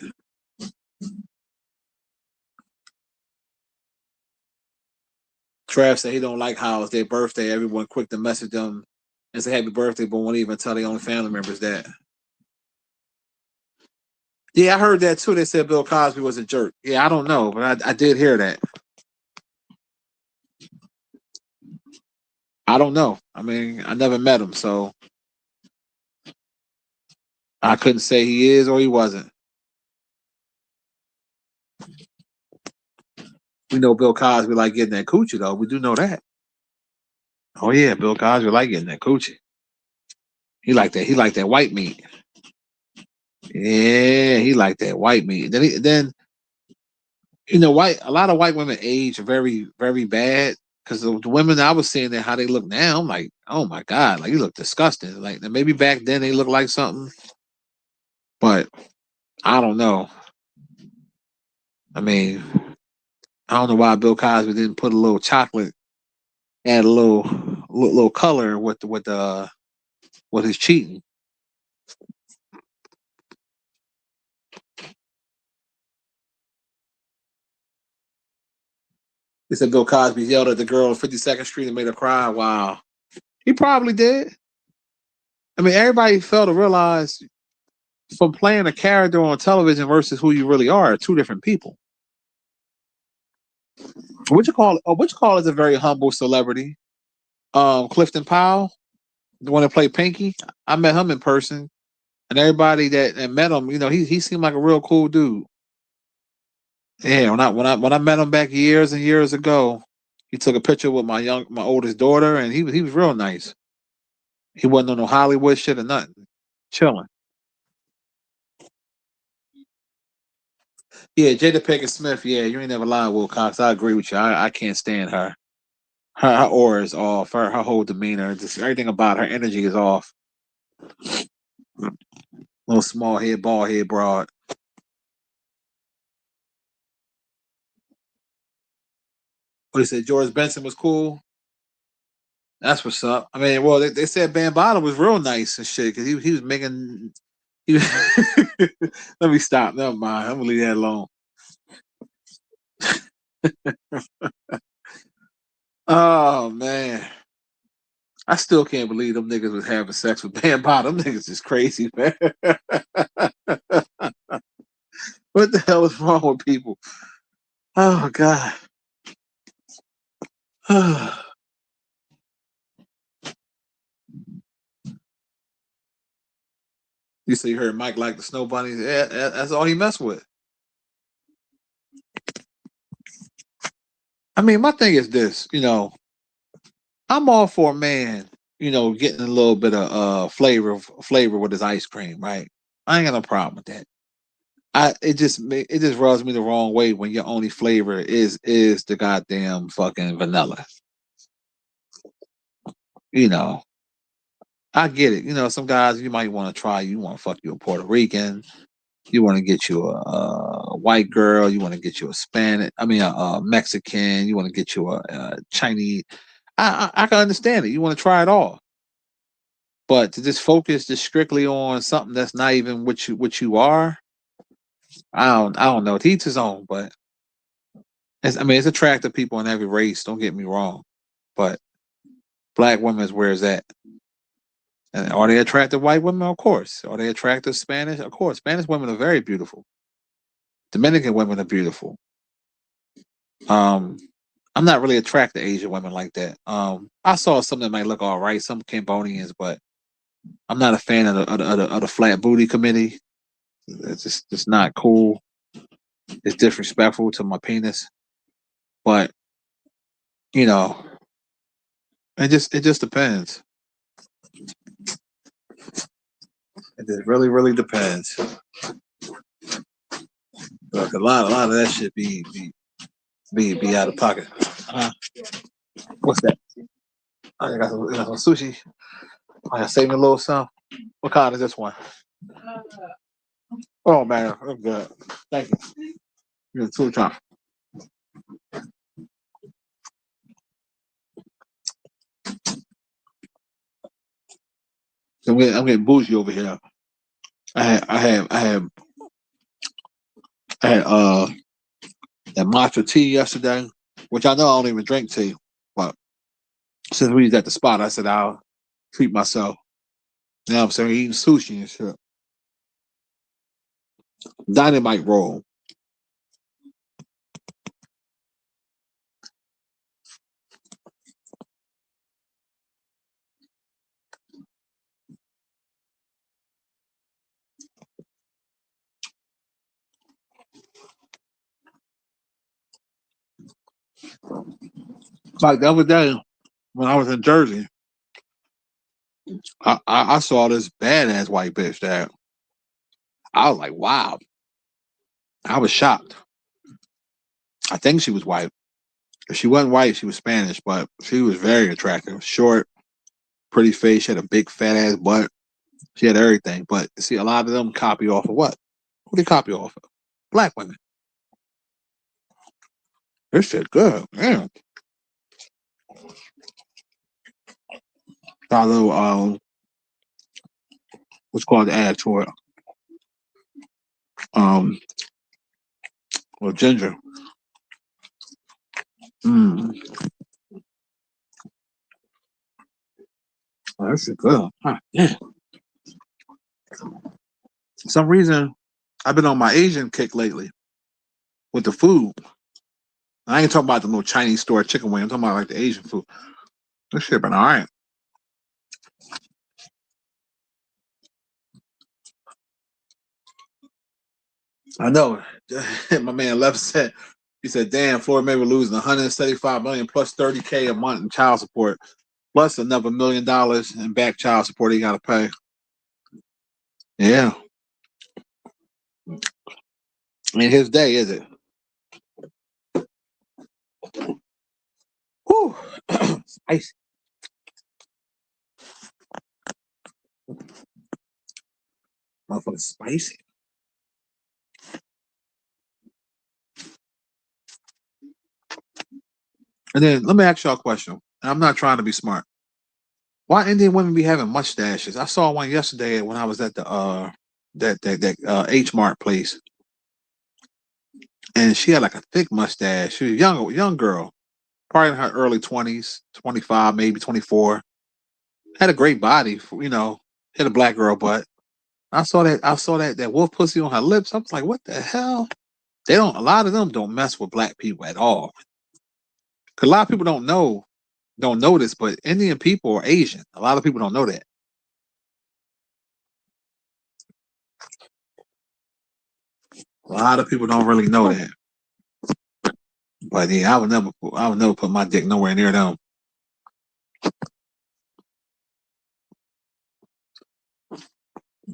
Trav said he don't like how it's their birthday. Everyone quick to message them and say happy birthday, but won't even tell their own family members that. Yeah, I heard that too. They said Bill Cosby was a jerk. Yeah, I don't know, but I did hear that. I don't know. I mean, I never met him, so I couldn't say he is or he wasn't. We know Bill Cosby like getting that coochie, though. We do know that. Oh yeah, Bill Cosby like getting that coochie. He like that. He like that white meat. Yeah, he like that white meat. Then a lot of white women age very, very bad because the women I was seeing there, how they look now, I'm like, oh my god, like you look disgusting. Like maybe back then they looked like something, but I don't know. I mean, I don't know why Bill Cosby didn't put a little chocolate, add a little color with his cheating. They said Bill Cosby yelled at the girl on 52nd Street and made her cry. Wow. He probably did. I mean, everybody failed to realize from playing a character on television versus who you really are two different people. What you call is a very humble celebrity. Clifton Powell, the one that played Pinky. I met him in person, and everybody that met him, he seemed like a real cool dude. Yeah, when I met him back years and years ago, he took a picture with my oldest daughter, and he was real nice. He wasn't on no Hollywood shit or nothing. Chilling. Yeah, Jada Pinkett Smith. Yeah, you ain't never lied, Will Cox. I agree with you. I can't stand her. Her aura is off. Her whole demeanor, just everything about her energy is off. Little small head, bald head, broad. What he said, George Benson was cool. That's what's up. I mean, well, they said Bambaataa was real nice and shit because he was making. He was Let me stop. Never mind. I'm gonna leave that alone. Oh man, I still can't believe them niggas was having sex with Bambaataa. Them niggas is crazy, man. What the hell is wrong with people? Oh god. You say you heard Mike like the snow bunnies? Yeah, that's all he messed with. I mean, my thing is this, I'm all for a man, getting a little bit of flavor with his ice cream, right? I ain't got no problem with that. It just rubs me the wrong way when your only flavor is the goddamn fucking vanilla. You know, I get it. Some guys you might want to try. You want to fuck you a Puerto Rican. You want to get you a white girl. You want to get you a Spanish. I mean, a Mexican. You want to get you a Chinese. I can understand it. You want to try it all, but to just focus just strictly on something that's not even what you are. I don't know. To each his own, but it's attractive people in every race. Don't get me wrong, but black women is where it's at. And are they attractive white women? Of course. Are they attractive Spanish? Of course. Spanish women are very beautiful. Dominican women are beautiful. Um, I'm not really attracted to Asian women like that. I saw some that might look all right, some Cambodians, but I'm not a fan of the flat booty committee. It's just not cool. It's disrespectful to my penis. But you know, it just depends. It just really really depends. Like a lot of that shit be out of pocket. What's that? I got some sushi. I got save me a little something. What kind is this one? Oh man, I'm good. Thank you. You're two time. I'm getting bougie over here. I had that matcha tea yesterday, which I know I don't even drink tea, but since we was at the spot, I said I'll treat myself. Now I'm saying eating sushi and shit. Dynamite roll. Like the other day when I was in Jersey, I saw this badass white bitch that I was like, wow. I was shocked. I think she was white. If she wasn't white, she was Spanish, but she was very attractive. Short, pretty face. She had a big fat ass butt. She had everything. But see, a lot of them copy off of what? Who they copy off of? Black women. This shit good. Man. Got a little what's called the add to it. Um with ginger. Mmm. Oh, this shit good. Huh, yeah. For some reason, I've been on my Asian kick lately with the food. I ain't talking about the little Chinese store chicken wing. I'm talking about like the Asian food. This shit been all right. I know. My man left said, he said, damn, Floyd Mayweather losing 175 million plus 30K a month in child support, plus another $1 million in back child support he gotta pay. Yeah. Ain't his day, is it? Whew. Spicy. Motherfucking spicy. And then let me ask y'all a question. And I'm not trying to be smart. Why Indian women be having mustaches? I saw one yesterday when I was at the that H Mart place, and she had like a thick mustache. She was a young girl, probably in her early 20s, 25, maybe 24. Had a great body, had a black girl butt. I saw that wolf pussy on her lips. I was like, what the hell? A lot of them don't mess with black people at all. 'Cause a lot of people don't know this, but Indian people are Asian. A lot of people don't know that. A lot of people don't really know that. But yeah, I would never put my dick nowhere near them.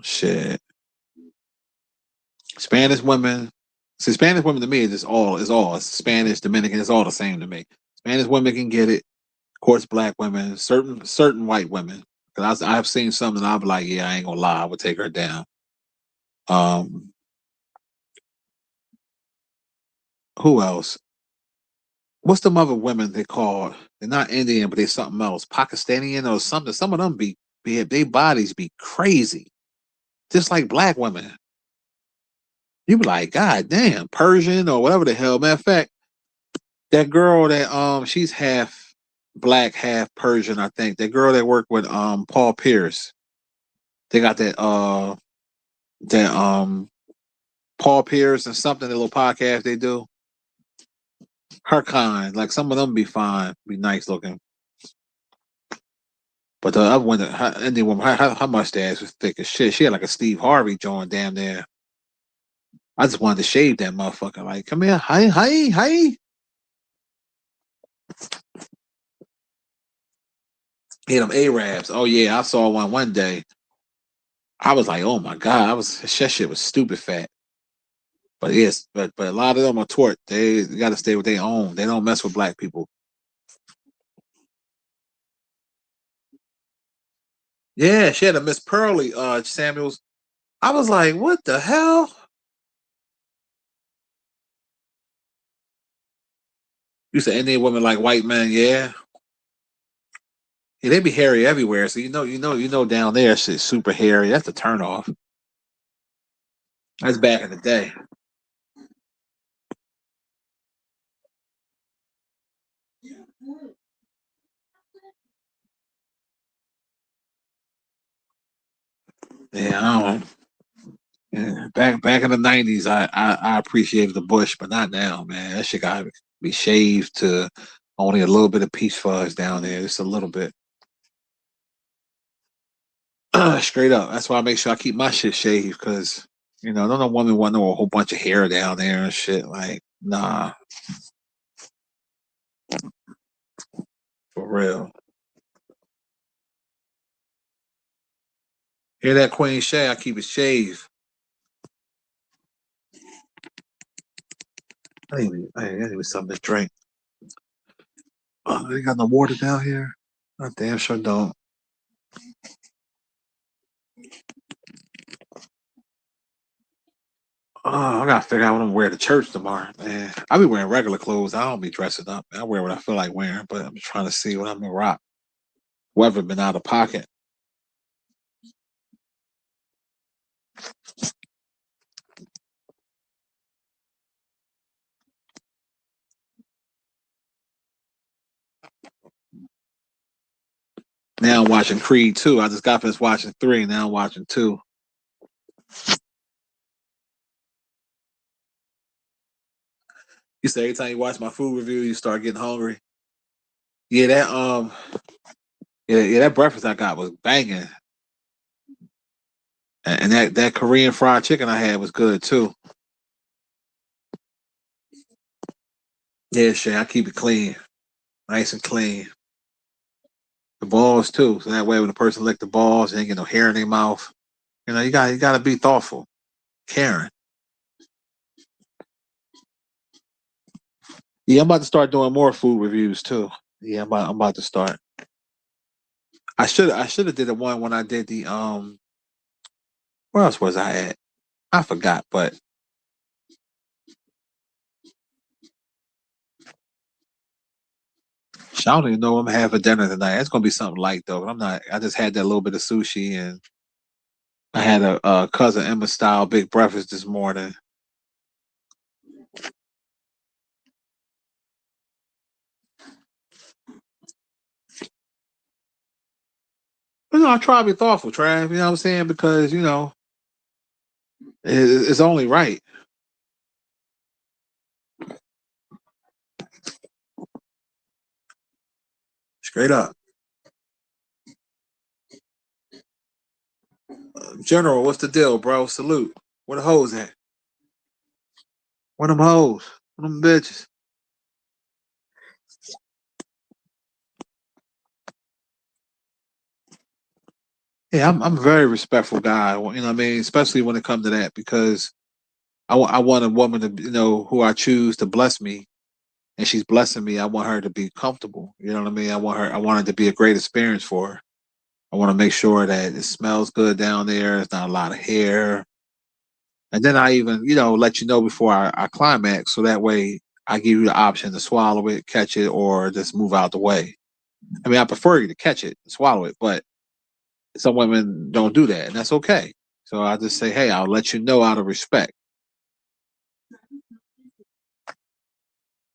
Shit. Spanish women. See, Spanish women to me is all. It's Spanish, Dominican. It's all the same to me. Spanish women can get it. Of course, black women, certain white women. Because I've seen something, I'll be like, yeah, I ain't gonna lie, I would take her down. Um, who else? What's the other women they call? They're not Indian, but they're something else, Pakistani or something. Some of them be their bodies be crazy, just like black women. You be like, God damn, Persian or whatever the hell. Matter of fact, that girl that she's half black, half Persian, I think. That girl that worked with Paul Pierce. They got that Paul Pierce and something, the little podcast they do. Her kind, like some of them be fine, be nice looking. But the other one, her Indian woman, her mustache was thick as shit. She had like a Steve Harvey joint damn there. I just wanted to shave that motherfucker. Like, come here, hi, hi, hi. Yeah, them Arabs. Oh yeah, I saw one day. I was like, oh my god, that shit was stupid fat. But yes, but a lot of them are tort. They got to stay with their own. They don't mess with black people. Yeah, she had a Miss Pearly Samuels. I was like, what the hell? You said Indian women like white men, yeah. Yeah, they be hairy everywhere. So down there shit's super hairy. That's a turn off. That's back in the day. Yeah, I don't. Yeah, back in the '90s, I appreciated the bush, but not now, man. That shit got to be shaved to only a little bit of peach fuzz down there, just a little bit. Straight up. That's why I make sure I keep my shit shaved because I don't know women want no a whole bunch of hair down there and shit. Like, nah, for real. Hear that, Queen Shay? I keep it shaved. I need something to drink. They got no water down here. I damn sure don't. I gotta figure out what I'm wearing to church tomorrow, man. I be wearing regular clothes. I don't be dressing up. I wear what I feel like wearing, but I'm trying to see what I'm gonna rock. Weather been out of pocket. Now I'm watching Creed 2. I just got finished watching 3. Now I'm watching 2. You say every time you watch my food review, you start getting hungry. Yeah, that breakfast I got was banging, and that Korean fried chicken I had was good too. Yeah, Shay, I keep it clean, nice and clean. The balls too, so that way when the person lick the balls, they ain't get no hair in their mouth. You gotta be thoughtful, caring. Yeah, I'm about to start doing more food reviews too. Yeah, I'm about to start. I should have did the one when I did the where else was I at? I forgot, but I don't even know what I'm gonna have for dinner tonight. It's gonna be something light though. But I'm not. I just had that little bit of sushi and I had a cousin Emma style big breakfast this morning. But I try to be thoughtful, Trav. You know what I'm saying? Because it's only right. Straight up. General, what's the deal, bro? Salute. Where the hoes at? Where them hoes? Where them bitches? Yeah, I'm a very respectful guy. You know what I mean? Especially when it comes to that, because I want a woman to, who I choose to bless me, and she's blessing me. I want her to be comfortable. You know what I mean? I want it to be a great experience for her. I want to make sure that it smells good down there. It's not a lot of hair. And then I even, let you know before I climax. So that way I give you the option to swallow it, catch it, or just move out the way. I mean, I prefer you to catch it, swallow it, but some women don't do that, and that's okay. So I just say, hey, I'll let you know out of respect.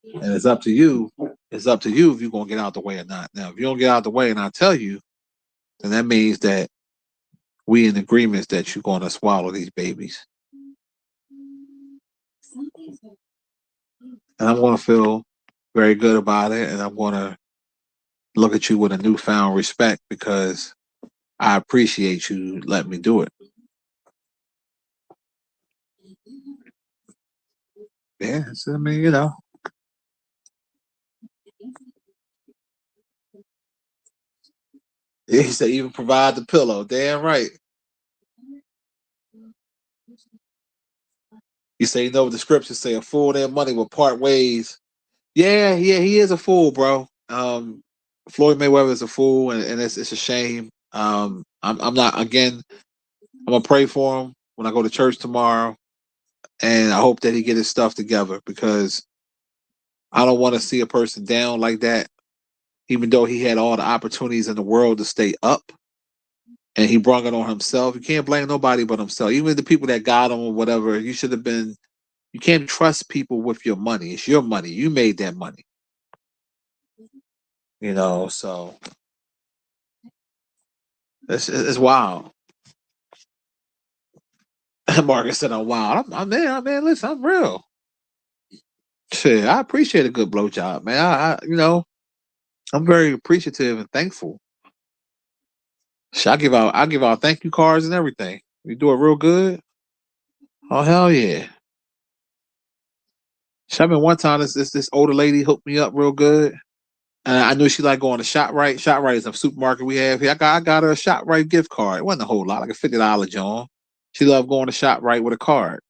And it's up to you. It's up to you if you're going to get out the way or not. Now, if you don't get out the way and I tell you, then that means that we in agreements that you're going to swallow these babies. And I'm going to feel very good about it. And I'm going to look at you with a newfound respect because I appreciate you letting me do it. Yeah, so, I mean, he said even provide the pillow. Damn right. You say, what the scriptures say, a fool and their money will part ways. Yeah, he is a fool, bro. Floyd Mayweather is a fool, and it's a shame. I'm not, again. I'm gonna pray for him when I go to church tomorrow, and I hope that he get his stuff together because I don't want to see a person down like that. Even though he had all the opportunities in the world to stay up, and he brought it on himself. You can't blame nobody but himself. Even the people that got him or whatever. You should have been. You can't trust people with your money. It's your money. You made that money. So it's wild. Marcus said, "I'm wild. I'm there, man. Listen, I'm real. Shit, I appreciate a good blowjob, man. I'm very appreciative and thankful. Shit, I give out thank you cards and everything. You do it real good. Oh hell yeah. Shit, I mean, one time this older lady hooked me up real good, and I knew she liked going to ShopRite. ShopRite is a supermarket we have here. I got her a ShopRite gift card. It wasn't a whole lot, like a $50 John. She loved going to ShopRite with a card.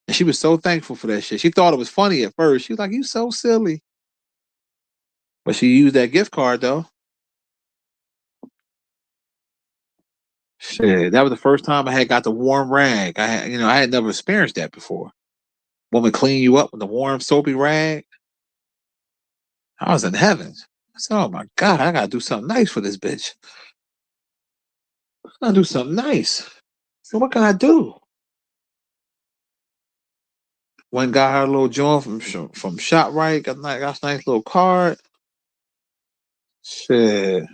And she was so thankful for that shit. She thought it was funny at first. She was like, "You so silly." But she used that gift card though. Shit, that was the first time I had got the warm rag. I had never experienced that before. Woman clean you up with the warm soapy rag. I was in heaven. I said, "Oh my god, I gotta do something nice for this bitch. I gotta do something nice." So what can I do? Went and got her a little joint from ShopRite. Got a nice little card. Shit.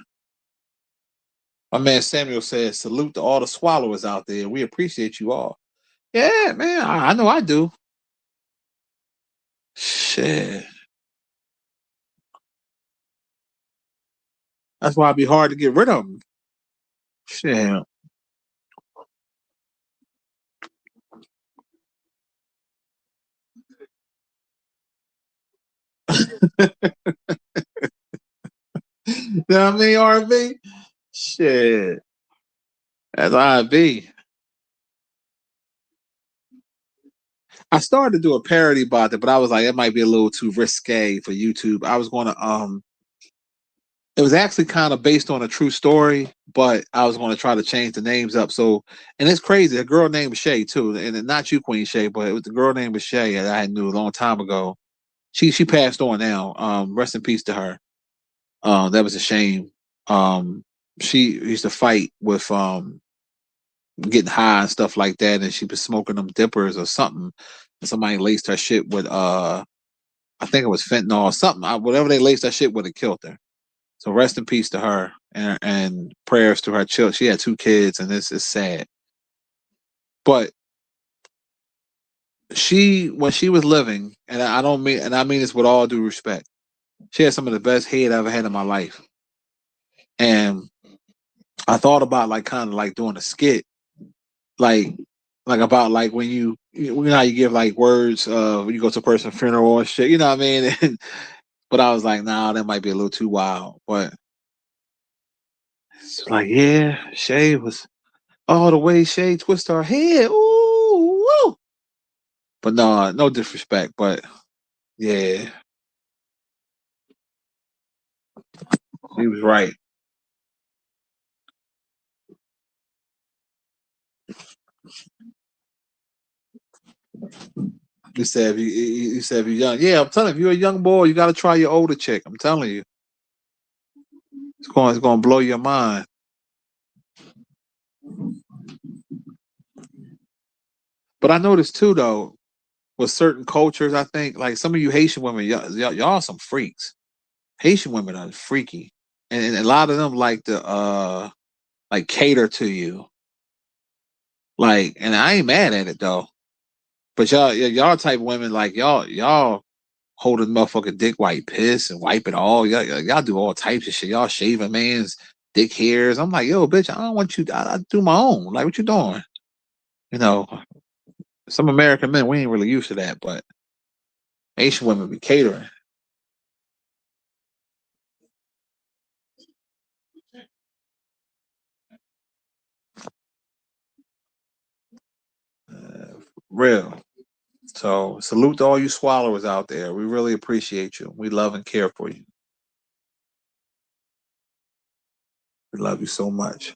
My man Samuel says, "Salute to all the swallowers out there. We appreciate you all." Yeah, man. I know I do. Shit. That's why it'd be hard to get rid of them. Shit. You know what I mean, RV? Shit. That's RV. I started to do a parody about it, but I was like, it might be a little too risque for YouTube. I was gonna it was actually kind of based on a true story, but I was gonna try to change the names up. So and it's crazy, a girl named Shay too, and not you, Queen Shay, but it was the girl named Shay that I knew a long time ago. She passed on now. Rest in peace to her. That was a shame. She used to fight with getting high and stuff like that, and she was smoking them dippers or something. And somebody laced her shit with I think it was fentanyl or something. Whatever they laced her shit with, it killed her. So rest in peace to her, and prayers to her children. She had 2 kids, and this is sad. But when she was living, and I mean this with all due respect, she had some of the best head I ever had in my life. And I thought about like kind of like doing a skit, like about like when you know how you give like words when you go to a person's funeral and shit, you know what I mean? But I was like, nah, that might be a little too wild. But It's like, yeah, Shay was all the way. Shay twisted her head. Ooh, woo. But no, no disrespect. But yeah, he was right. You said if you're young, yeah, I'm telling you, if you're a young boy, you got to try your older chick. I'm telling you, it's going to blow your mind. But I noticed too, though, with certain cultures, I think like some of you Haitian women, y'all some freaks. Haitian women are freaky, and a lot of them like to like cater to you. Like, and I ain't mad at it though. But y'all type of women like y'all hold a motherfucking dick while you piss and wipe it all. Y'all do all types of shit. Y'all shave a man's dick hairs. I'm like, yo, bitch, I don't want you. I do my own. Like, what you doing? You know, some American men, we ain't really used to that, but Asian women be catering. Real. So salute to all you swallowers out there. We really appreciate you. We love and care for you. We love you so much.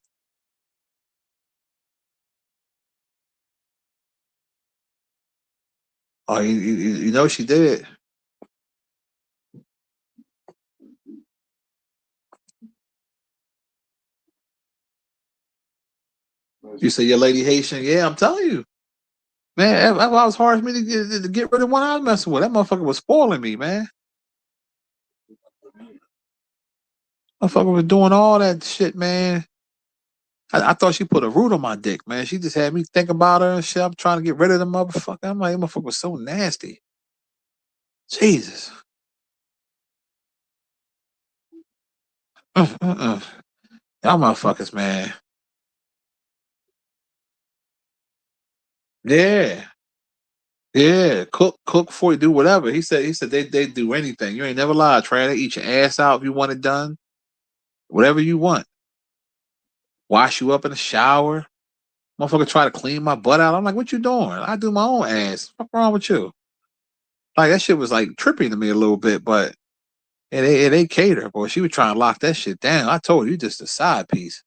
Oh, you know she did. You say your lady Haitian? Yeah, I'm telling you, man. That was hard for me to get rid of one I was messing with. That motherfucker was spoiling me, man. Motherfucker was doing all that shit, man. I thought she put a root on my dick, man. She just had me think about her and shit. I'm trying to get rid of the motherfucker. I'm like, that motherfucker was so nasty. Jesus. Y'all motherfuckers, man. Yeah. Yeah. Cook for you, do whatever. He said they do anything. You ain't never lied. Try to eat your ass out if you want it done. Whatever you want. Wash you up in the shower. Motherfucker try to clean my butt out. I'm like, what you doing? I do my own ass. What's wrong with you? Like that shit was like trippy to me a little bit, but it ain't cater, boy. She was trying to lock that shit down. I told her, you just a side piece.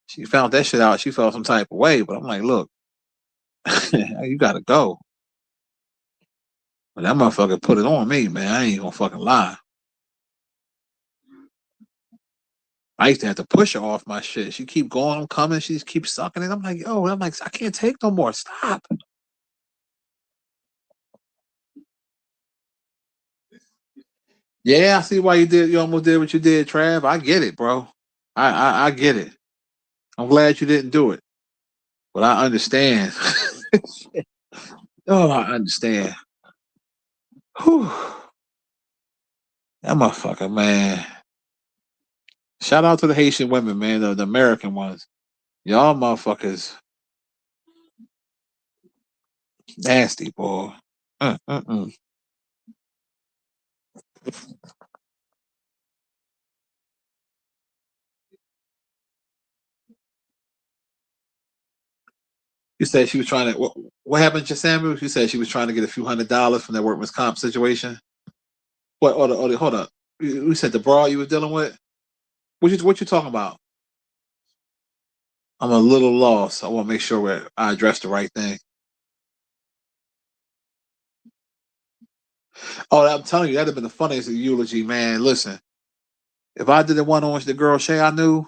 She found that shit out. She felt some type of way, but I'm like, look, you gotta go. But that motherfucker put it on me, man. I ain't gonna fucking lie. I used to have to push her off my shit. She keep going, I'm coming. She just keeps sucking it. I'm like, yo, I'm like, I can't take no more. Stop. Yeah, I see why you did. You almost did what you did, Trav. I get it, bro. I get it. I'm glad you didn't do it, but I understand. Oh, I understand. Whew. That motherfucker, man. Shout out to the Haitian women, man, the American ones. Y'all motherfuckers nasty, boy. Mm. You said she was trying to. What happened to Samuel? You said she was trying to get a few $100s from that workman's comp situation. What? Hold up. You said the brawl you was dealing with. What you talking about? I'm a little lost. I want to make sure I address the right thing. Oh, I'm telling you, that'd have been the funniest eulogy, man. Listen, if I did the one on the girl Shay I knew,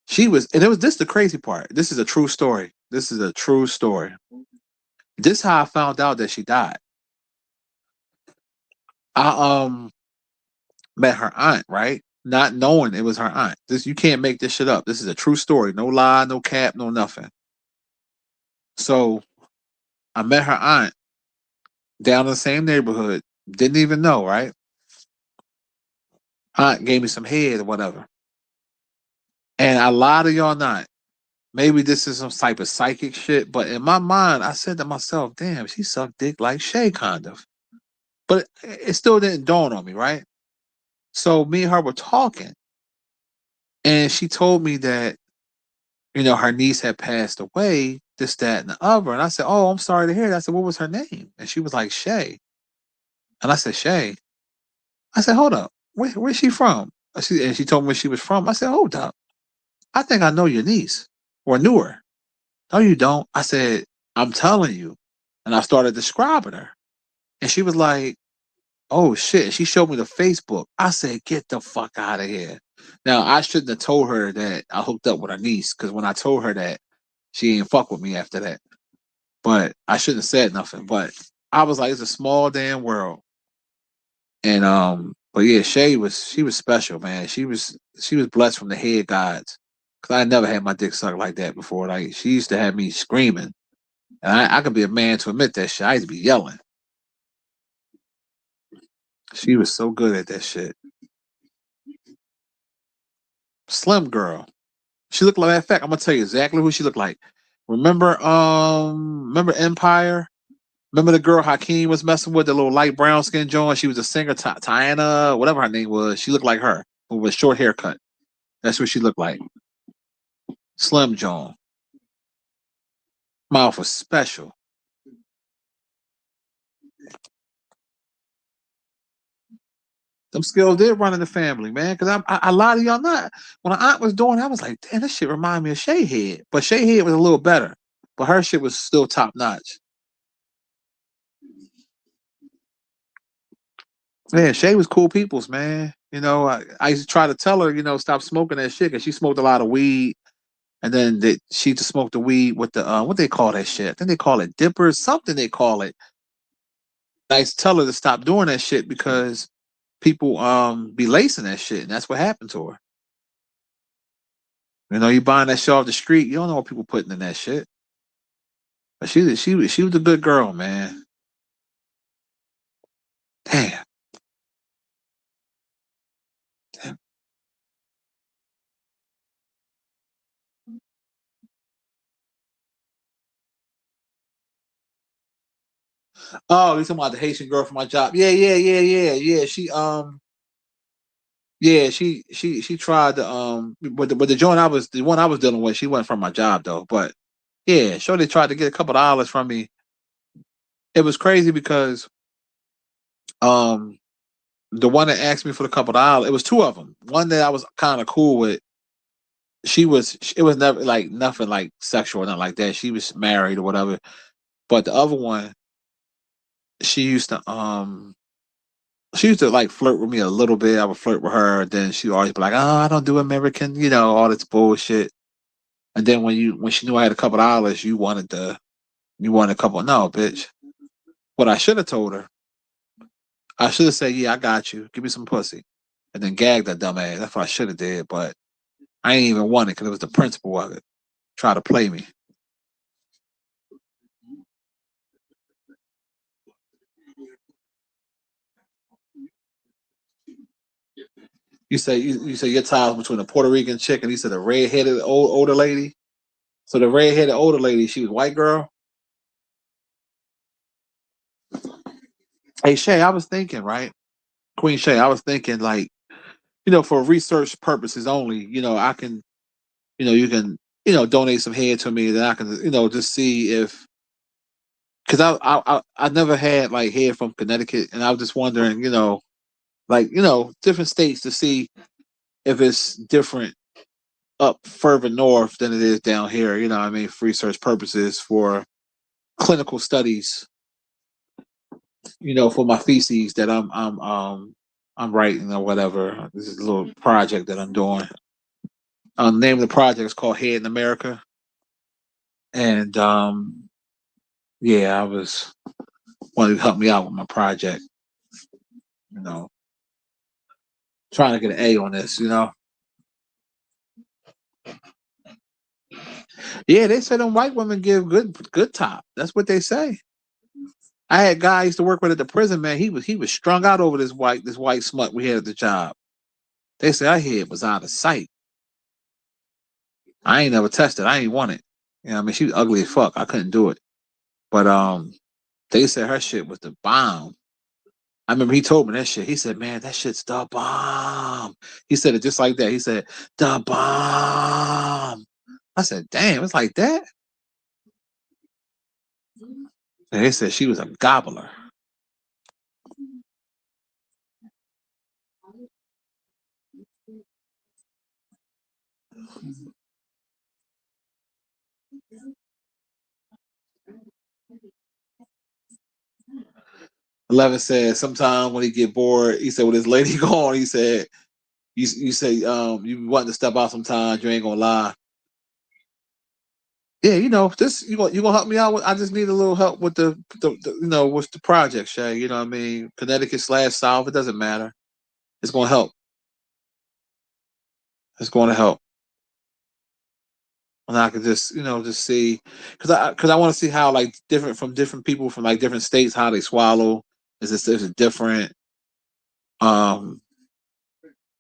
she was, and it was this the crazy part. This is a true story. This is a true story. This how I found out that she died. I met her aunt, right? Not knowing it was her aunt. This you can't make this shit up. This is a true story. No lie, no cap, no nothing. So I met her aunt down in the same neighborhood. Didn't even know, right? Aunt gave me some head or whatever. And I lied to y'all not. Maybe this is some type of psychic shit, but in my mind, I said to myself, damn, she sucked dick like Shay kind of. But it still didn't dawn on me, right? So me and her were talking. And she told me that, her niece had passed away, this, that, and the other. And I said, "Oh, I'm sorry to hear that." I said, "What was her name?" And she was like, "Shay." And I said, "Shay." I said, "Hold up. Where's she from?" And she told me where she was from. I said, "Hold up. I think I know your niece or knew her." "No, you don't." I said, "I'm telling you." And I started describing her. And she was like, "Oh shit." She showed me the Facebook. I said, "Get the fuck out of here." Now, I shouldn't have told her that I hooked up with her niece, because when I told her that, she ain't fuck with me after that. But I shouldn't have said nothing. But I was like, it's a small damn world. And but yeah, she was special, man. She was blessed from the head gods. Cause I never had my dick sucked like that before. Like, she used to have me screaming. And I could be a man to admit that shit. I used to be yelling. She was so good at that shit. Slim girl. She looked like that. Fact, I'm gonna tell you exactly who she looked like. Remember Empire? Remember the girl Hakeem was messing with, the little light brown skin joint? She was a singer, Tiana, whatever her name was. She looked like her, but with a short haircut. That's what she looked like. Slim John. Mouth was special. Them skills did run in the family, man. Because I lied to y'all not. When her aunt was doing it, I was like, damn, this shit remind me of Shay Head. But Shay Head was a little better. But her shit was still top notch. Yeah, Shay was cool peoples, man. I used to try to tell her, stop smoking that shit, because she smoked a lot of weed. And then she just smoked the weed with the, what they call that shit? I think they call it dippers, something they call it. I used to tell her to stop doing that shit, because people be lacing that shit, and that's what happened to her. You buying that shit off the street, you don't know what people putting in that shit. But she was a good girl, man. Damn. Oh, you talking about the Haitian girl from my job? Yeah, yeah, yeah, yeah, yeah. She tried to but the joint the one I was dealing with, she wasn't from my job though. But yeah, sure, they tried to get a couple dollars from me. It was crazy because um the one that asked me for the couple dollars, it was two of them. One that I was kind of cool with. It was never like nothing like sexual or nothing like that. She was married or whatever. But the other one, she used to she used to like flirt with me a little bit. I would flirt with her, then she would always be like, "Oh, I don't do American," all this bullshit. And then when she knew I had a couple dollars, you wanted a couple. No, bitch. What I should have told her, I should have said, "Yeah, I got you. Give me some pussy," and then gagged that dumb ass. That's what I should have did. But I ain't even want it, because it was the principle of it. Try to play me. You say your title's between a Puerto Rican chick and you said a red-headed older lady. So the red-headed older lady, she was white girl. Hey Shay, I was thinking, right? Queen Shay, I was thinking, like, for research purposes only, I can, you can, donate some head to me, then I can, just see if, because I never had like head from Connecticut, and I was just wondering, like, different states, to see if it's different up further north than it is down here. You know what I mean? For research purposes, for clinical studies, for my theses that I'm writing or whatever. This is a little project that I'm doing. The name of the project is called Head in America. And yeah, I was wanted to help me out with my project, you know, trying to get an A on this. Yeah, they say them white women give good top. That's what they say. I had guys I used to work with at the prison, man. He was strung out over this white smut we had at the job. They say our head was out of sight. I ain't never tested. I ain't want it. I mean, she was ugly as fuck. I couldn't do it. But they said her shit was the bomb. I remember he told me that shit. He said, "Man, that shit's the bomb." He said it just like that. He said, "The bomb." I said, "Damn, it's like that." And he said she was a gobbler. 11 said sometime when he get bored, he said with his lady gone, he said, you say you want to step out sometimes, you ain't gonna lie. Yeah, this you gonna help me out with. I just need a little help with the with the project, Shay. You know what I mean? Connecticut/South, it doesn't matter. It's gonna help. It's going to help. And I could just just see, because I want to see how like different people from like different states, how they swallow. Is it different?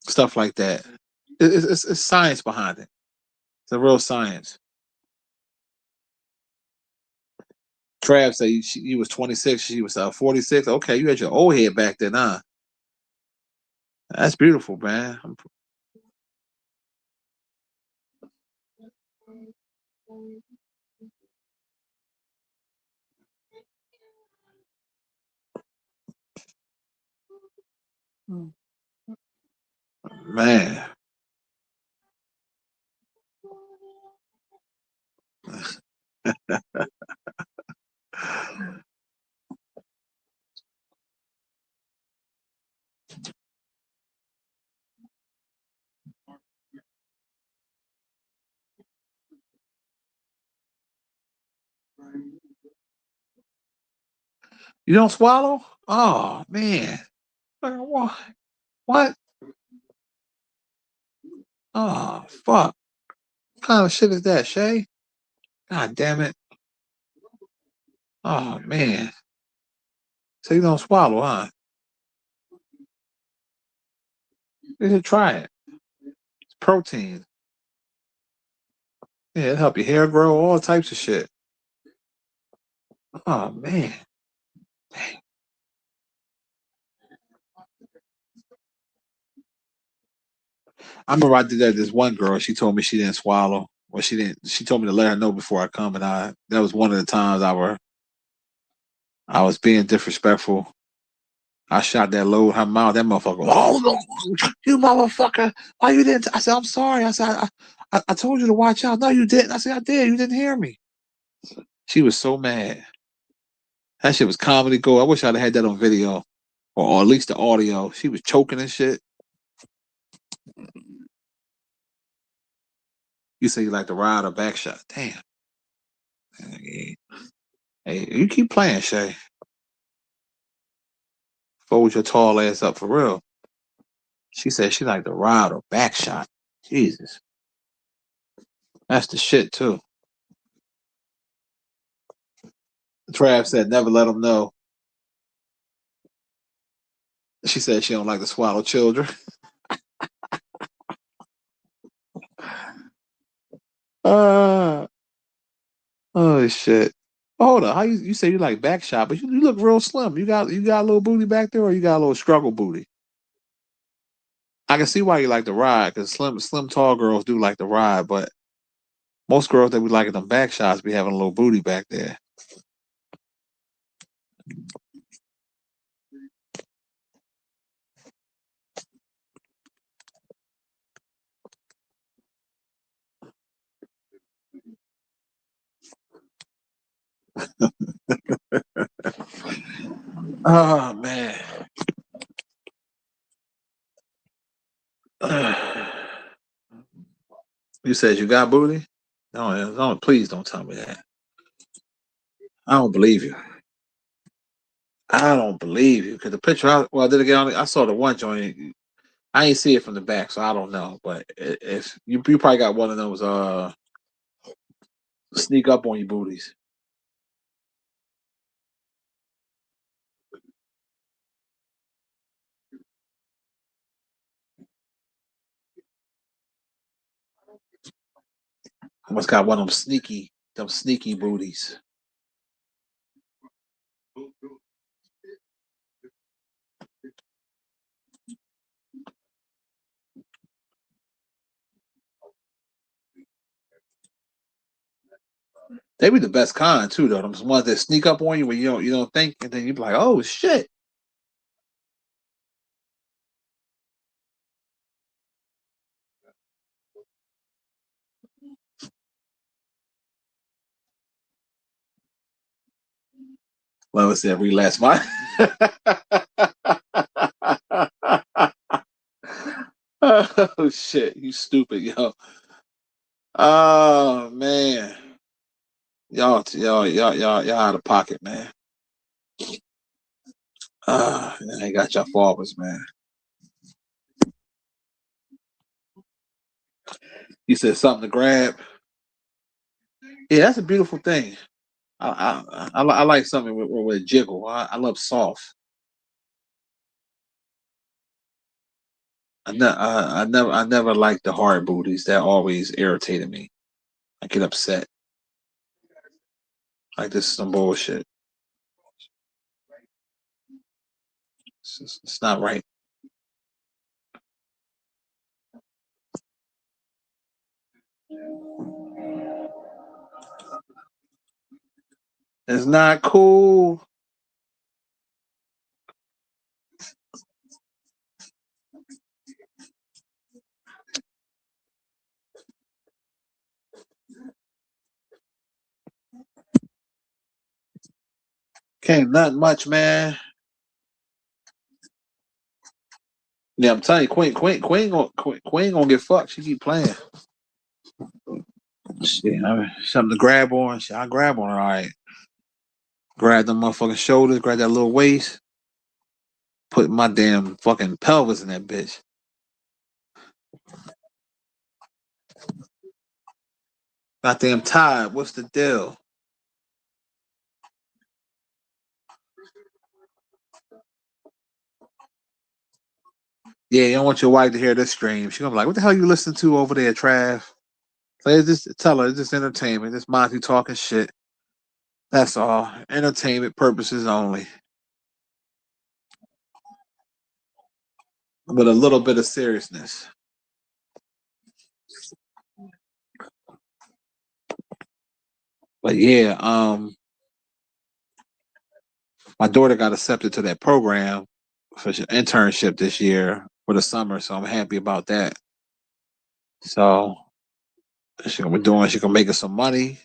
Stuff like that. It's science behind it. It's a real science. Trav said he was 26, she was 46. Okay, you had your old head back then, huh? That's beautiful, man. Man. You don't swallow? Oh man. What? Oh fuck. What kind of shit is that, Shay? God damn it. Oh man. So you don't swallow, huh? You should try it. It's protein. Yeah, it'll help your hair grow, all types of shit. Oh man. I remember I did that to this one girl. She told me she didn't swallow. Well, she didn't. She told me to let her know before I come, and that was one of the times I was being disrespectful. I shot that load in her mouth. That motherfucker. Oh no, you motherfucker! Why you didn't? I said I'm sorry. I said I told you to watch out. No, you didn't. I said I did. You didn't hear me. She was so mad. That shit was comedy gold. I wish I'd had that on video or at least the audio. She was choking and shit. You say you like to ride or back shot. Damn. Hey, you keep playing, Shay. Fold your tall ass up for real. She said she like to ride or back shot. Jesus. That's the shit too. Trav said never let them know. She said she don't like to swallow children. uh, oh shit. Hold on. How you say you like back shot, but you look real slim. You got a little booty back there, or you got a little struggle booty? I can see why you like to ride, because slim tall girls do like to ride, but most girls that we like at them back shots be having a little booty back there. Oh man. You said you got booty? No, please don't tell me that. I don't believe you. I don't believe you because the picture. Well, did it get on? I saw the one joint. I ain't see it from the back, so I don't know. But if you probably got one of those sneak up on your booties. I must got one of them sneaky booties. They be the best kind too, though. Them ones that sneak up on you when you don't think, and then you be like, oh shit. Well, it's every last month. Oh shit, you stupid, yo. Oh man. Y'all out of pocket, man. I ain't got your fathers, man. You said something to grab. Yeah, that's a beautiful thing. I like something with jiggle. I love soft. I never liked the hard booties. That always irritated me. I get upset. Like this is some bullshit. It's not right. It's not cool. Can't nothing much, man. Yeah, I'm telling you, Queen gonna get fucked. She keep playing. Shit, something to grab on. Shit, I grab on her. All right, grab the motherfucking shoulders, grab that little waist, put my damn fucking pelvis in that bitch. Goddamn tired. What's the deal? Yeah, you don't want your wife to hear this stream. She's gonna be like, "What the hell you listening to over there, Trav?" So just tell her it's just entertainment. It's Monty talking shit. That's all. Entertainment purposes only. With a little bit of seriousness. But yeah, my daughter got accepted to that program for internship this year for the summer, so I'm happy about that. So she's gonna make us some money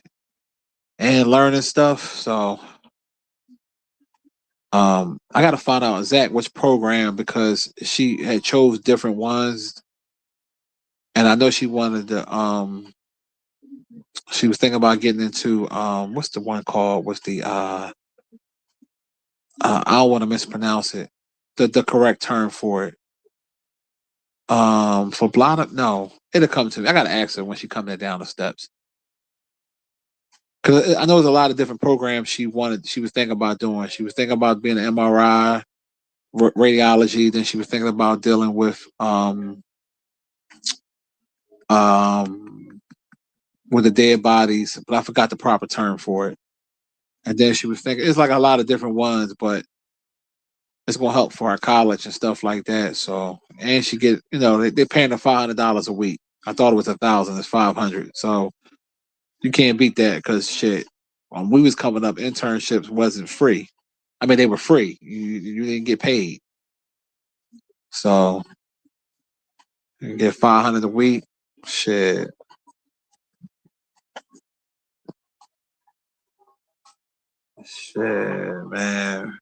and learning stuff. So I gotta find out exact which program because she had chose different ones, and I know she wanted to she was thinking about getting into what's the one called? What's the I don't want to mispronounce it. The correct term for it. For blonde, no, it'll come to me. I gotta ask her when she comes down the steps. Because I know there's a lot of different programs she was thinking about doing. She was thinking about being an MRI, radiology. Then she was thinking about dealing um, with the dead bodies, but I forgot the proper term for it. And then she was thinking it's like a lot of different ones, but it's gonna help for her college and stuff like that. So, and she get they're paying her $500 a week. I thought it was 1,000. It's 500. So you can't beat that because shit. When we was coming up, internships wasn't free. I mean, they were free. You didn't get paid. So you get 500 a week. Shit. Shit, man.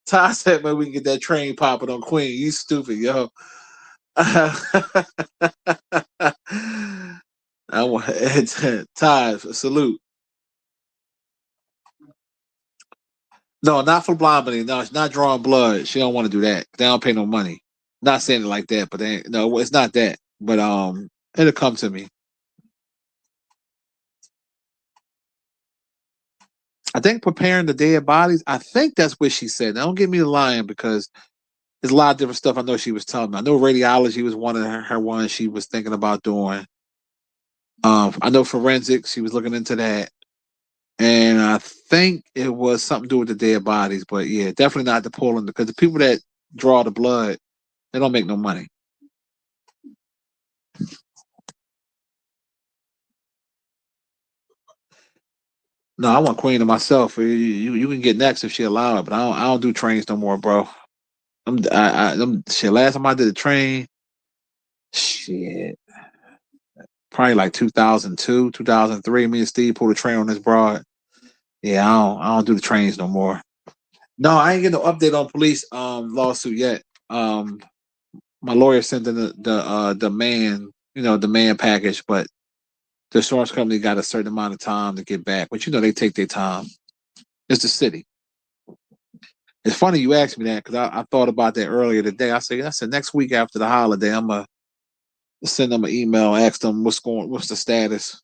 Ty said, man, we can get that train popping on Queen. You stupid, yo. I want Ty, salute. No, not for phlebotomy. No, it's not drawing blood. She don't want to do that. They don't pay no money. Not saying it like that, but no, it's not that. But it'll come to me. I think preparing the dead bodies. I think that's what she said. Now, don't get me lying because there's a lot of different stuff I know she was telling me. I know radiology was one of her ones she was thinking about doing. I know forensics. She was looking into that. And I think it was something to do with the dead bodies, but yeah, definitely not the pulling because the people that draw the blood, they don't make no money. No, I want Queen to myself. You can get next if she allow it, but I don't do trains no more, bro. Shit. Last time I did a train, shit, probably like 2002, 2003. Me and Steve pulled a train on this broad. Yeah, I don't do the trains no more. No, I ain't get no update on police lawsuit yet. Um, my lawyer sent in the man, the man package, but the insurance company got a certain amount of time to get back. But they take their time. It's the city. It's funny you asked me that because I thought about that earlier today. I said next week after the holiday, I'm gonna send them an email, ask them what's the status.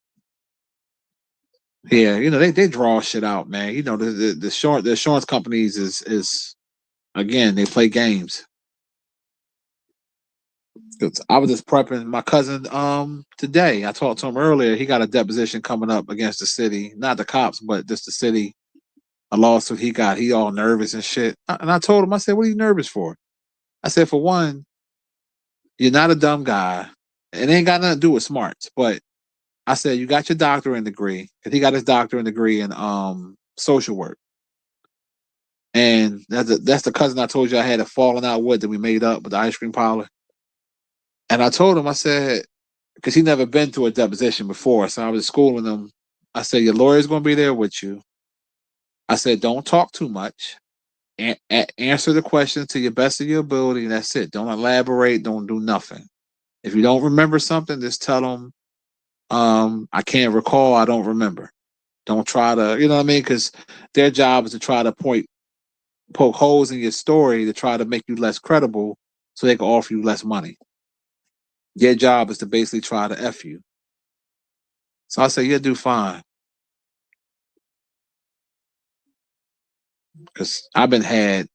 Yeah, they draw shit out, man. The insurance companies is again, they play games. 'Cause I was just prepping my cousin today. I talked to him earlier. He got a deposition coming up against the city, not the cops, but just the city. A lawsuit he got. He all nervous and shit. And I told him, I said, "What are you nervous for?" I said, "For one, you're not a dumb guy. It ain't got nothing to do with smarts. But I said, you got your doctorate degree, because he got his doctorate degree in social work. And that's the cousin I told you I had a falling out with that we made up with the ice cream parlor. And I told him, I said, because he never been to a deposition before, so I was schooling him. I said, your lawyer's going to be there with you. I said, don't talk too much. Answer the question to your best of your ability, and that's it. Don't elaborate. Don't do nothing. If you don't remember something, just tell them, I can't recall. I don't remember. Don't try to, you know what I mean? Because their job is to try to poke holes in your story to try to make you less credible so they can offer you less money. Their job is to basically try to F you. So I say, you'll do fine. Because I've been had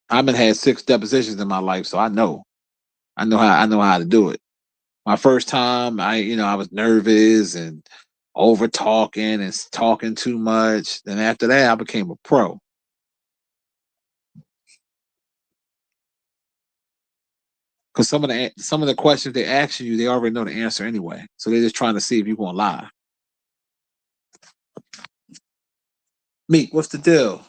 6 depositions in my life, so I know how to do it. My first time, I was nervous and over talking and talking too much. Then after that, I became a pro. Because some of the questions they ask you, they already know the answer anyway. So they're just trying to see if you're gonna lie. Meek, what's the deal?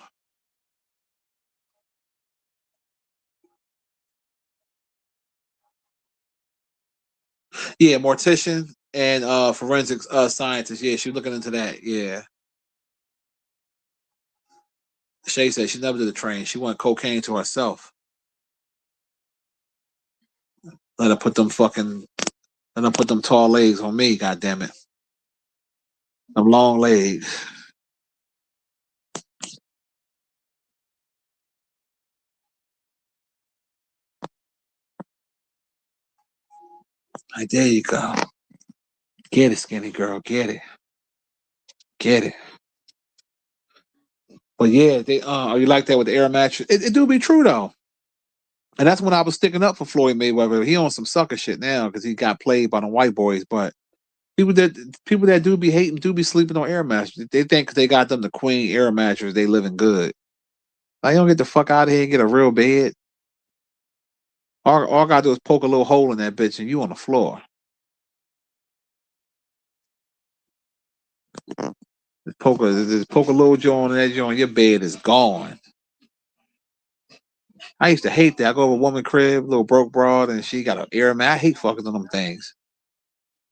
Yeah, mortician and forensics scientist. Yeah, she was looking into that. Yeah. Shay said she never did a train. She wanted cocaine to herself. Let her put them tall legs on me, god damn it. Them long legs. Like, there you go. Get it, skinny girl. Get it. Get it. But yeah, they you like that with the air mattress? It do be true though. And that's when I was sticking up for Floyd Mayweather. He on some sucker shit now because he got played by the white boys. But people that do be hating do be sleeping on air mattresses. They think 'cause they got them the queen air mattress, they living good. Like, you don't get the fuck out of here and get a real bed. All I gotta do is poke a little hole in that bitch and you on the floor. Just poke a little joint in that joint, your bed is gone. I used to hate that. I go over a woman crib, little broke broad, and she got an air mat. I hate fucking on them things.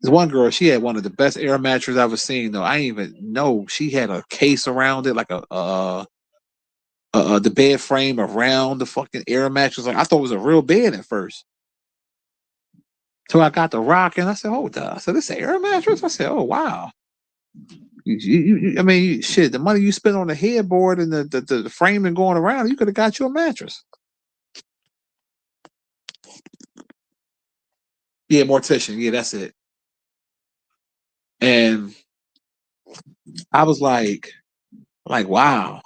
There's one girl, she had one of the best air mattresses I've ever seen, though. I didn't even know she had a case around it, like the bed frame around the fucking air mattress. Like, I thought it was a real bed at first. So I got the rock and I said, hold up. I said, this is an air mattress? I said, oh, wow. I mean, shit, the money you spent on the headboard and the framing going around, you could have got you a mattress. Yeah, mortician. Yeah, that's it. And I was like, wow.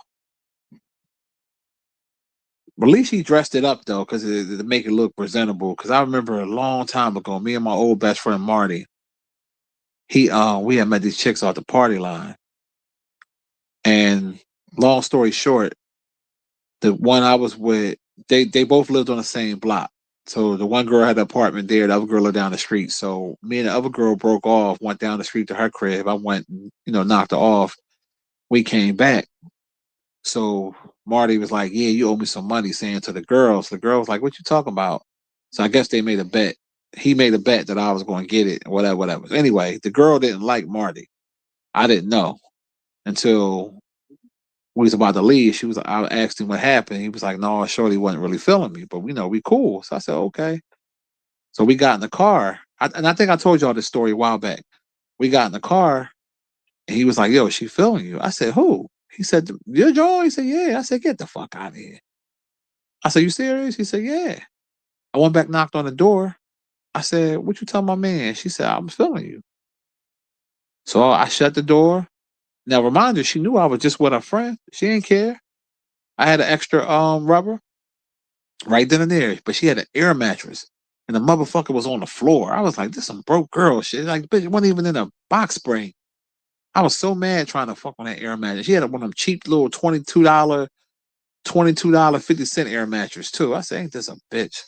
But at least he dressed it up though, because to make it look presentable. Because I remember a long time ago, me and my old best friend Marty, we had met these chicks off the party line. And long story short, the one I was with, they both lived on the same block. So the one girl had an apartment there, the other girl lived down the street. So me and the other girl broke off, went down the street to her crib. I went, knocked her off. we came back. So Marty was like, "Yeah, you owe me some money," saying to the girls. The girl was like, "What you talking about?" So I guess they made a bet. He made a bet that I was going to get it, whatever, whatever. Anyway, the girl didn't like Marty. I didn't know until we was about to leave. I asked him what happened. He was like, "No, Shorty wasn't really feeling me, but we cool." So I said, "Okay." So we got in the car, and I think I told y'all this story a while back. We got in the car, and he was like, "Yo, she feeling you?" I said, "Who?" He said, "Your Joe." He said, "Yeah." I said, "Get the fuck out of here." I said, "You serious?" He said, "Yeah." I went back, knocked on the door. I said, "What you tell my man?" She said, "I'm feeling you." So I shut the door. Now, reminder, she knew I was just with a friend. She didn't care. I had an extra rubber right then and there, but she had an air mattress, and the motherfucker was on the floor. I was like, "This some broke girl shit." Like, bitch, it wasn't even in a box spring. I was so mad trying to fuck on that air mattress. She had one of them cheap little $22 50 cent air mattress too. I said, "Ain't this a bitch?"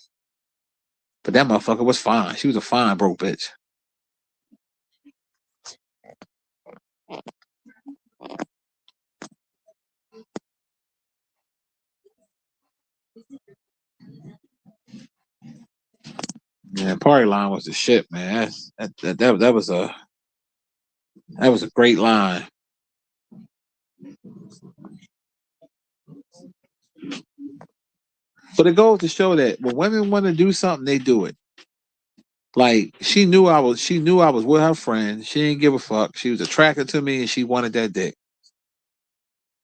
But that motherfucker was fine. She was a fine broke bitch. Yeah, party line was the shit, man. That was a great line. But it goes to show that when women want to do something, they do it. Like she knew I was with her friend. She didn't give a fuck. She was attracted to me and she wanted that dick.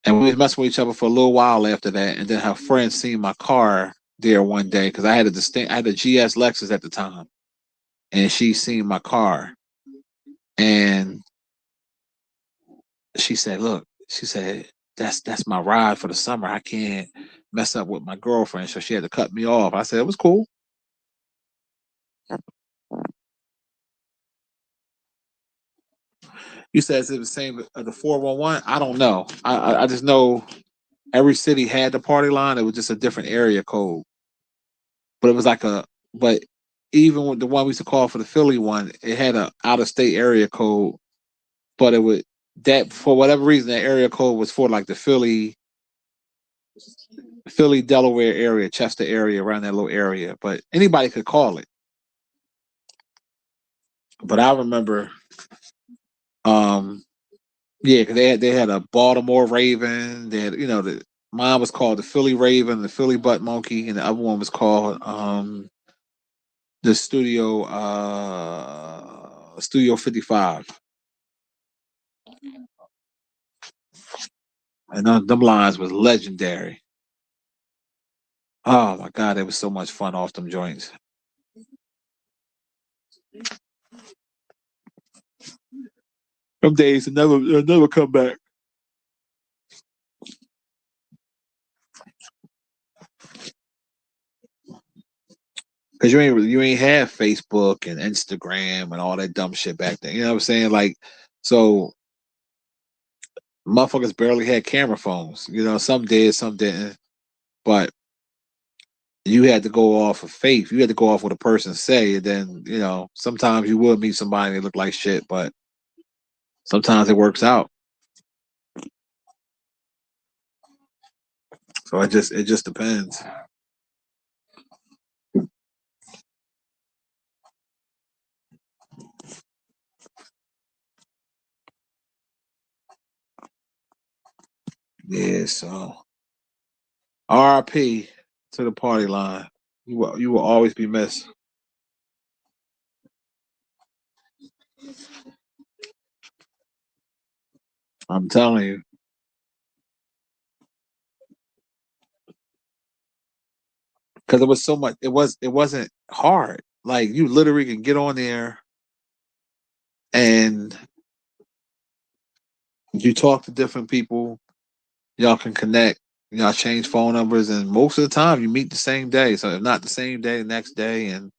And we was messing with each other for a little while after that. And then her friend seen my car there one day because I had a GS Lexus at the time. And she seen my car. And she said, "Look," she said, that's my ride for the summer. I can't mess up with my girlfriend." So she had to cut me off. I said, "It was cool." You said it's the same the 411. I don't know. I just know every city had the party line. It was just a different area code. But it was like but even with the one we used to call for the Philly one, it had a out of state area code. But it would that for whatever reason that area code was for like the Philly, Delaware area, Chester area, around that little area. But anybody could call it. But I remember, um, yeah, because they had a Baltimore Raven. They had, mine was called the Philly Raven, the Philly Butt Monkey, and the other one was called the Studio 55. And them lines was legendary. Oh my god, it was so much fun off them joints. Them days they'll never come back. Cause you ain't have Facebook and Instagram and all that dumb shit back then. You know what I'm saying? Like, so motherfuckers barely had camera phones. Some did, some didn't. But you had to go off of faith. You had to go off what a person say. And then, sometimes you would meet somebody that looked like shit, but sometimes it works out. So it just depends. Yeah, so RIP to the party line. You will always be missed. I'm telling you. Because it was so much it wasn't hard. Like you literally can get on there and you talk to different people, y'all can connect, y'all change phone numbers, and most of the time you meet the same day. So if not the same day, the next day. And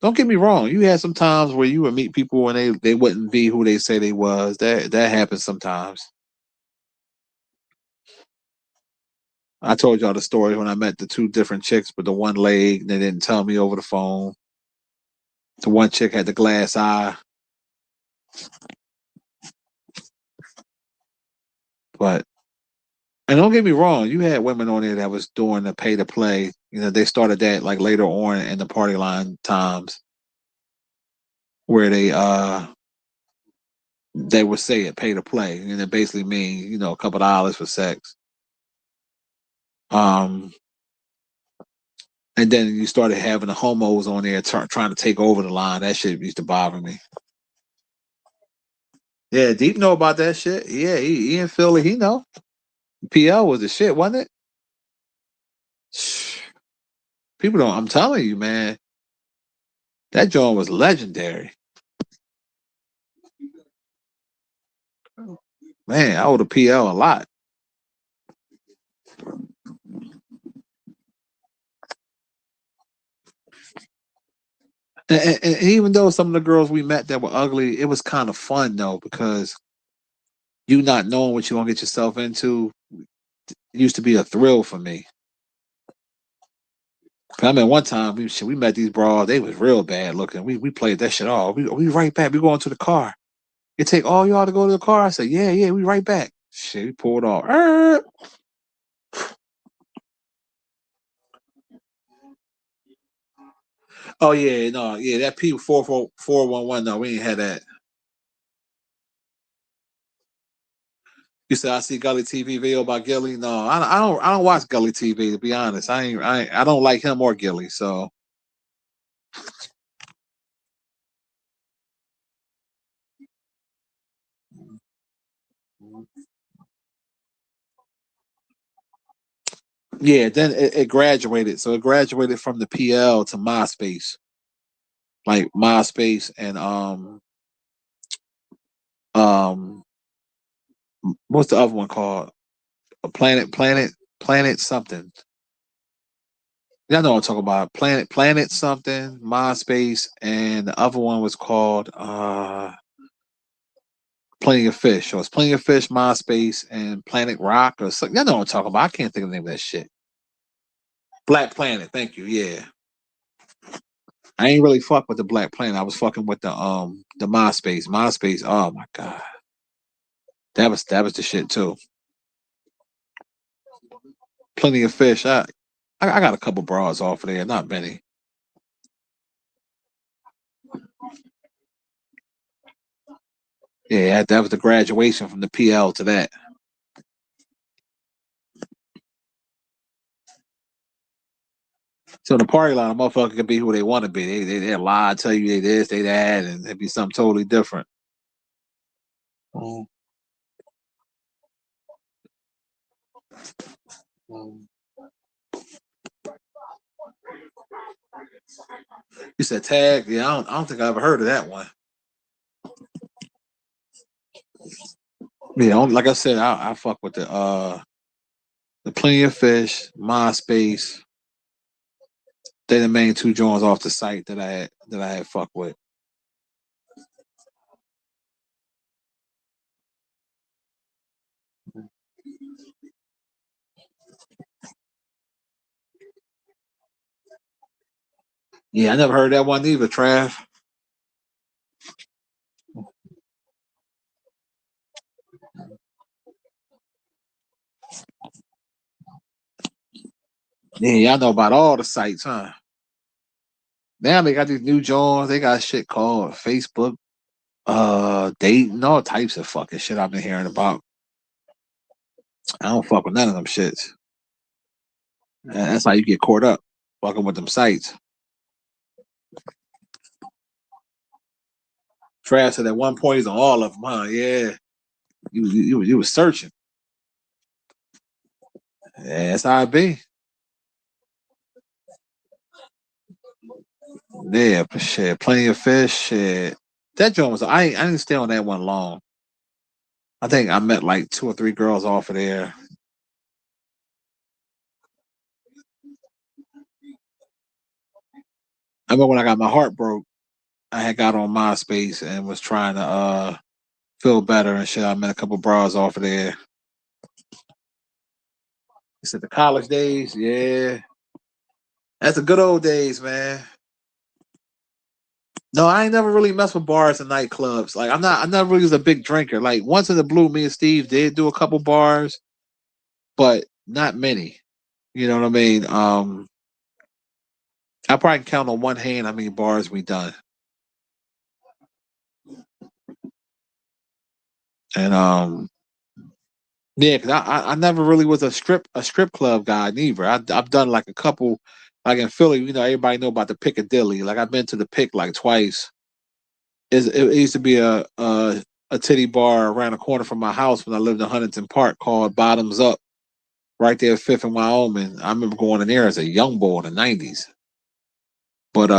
don't get me wrong, you had some times where you would meet people and they wouldn't be who they say they was. That happens sometimes. I told y'all the story when I met the two different chicks with the one leg. They didn't tell me over the phone. The one chick had the glass eye. But and don't get me wrong, you had women on there that was doing the pay to play. You know, they started that like later on in the party line times where they would say it pay to play, and it basically mean, you know, a couple of dollars for sex. And then you started having the homos on there trying to take over the line. That shit used to bother me. Yeah, Deep know about that shit. Yeah, he in Philly, he know. PL was the shit, wasn't it? People don't. I'm telling you, man, that joint was legendary. Man, I owe the PL a lot. And even though some of the girls we met that were ugly, it was kind of fun though, because you not knowing what you're gonna get yourself into used to be a thrill for me. I remember one time we met these bras, they was real bad looking. We played that shit off. We right back. We going to the car. It take all y'all to go to the car. I said, yeah, we right back. Shit, we pulled off. Oh yeah, no, yeah, that P44411. No, we ain't had that. You said I see Gully TV video about Gilly. No, I don't watch Gully TV, to be honest. I don't like him or Gilly. So yeah, then it graduated. So it graduated from the PL to MySpace, like MySpace and um what's the other one called? A Planet something. Y'all know what I'm talking about. Planet something, MySpace, and the other one was called Plenty of Fish. So it's Plenty of Fish, MySpace, and Planet Rock or something. Y'all know what I'm talking about. I can't think of the name of that shit. Black Planet, thank you. Yeah. I ain't really fuck with the Black Planet. I was fucking with the MySpace. MySpace, oh my God. That was the shit too. Plenty of Fish. I got a couple bras off of there, not many. Yeah, that was the graduation from the PL to that. So the party line, a motherfucker can be who they want to be. They lie, tell you they this, they that, and it'd be something totally different. Mm. Mm. You said tag? Yeah, I don't think I ever heard of that one. Yeah, like I said, I fuck with the Plenty of Fish, MySpace. They the main two joints off the site that I had fuck with. Yeah, I never heard that one either, Trav. Yeah, y'all know about all the sites, huh? Now they got these new joints. They got shit called Facebook, dating, all types of fucking shit I've been hearing about. I don't fuck with none of them shits. And that's how you get caught up, fucking with them sites. Trav said at one point he's on all of them, huh? Yeah, you was searching. Yeah, that's how it be. Yeah, shit, Plenty of Fish. Shit, that joint was. I didn't stay on that one long. I think I met like two or three girls off of there. I remember when I got my heart broke, I had got on MySpace and was trying to feel better and shit. I met a couple bras off of there. He said the college days, yeah. That's the good old days, man. No, I ain't never really messed with bars and nightclubs. Like I never really was a big drinker. Like once in the blue, me and Steve did do a couple bars, but not many. You know what I mean? I probably can count on one hand how many bars we done. And yeah, cause I never really was a strip club guy neither. I've done like a couple, like in Philly. You know, everybody know about the Piccadilly. Like I've been to the Pick like twice. It used to be a titty bar around the corner from my house when I lived in Huntington Park called Bottoms Up, right there at Fifth and Wyoming. I remember going in there as a young boy in the '90s. But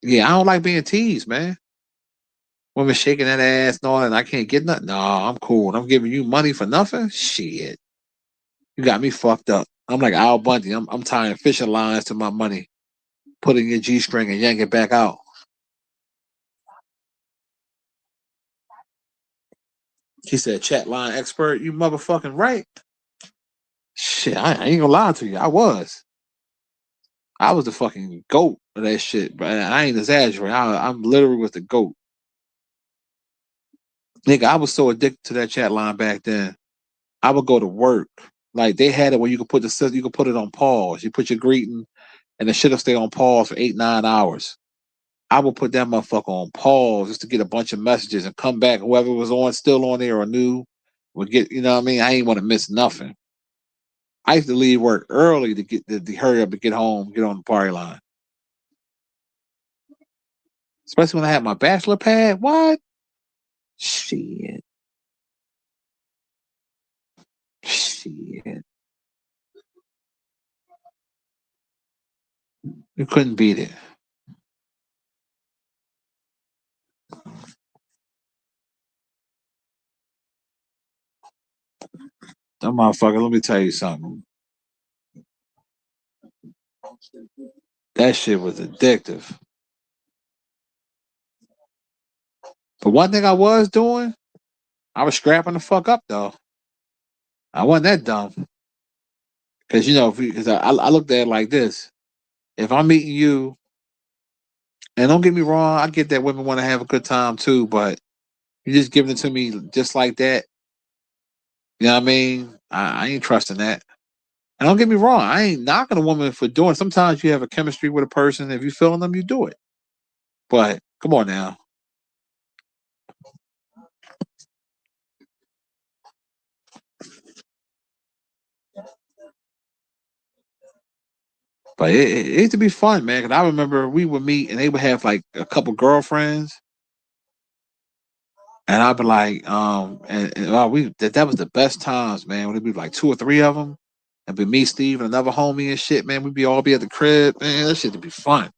yeah, I don't like being teased, man. Women shaking that ass and all that, and I can't get nothing. No, I'm cool. And I'm giving you money for nothing. Shit, you got me fucked up. I'm like Al Bundy. I'm tying fishing lines to my money, putting your G string and yank it back out. He said, "Chat line expert, you motherfucking right." Shit, I ain't gonna lie to you. I was the fucking goat of that shit, but I ain't exaggerating. I'm literally was the goat. Nigga, I was so addicted to that chat line back then. I would go to work. Like they had it where you could put it on pause. You put your greeting and the shit'll stay on pause for 8, 9 hours. I would put that motherfucker on pause just to get a bunch of messages and come back. Whoever was on still on there or new would get, you know what I mean? I ain't want to miss nothing. I used to leave work early to get to hurry up and get home, get on the party line. Especially when I had my bachelor pad. What? Shit. Shit. You couldn't beat it. That motherfucker, let me tell you something. That shit was addictive. But one thing I was doing, I was scrapping the fuck up though. I wasn't that dumb. Because you know, because I looked at it like this. If I'm meeting you, and don't get me wrong, I get that women want to have a good time too, but you just giving it to me just like that. You know what I mean? I ain't trusting that. And don't get me wrong, I ain't knocking a woman for doing. Sometimes you have a chemistry with a person. If you feeling them, you do it. But come on now. But it used to be fun, man. Cause I remember we would meet and they would have like a couple girlfriends, and I'd be like, that was the best times, man. When it'd be like two or three of them, and be me, Steve, and another homie and shit, man. We'd be all be at the crib, man. That shit would be fun.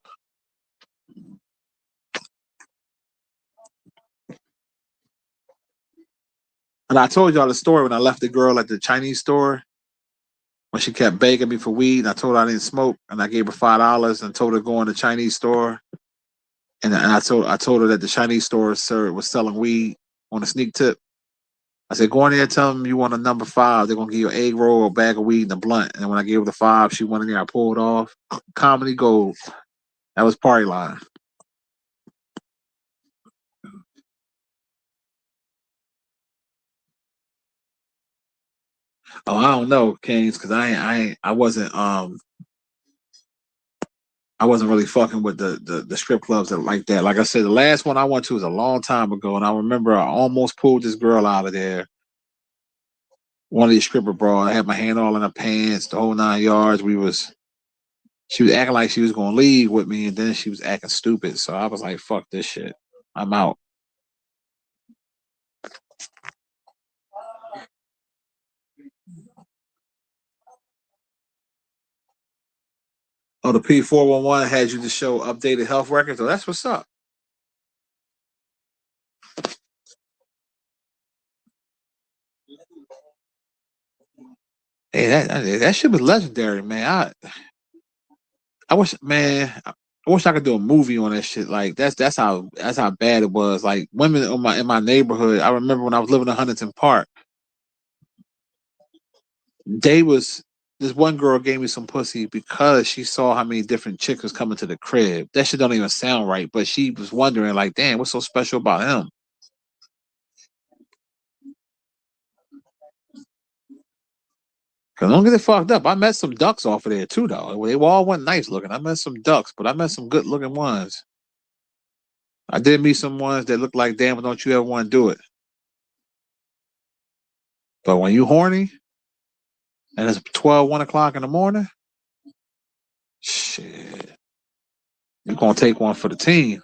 And I told y'all the story when I left the girl at the Chinese store when she kept begging me for weed. And I told her I didn't smoke, and I gave her $5 and told her to go in the Chinese store. And I told her that the Chinese store was selling weed on a sneak tip. I said, go in there and tell them you want a number 5. They're gonna give you an egg roll, a bag of weed, and a blunt. And when I gave her the 5, she went in there. I pulled off. Comedy gold. That was party line. Oh, I don't know, Kings, because I wasn't really fucking with the strip clubs that like that. Like I said, the last one I went to was a long time ago, and I remember I almost pulled this girl out of there. One of these stripper bras. I had my hand all in her pants, the whole 9 yards. She was acting like she was gonna leave with me, and then she was acting stupid. So I was like, "Fuck this shit, I'm out." Oh, the P411 had you to show updated health records. Oh, that's what's up. Hey, that shit was legendary, man. I wish, man, I wish I could do a movie on that shit. Like that's how bad it was. Like women in my neighborhood. I remember when I was living in Huntington Park. They was this one girl gave me some pussy because she saw how many different chicks was coming to the crib. That shit don't even sound right, but she was wondering, like, damn, what's so special about him? Cause don't get it fucked up. I met some ducks off of there too, though. They all went nice looking. I met some ducks, but I met some good looking ones. I did meet some ones that looked like, damn, don't you ever want to do it? But when you horny and it's 12, 1 o'clock in the morning, shit, you gonna take one for the team.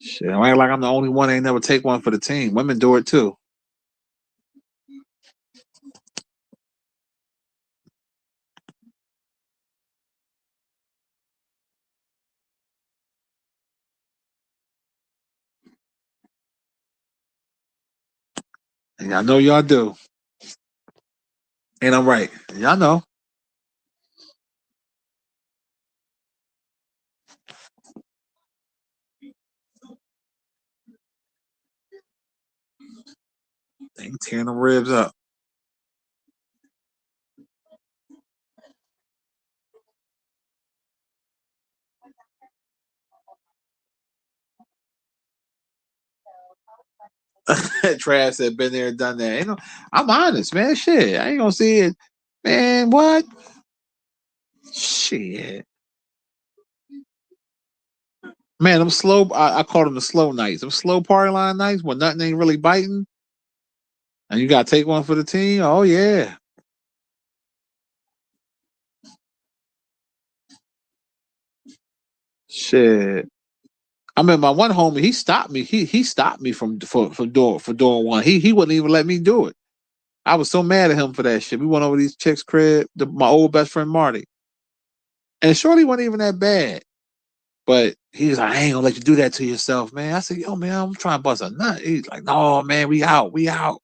Shit, I ain't like I'm the only one that ain't never take one for the team. Women do it too. And I know y'all do. And I'm right. Y'all know. They ain't tearing them ribs up. Trav said, been there, done that. You know, I'm honest, man. Shit, I ain't gonna see it. Man, what? Shit. Man, them slow, I call them the slow nights. Them slow party line nights when nothing ain't really biting and you gotta take one for the team. Oh, yeah. Shit. I mean, my one homie, he stopped me. He stopped me from doing one. He wouldn't even let me do it. I was so mad at him for that shit. We went over these chicks' crib, my old best friend Marty. And Shorty wasn't even that bad. But he was like, I ain't gonna let you do that to yourself, man. I said, yo, man, I'm trying to bust a nut. He's like, no, man, we out. We out.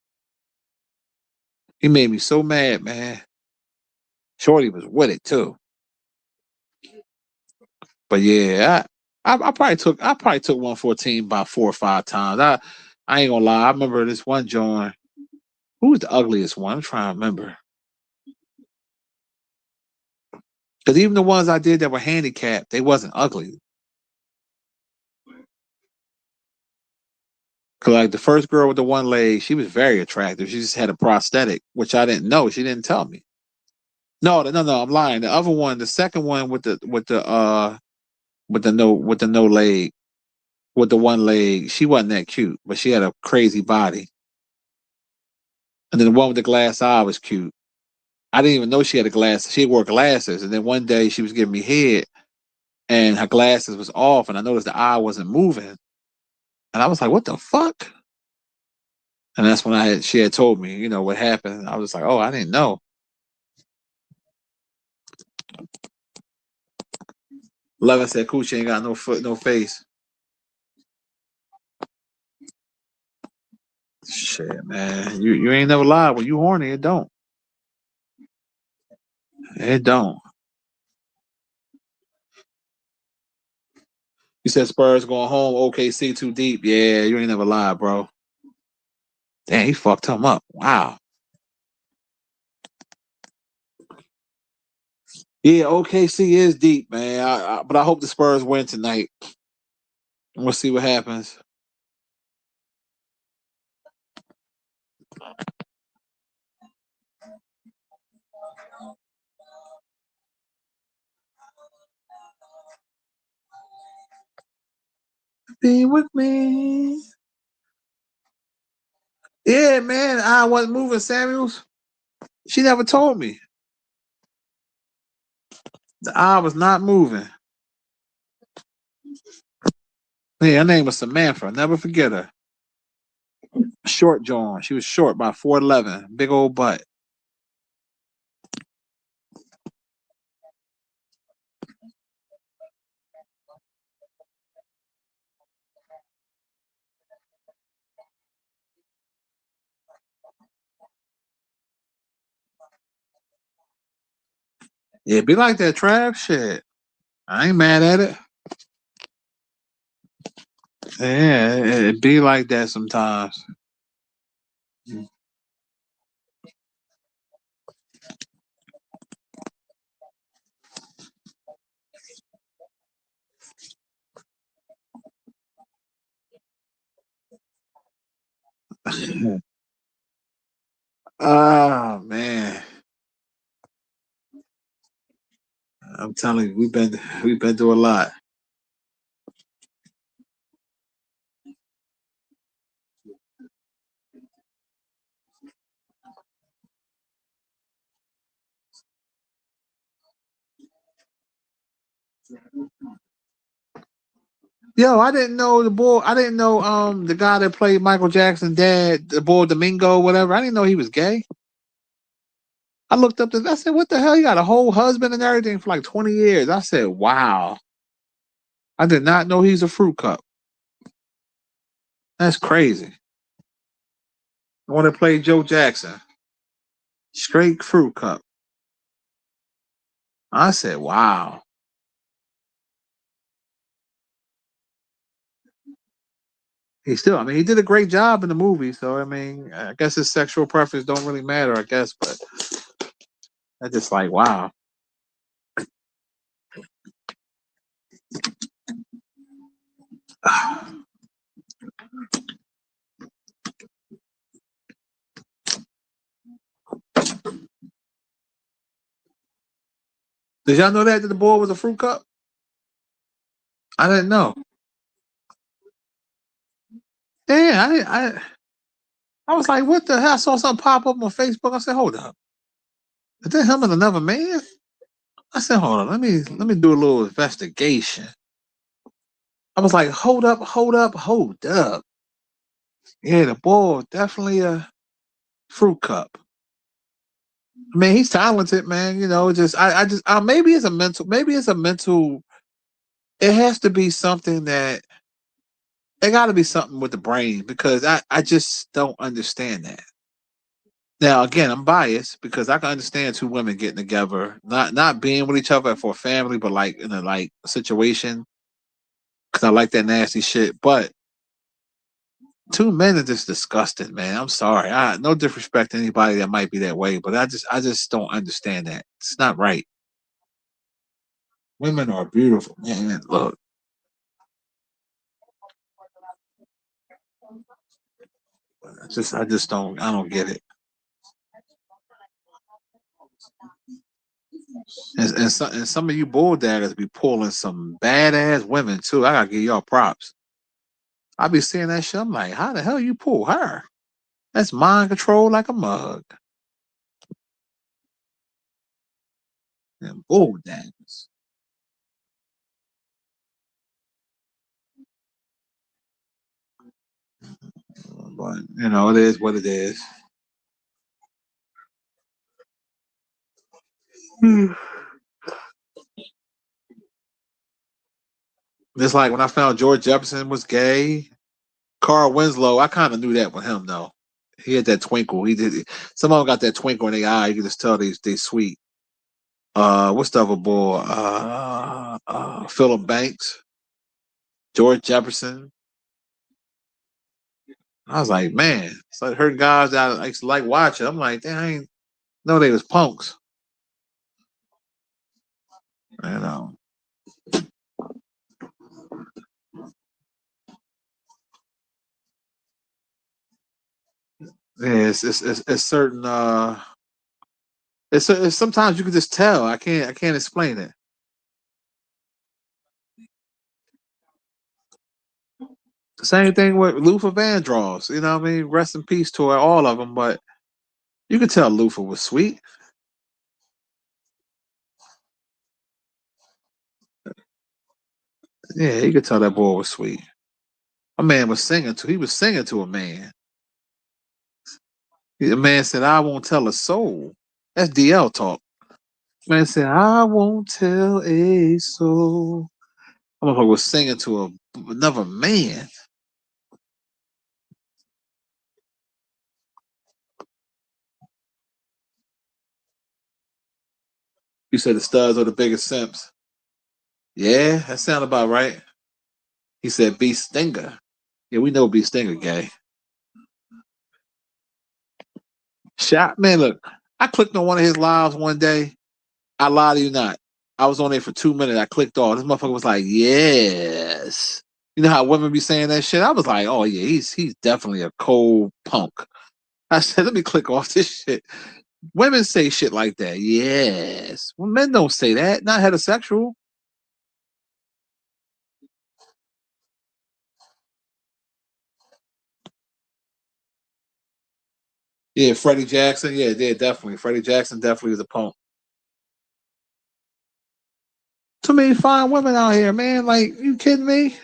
He made me so mad, man. Shorty was with it too. But yeah, I probably took 114 about 4 or 5 times. I ain't gonna lie. I remember this one joint. Who was the ugliest one? I'm trying to remember. Because even the ones I did that were handicapped, they wasn't ugly. Cause like the first girl with the one leg, she was very attractive. She just had a prosthetic, which I didn't know. She didn't tell me. No, no, I'm lying. The other one, the second one with the no leg, with the one leg, she wasn't that cute, but she had a crazy body. And then the one with the glass eye was cute. I didn't even know she had a glass. She wore glasses, and then one day she was giving me head, and her glasses was off, and I noticed the eye wasn't moving, and I was like, "What the fuck?" And that's when she had told me, you know, what happened. I was like, "Oh, I didn't know." Levin said, "Coochie ain't got no foot, no face." Shit, man, you ain't never lied. When you horny, it don't. It don't. You said Spurs going home. OKC too deep. Yeah, you ain't never lied, bro. Damn, he fucked him up. Wow. Yeah, OKC is deep, man. But I hope the Spurs win tonight. We'll see what happens. Be with me. Yeah, man. I wasn't moving, Samuels. She never told me. The eye was not moving. Yeah, her name was Samantha. I'll never forget her. Short John. She was short by 4'11". Big old butt. Yeah, be like that, Trav. Shit. I ain't mad at it. Yeah, it be like that sometimes. Oh man, I'm telling you, we've been through a lot. Yo, I didn't know the boy. I didn't know the guy that played Michael Jackson's dad, the boy Domingo, whatever. I didn't know he was gay. I looked up this. I said, "What the hell? He got a whole husband and everything for like 20 years." I said, "Wow." I did not know he's a fruit cup. That's crazy. The one that played Joe Jackson, straight fruit cup. I said, "Wow." He still, I mean, he did a great job in the movie. So I mean, I guess his sexual preference don't really matter. I guess, but I just like, wow. Did y'all know that the boy was a fruit cup? I didn't know. Yeah, I was like, what the hell? I saw something pop up on Facebook. I said, hold up. Is that him and another man? I said, hold on, let me do a little investigation. I was like, hold up, hold up, hold up. Yeah, the boy was definitely a fruit cup. I mean, he's talented, man. You know, just maybe it's a mental. It has to be something that it got to be something with the brain because I just don't understand that. Now, again, I'm biased because I can understand two women getting together, not being with each other for a family, but like in a like situation because I like that nasty shit. But two men are just disgusting, man. I'm sorry. No disrespect to anybody that might be that way, but I just don't understand that. It's not right. Women are beautiful, man. Look, I don't get it. And some of you bull daggers be pulling some badass women too. I gotta give y'all props. I be seeing that shit. I'm like, how the hell you pull her? That's mind control like a mug. And bull daggers. But it is what it is. It's like when I found George Jefferson was gay. Carl Winslow, I kind of knew that with him though. He had that twinkle. He did. Some of them got that twinkle in their eye. You can just tell they sweet. What's the other boy? Philip Banks, George Jefferson. I was like, man, so I heard guys that I used to like watching. I'm like, damn, I ain't know they was punks. You know, yeah, it's certain. It's sometimes you can just tell. I can't explain it. Same thing with Luther Vandross. You know what I mean? Rest in peace to all of them. But you could tell Luther was sweet. Yeah, you could tell that boy was sweet. A man was singing to. He was singing to a man. The man said, "I won't tell a soul." That's DL talk. Man said, "I won't tell a soul." I'm was singing to another man. You said the studs are the biggest simps. Yeah, that sound about right. He said B Stinger. Yeah, we know B Stinger gay. Shot man, look, I clicked on one of his lives one day. I lie to you not. I was on there for 2 minutes. I clicked off. This motherfucker was like, yes. You know how women be saying that shit? I was like, oh yeah, he's definitely a cold punk. I said, let me click off this shit. Women say shit like that. Yes. Well, men don't say that. Not heterosexual. Yeah, Freddie Jackson. Yeah, definitely. Freddie Jackson definitely is a punk. Too many fine women out here, man. Like, you kidding me?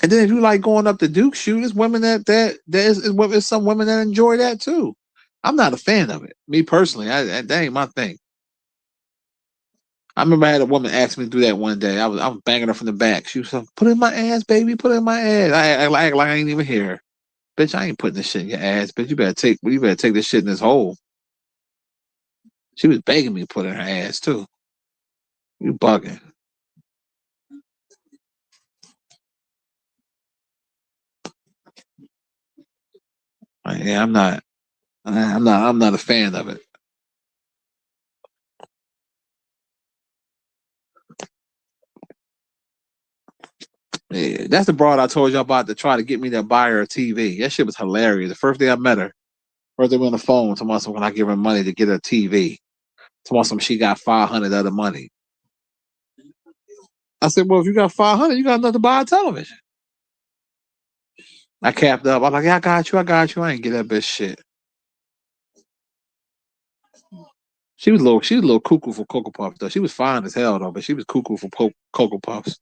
And then if you like going up to Duke shoot, there's women there's some women that enjoy that too. I'm not a fan of it. Me personally, that ain't my thing. I remember I had a woman ask me to do that one day. I was banging her from the back. She was like, "Put it in my ass, baby. Put it in my ass." I act like I ain't even here. Bitch, I ain't putting this shit in your ass. Bitch, you better take this shit in this hole. She was begging me to put it in her ass too. You bugging. Like, yeah, I'm not a fan of it. Yeah, that's the broad I told you about to try to get me to buy her a TV. That shit was hilarious. The first day I met her, first day we on the phone, talking about when I give her money to get her a TV. Talking about she got 500 other money. I said, well, if you got 500, you got enough to buy a television. I capped up. I'm like, yeah, I got you. I ain't get that bitch shit. She was a little cuckoo for Cocoa Puffs though. She was fine as hell though, but she was cuckoo for Cocoa Puffs.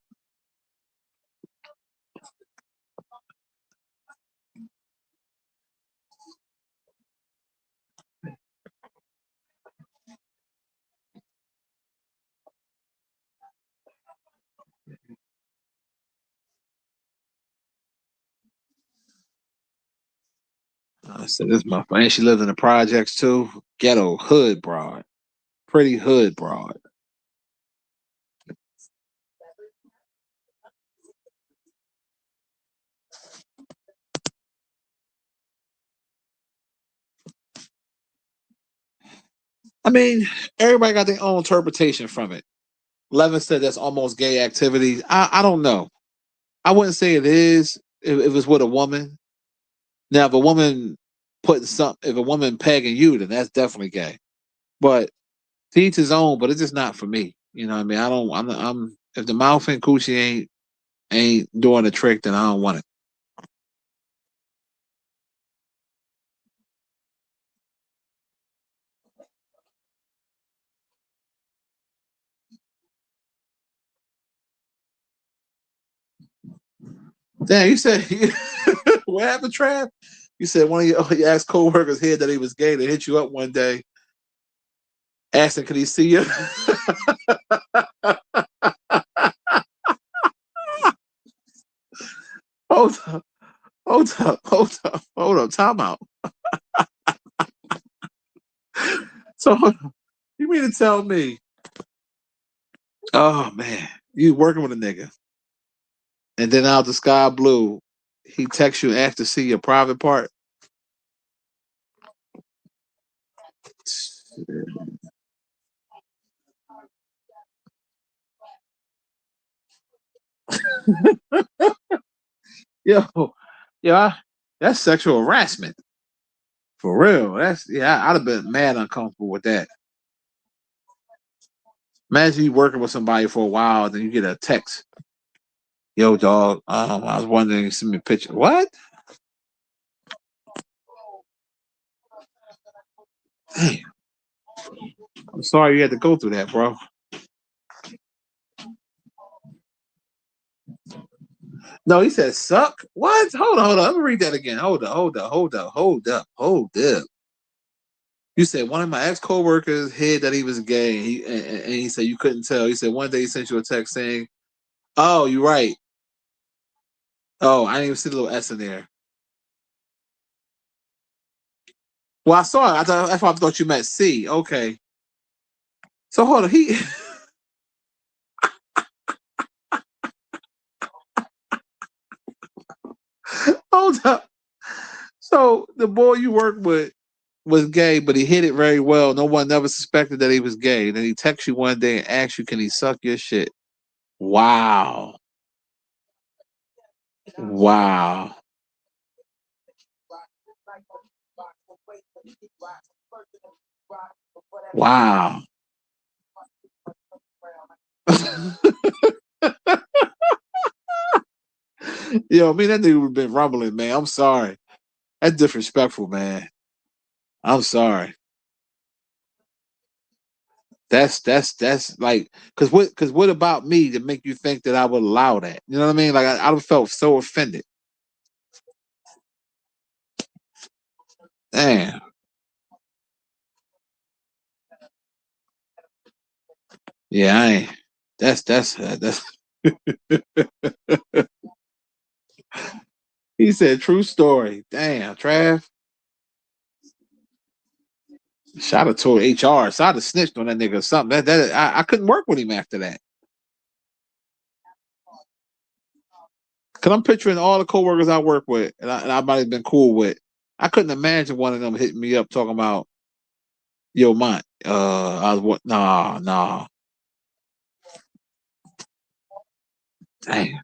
I said, this my friend. She lived in the projects too. Ghetto hood broad. Pretty hood broad. I mean, everybody got their own interpretation from it. Levin said that's almost gay activity. I don't know. I wouldn't say it is if it's with a woman. Now, if a woman if a woman pegging you, then that's definitely gay. But to each his own. But it's just not for me. You know what I mean? I don't. I'm if the mouth and coochie ain't doing the trick, then I don't want it. Damn, you said what happened, Trav? You said one of your ex co-workers here that he was gay. They hit you up one day, asking could he see you. hold up, hold up, time out. So you mean to tell me? Oh man, you working with a nigga, and then out the sky blue, he texts you and asks to see your private part. Yo, yeah, that's sexual harassment for real. I'd have been mad uncomfortable with that. Imagine you working with somebody for a while, then you get a text. Yo, dog. I was wondering, you send me a picture. What? Damn. I'm sorry you had to go through that, bro. No, he said suck. What? Hold on. Let me read that again. Hold up. You said one of my ex co-workers hid that he was gay. And he said you couldn't tell. He said one day he sent you a text saying, "Oh, you're right. Oh, I didn't even see the little S in there." Well, I saw it. I thought you meant C. Okay. So hold on. Hold up. So the boy you worked with was gay, but he hid it very well. No one ever suspected that he was gay. Then he texts you one day and asks you, "Can he suck your shit?" Wow. Wow. Wow. Yo, me, that dude been rumbling, man. I'm sorry. That's disrespectful, man. I'm sorry. That's like, cause what about me to make you think that I would allow that? You know what I mean? Like I felt so offended. Damn. Yeah, I ain't. That's. He said true story. Damn, Trav. Shout out to HR. So I'd have snitched on that nigga or something. I couldn't work with him after that. Cause I'm picturing all the coworkers I work with, and I might have been cool with. I couldn't imagine one of them hitting me up talking about, "Yo, Mont, I was what? Nah, nah, damn."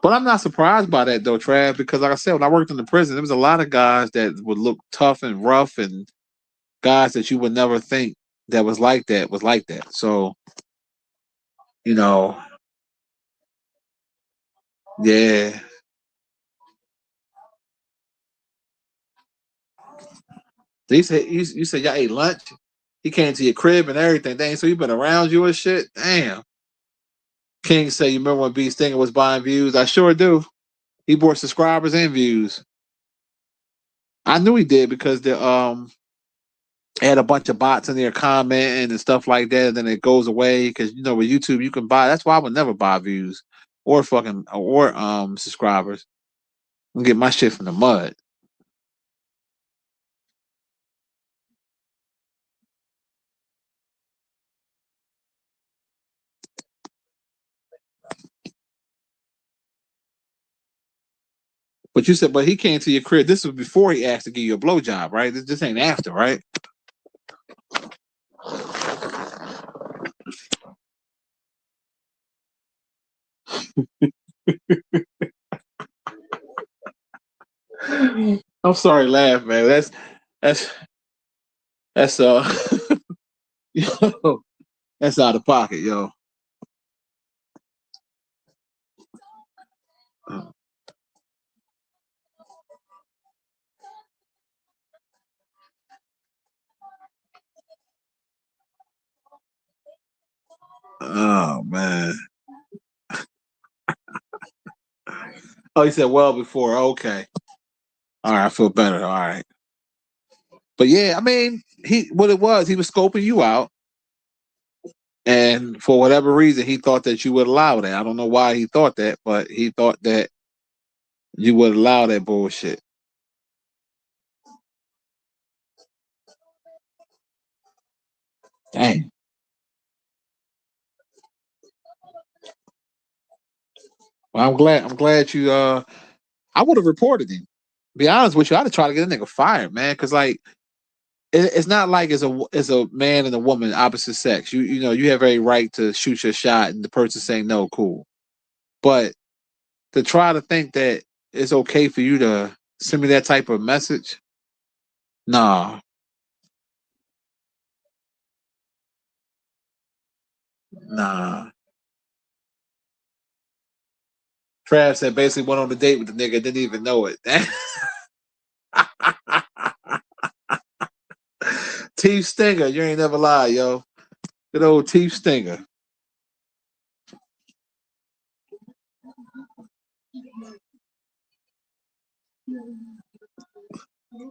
But I'm not surprised by that though, Trav, because like I said, when I worked in the prison, there was a lot of guys that would look tough and rough, and guys that you would never think that was like that was like that. So, you know, yeah. You said y'all ate lunch. He came to your crib and everything. Dang, so he been around you and shit. Damn. King said, "You remember when B Stinger was buying views?" I sure do. He bought subscribers and views. I knew he did because the had a bunch of bots in there commenting and stuff like that, and then it goes away because with YouTube you can buy. That's why I would never buy views or subscribers. I'm get my shit from the mud. But you said, but he came to your crib. This was before he asked to give you a blowjob, right? This ain't after, right? I'm sorry, laugh, man. That's that's yo, that's out of pocket, yo. Oh man. Oh, he said well before. Okay. All right, I feel better. All right. But yeah, I mean, what it was, he was scoping you out, and for whatever reason, he thought that you would allow that. I don't know why he thought that, but he thought that you would allow that bullshit. Dang. Well, I'm glad you. I would have reported him. Be honest with you, I'd have tried to get a nigga fired, man. Because like, it's not like it's a man and a woman opposite sex. You have every right to shoot your shot, and the person saying no, cool. But to try to think that it's okay for you to send me that type of message, nah, nah. Trav said basically went on a date with the nigga, didn't even know it. Teeth Stinger, you ain't never lie, yo. Good old Teeth Stinger.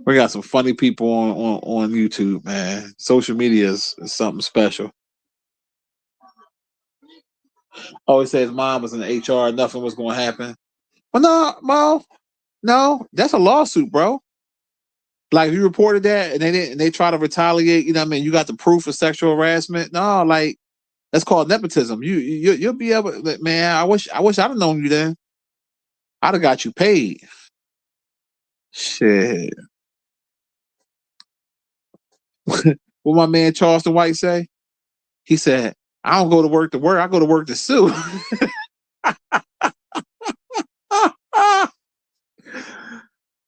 We got some funny people on YouTube, man. Social media is something special. Always says mom was in the HR, nothing was going to happen. Well, no, Mo, no, that's a lawsuit, bro. Like if you reported that and they didn't, and they try to retaliate, you know what I mean? You got the proof of sexual harassment. No, like That's called nepotism. You'll be able, man. I wish I'd have known you then. I'd have got you paid. Shit. What my man Charleston White say? He said, "I don't go to work to work. I go to work to sue."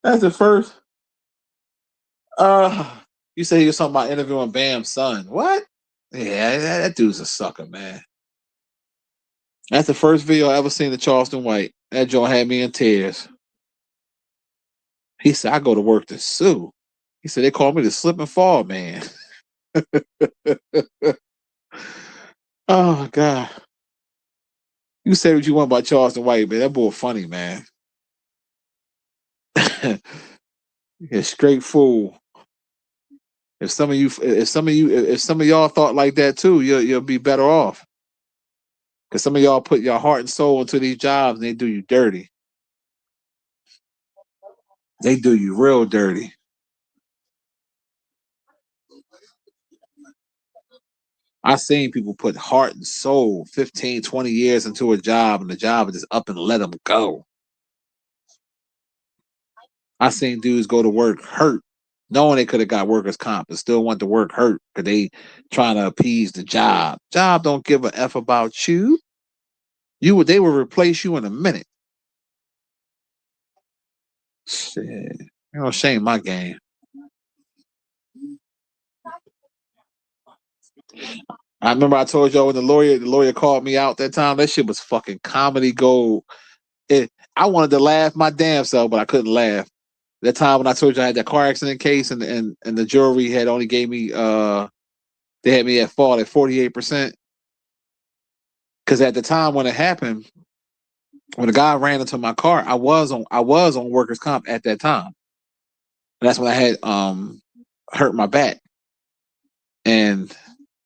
That's the first. You say he was talking about interviewing Bam's son. What? Yeah, that dude's a sucker, man. That's the first video I ever seen of Charleston White. That joint had me in tears. He said, "I go to work to sue." He said, "They call me the slip and fall man." Oh God. You say what you want about Charleston White, man. That boy funny, man. He's a straight fool. If some of y'all thought like that too, you'll be better off. Because some of y'all put your heart and soul into these jobs and they do you dirty. They do you real dirty. I've seen people put heart and soul 15, 20 years into a job and the job is just up and let them go. I've seen dudes go to work hurt, knowing they could have got workers' comp, but still want to work hurt because they trying to appease the job. Job don't give a F about you. They will replace you in a minute. Shit. You know, shame my game. I remember I told y'all when the lawyer called me out that time, that shit was fucking comedy gold. I wanted to laugh my damn self, but I couldn't laugh. That time when I told you I had that car accident case and the jury had only gave me they had me at fault at 48%. Because at the time when it happened, when the guy ran into my car, I was on workers' comp at that time. And that's when I had hurt my back. And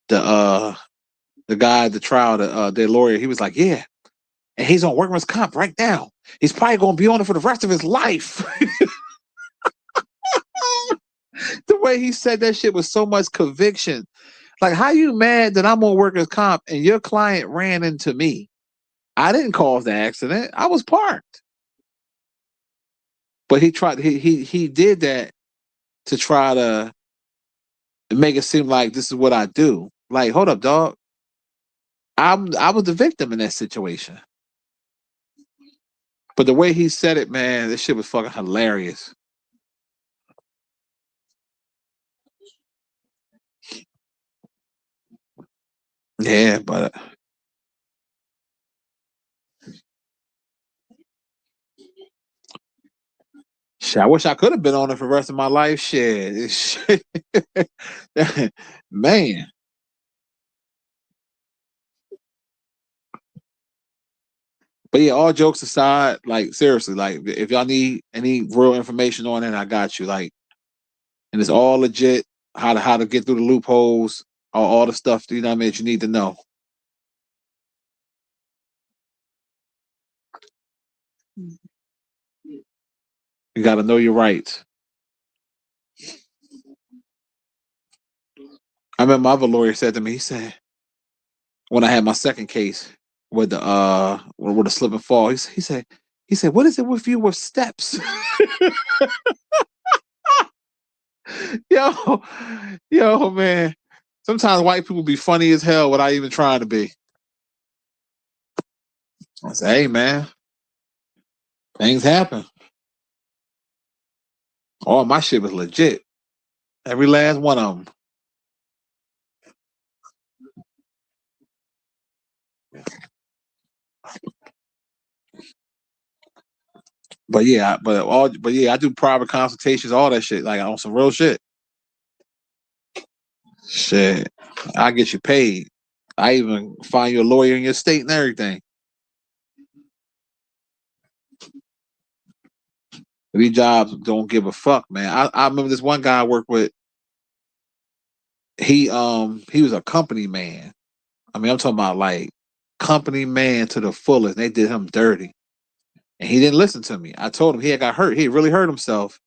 the guy at the trial, the lawyer, he was like, "Yeah, and he's on workers' comp right now. He's probably gonna be on it for the rest of his life." The way he said that shit was so much conviction. Like, how you mad that I'm on workers' comp and your client ran into me? I didn't cause the accident. I was parked. But he did that to try to make it seem like this is what I do. Like, hold up, dog. I was the victim in that situation. But the way he said it, man, this shit was fucking hilarious. Yeah, but shit, I wish I could have been on it for the rest of my life. Shit. Man. But yeah, all jokes aside, like seriously, like if y'all need any real information on it, I got you. Like, and it's all legit. How to get through the loopholes, all the stuff, you know what I mean, that you need to know. You got to know your rights. I remember my other lawyer said to me, he said, when I had my second case with the slip and fall, he said, "What is it with you with steps?" yo, man. Sometimes white people be funny as hell without even trying to be. I said, "Hey, man, things happen." All my shit was legit. Every last one of them. But yeah, I do private consultations, all that shit, like on some real shit. Shit, I get you paid. I even find you a lawyer in your state and everything. These jobs don't give a fuck, man. I remember this one guy I worked with. He was a company man. I mean, I'm talking about like company man to the fullest. They did him dirty, and he didn't listen to me. I told him he had got hurt. He really hurt himself,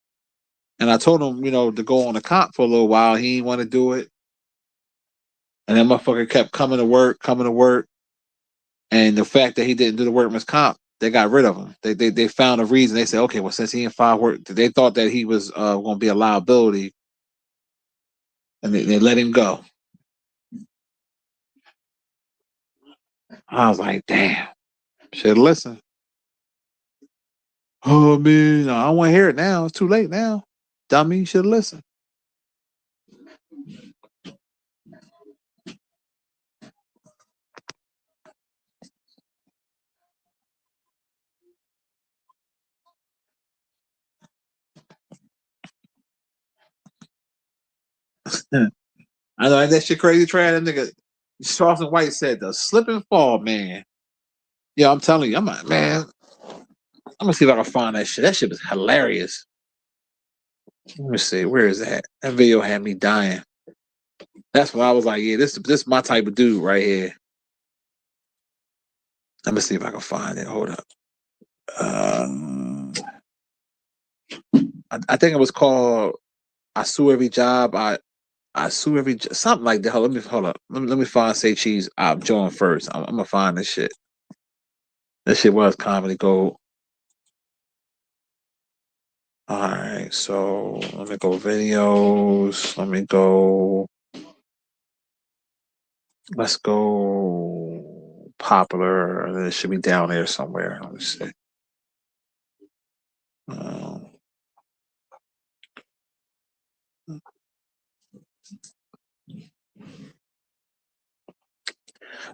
and I told him, to go on the comp for a little while. He didn't want to do it. And that motherfucker kept coming to work. And the fact that he didn't do the workman's comp, they got rid of him. They found a reason. They said, okay, well, since he didn't file work, they thought that he was going to be a liability, and they let him go. I was like, damn, should listen. Oh man, no, I don't want to hear it now. It's too late now. Dummy, you should listen. I know that shit crazy. Try that nigga. Charleston White said the slip and fall, man. Yeah, I'm telling you, I'm like, man. I'm gonna see if I can find that shit. That shit was hilarious. Let me see, where is that? That video had me dying. That's what I was like, yeah, this is my type of dude right here. Let me see if I can find it. Hold up. I think it was called "I Sue Every Job." I sue every something like that. Let me find Say Cheese. I'm John first. I'm gonna find this shit. This shit was comedy gold. All right, so let me go videos. Let's go popular. It should be down there somewhere. Let me see.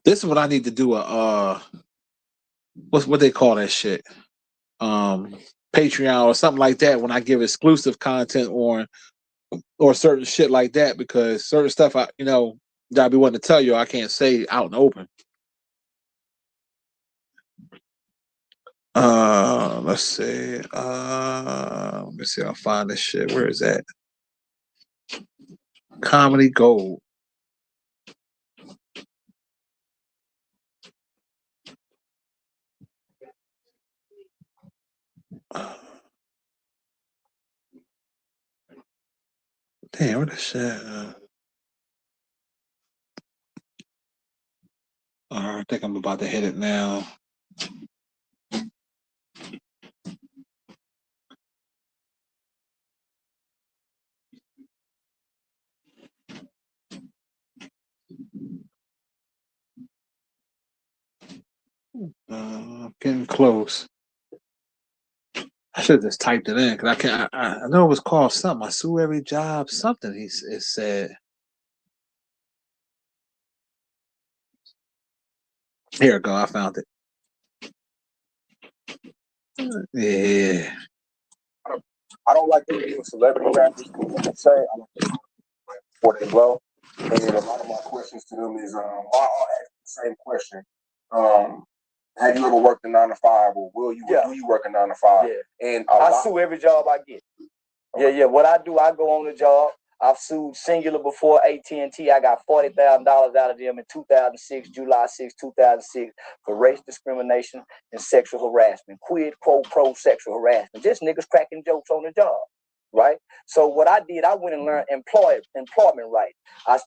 This is what I need to do. What they call that shit? Patreon or something like that. When I give exclusive content on or certain shit like that, because certain stuff that I be wanting to tell you, I can't say out in the open. Let's see. Let me see. I'll find this shit. Where is that? Comedy Gold. Damn, what the shit? I think I'm about to hit it now. Getting close. I should have just typed it in because I can't. I know it was called something. I sue every job. Something it said. Here we go. I found it. Yeah. I don't like to celebrity rappers. Say I like to before they blow. And a lot of my questions to them is, I'll ask the same question. Have you ever worked a 9 to 5, or will you? Yeah. Do you work a 9 to 5? Yeah. And I sue every job I get. Yeah. What I do, I go on the job. I've sued Singular before, AT&T. I got $40,000 out of them in 2006, July 6, 2006, for race discrimination and sexual harassment. Quid quo pro sexual harassment. Just niggas cracking jokes on the job, right? So what I did, I went and learned employment rights.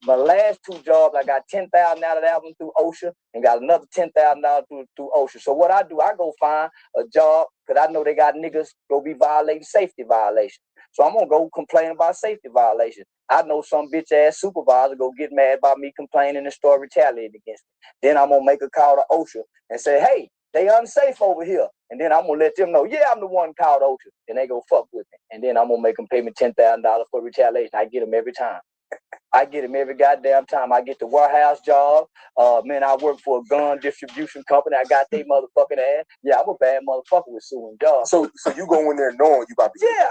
My last 2 jobs, I got $10,000 out of that one through OSHA and got another $10,000 through OSHA. So what I do, I go find a job because I know they got niggas go be violating safety violations. So I'm gonna go complain about safety violations. I know some bitch ass supervisor go get mad about me complaining and start retaliating against me. Then I'm gonna make a call to OSHA and say, hey, they unsafe over here. And then I'm gonna let them know, yeah, I'm the one called OSHA. And they go fuck with me. And then I'm gonna make them pay me $10,000 for retaliation. I get them every time. I get them every goddamn time. I get the warehouse job. Man, I work for a gun distribution company. I got they motherfucking ass. Yeah, I'm a bad motherfucker with suing jobs. So you go in there knowing you about to get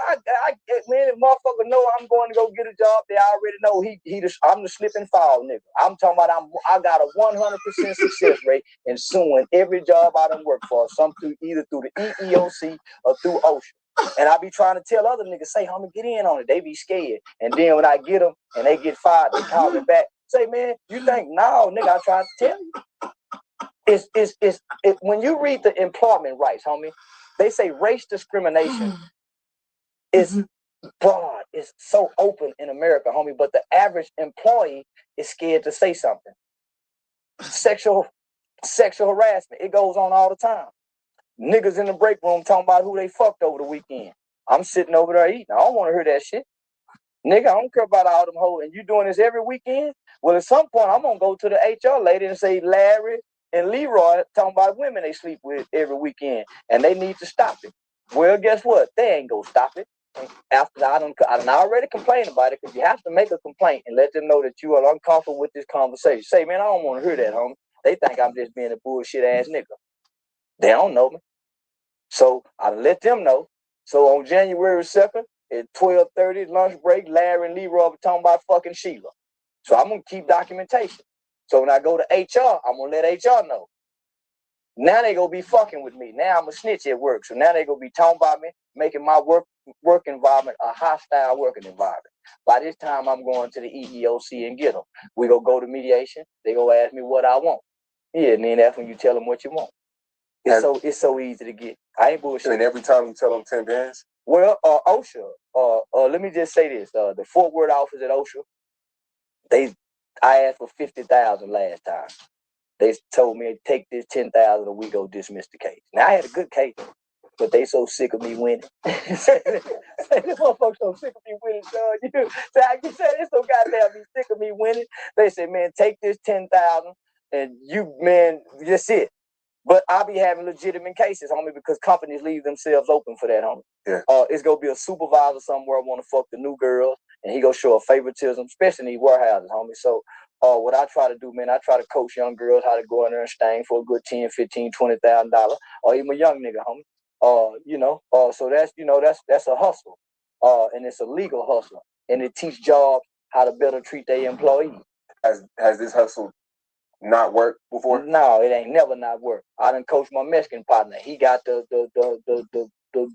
man, if motherfucker know I'm going to go get a job, they already know I'm the slip and fall nigga. I'm talking about I got a 100% success rate in suing every job I done work for, either through the EEOC or through OSHA. And I be trying to tell other niggas, say, homie, get in on it. They be scared. And then when I get them and they get fired, they call me back. Say, man, you think, no, nigga, I tried to tell you. When you read the employment rights, homie, they say race discrimination is broad. It's so open in America, homie. But the average employee is scared to say something. Sexual harassment. It goes on all the time. Niggas in the break room talking about who they fucked over the weekend. I'm sitting over there eating. I don't want to hear that shit. Nigga, I don't care about all them hoes. And you doing this every weekend? Well, at some point, I'm going to go to the HR lady and say, Larry and Leroy talking about women they sleep with every weekend, and they need to stop it. Well, guess what? They ain't going to stop it. After I done already complained about it, because you have to make a complaint and let them know that you are uncomfortable with this conversation. Say, man, I don't want to hear that, homie. They think I'm just being a bullshit ass nigga. They don't know me. So I let them know. So on January 2nd, at 12:30, lunch break, Larry and Leroy were talking about fucking Sheila. So I'm going to keep documentation. So when I go to HR, I'm going to let HR know. Now they going to be fucking with me. Now I'm a snitch at work. So now they going to be talking about me, making my work environment a hostile working environment. By this time, I'm going to the EEOC and get them. We going to go to mediation. They going to ask me what I want. Yeah, and then that's when you tell them what you want. It's so easy to get. I ain't bullshit. And every time you tell them 10 bands? Well, OSHA, let me just say this. The Fort Worth office at OSHA, I asked for $50,000 last time. They told me, take this $10,000 and we go dismiss the case. Now, I had a good case, but they so sick of me winning. Say, this motherfucker so sick of me winning, son. So I can say they so goddamn be sick of me winning. They say, man, take this $10,000 and you, man, that's it. But I'll be having legitimate cases, homie, because companies leave themselves open for that, homie. Yeah. It's going to be a supervisor somewhere want to fuck the new girls, and he going to show a favoritism, especially in these warehouses, homie. So what I try to do, man, I try to coach young girls how to go in there and stain for a good $10,000, $15,000, $20,000, or even a young nigga, homie. So that's a hustle, and it's a legal hustle, and it teach jobs how to better treat their employees. Has this hustle not worked before? No, it ain't never not worked. I done coached my Mexican partner. He got the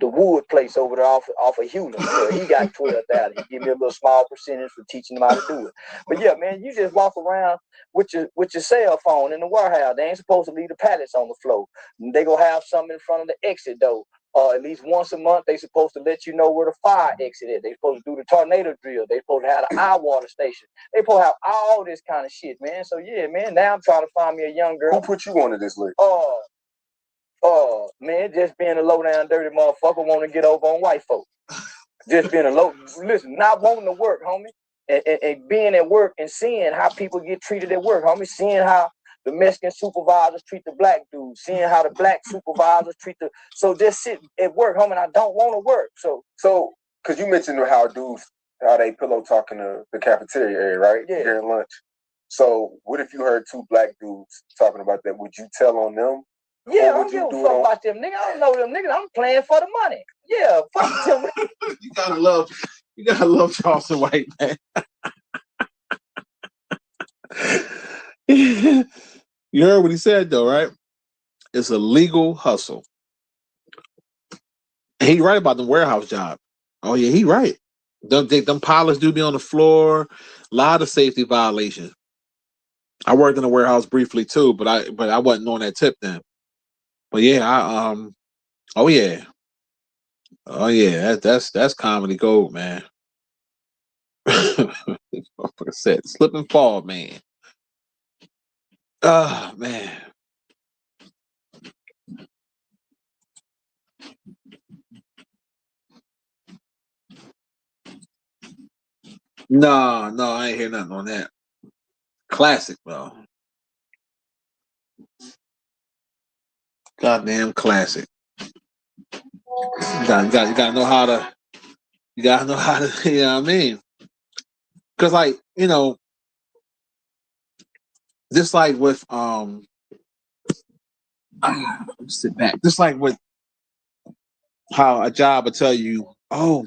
wood place over there off of Hewlett. So he got 12,000. He give me a little small percentage for teaching him how to do it. But yeah, man, you just walk around with your cell phone in the warehouse. They ain't supposed to leave the pallets on the floor. They gonna have some in front of the exit door. At least once a month, they supposed to let you know where the fire exit is. They supposed to do the tornado drill. They supposed to have the eye water station. They supposed to have all this kind of shit, man. So yeah, man. Now I'm trying to find me a young girl. Who put you onto this list? Man, just being a low down dirty motherfucker, want to get over on white folks. Just being not wanting to work, homie, and being at work and seeing how people get treated at work, homie. Seeing how the Mexican supervisors treat the black dudes, seeing how the black supervisors treat so just sit at work, homie, and I don't want to work. So, because you mentioned how they pillow talk in the cafeteria area, right? Yeah. During lunch. So, what if you heard two black dudes talking about that? Would you tell on them? Yeah, I don't give a fuck about them, nigga. I don't know them niggas. I'm playing for the money. Yeah, fuck them. You gotta love Charleston White, man. You heard what he said, though, right? It's a legal hustle. And he right about the warehouse job. Oh yeah, he right. Them pilots do be on the floor. A lot of safety violations. I worked in a warehouse briefly too, but I wasn't on that tip then. But yeah, oh yeah, that's comedy gold, man. Like I said, slip and fall, man. Man. No, I ain't hear nothing on that. Classic, though. Goddamn classic. You gotta know how to. You gotta know how to. You know what I mean? Because, like, just like with sit back. Just like with how a job will tell you, oh,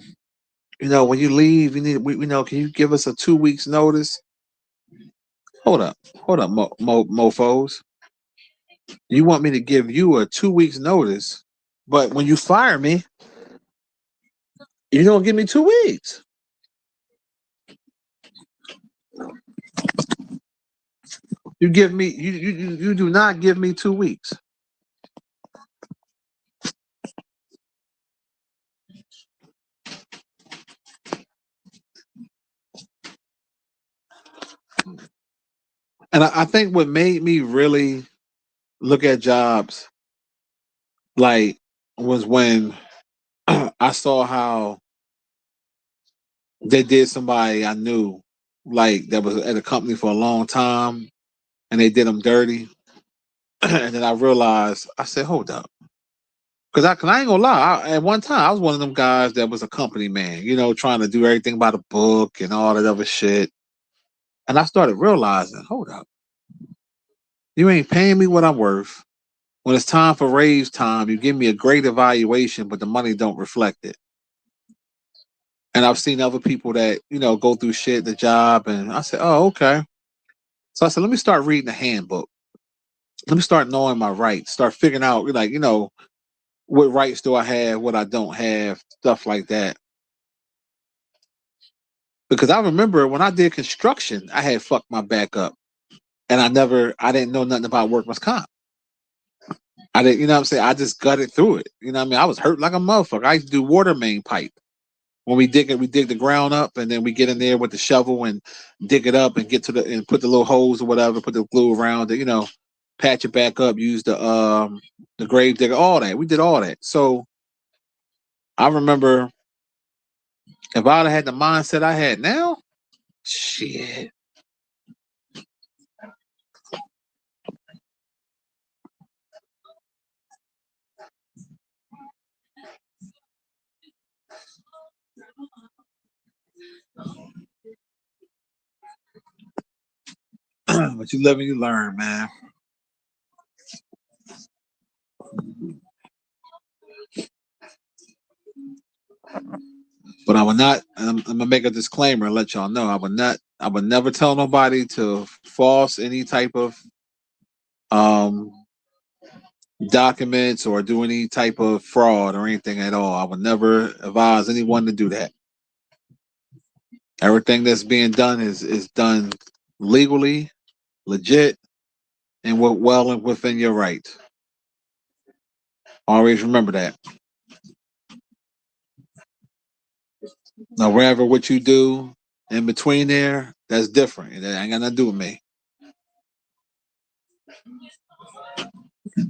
when you leave, you need. Can you give us a 2 weeks notice? Hold up, mofos. You want me to give you a 2 weeks notice, but when you fire me, you don't give me 2 weeks. You give me you do not give me 2 weeks. And I think what made me really look at jobs like was when I saw how they did somebody I knew like that was at a company for a long time and they did them dirty. And then I realized, I said, hold up. Cause I ain't gonna lie. At one time, I was one of them guys that was a company man, you know, trying to do everything by the book and all that other shit. And I started realizing, hold up, you ain't paying me what I'm worth. When it's time for raise time, you give me a great evaluation, but the money don't reflect it. And I've seen other people that, you know, go through shit, the job, and I said, oh, okay. So I said, let me start reading the handbook. Let me start knowing my rights, start figuring out, like, you know, what rights do I have, what I don't have, stuff like that. Because I remember when I did construction, I had fucked my back up. And I didn't know nothing about workman's comp. I didn't, you know what I'm saying? I just gutted through it. You know what I mean? I was hurt like a motherfucker. I used to do water main pipe. When we dig it, we dig the ground up and then we get in there with the shovel and dig it up and get to and put the little holes or whatever, put the glue around it, you know, patch it back up, use the grave digger, all that. We did all that. So I remember if I'd have had the mindset I had now, shit. But you live and you learn, man. But I would not, and I'm gonna make a disclaimer and let y'all know, I would never tell nobody to false any type of um documents or do any type of fraud or anything at all. I would never advise anyone to do that. Everything that's being done is done legally, legit, and well and within your rights. Always remember that. Now, wherever what you do in between there, that's different. That ain't got nothing to do with me.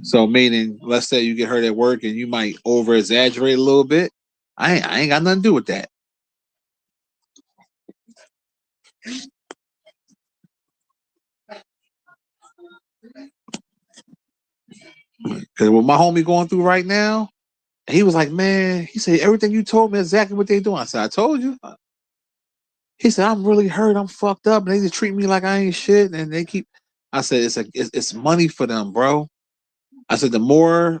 So, meaning, let's say you get hurt at work and you might over exaggerate a little bit. I ain't got nothing to do with that. Because what my homie going through right now, he was like, man, he said, everything you told me exactly what they doing. I said, I told you. He said, I'm really hurt. I'm fucked up. And they just treat me like I ain't shit. And they keep, I said, it's money for them, bro. I said, the more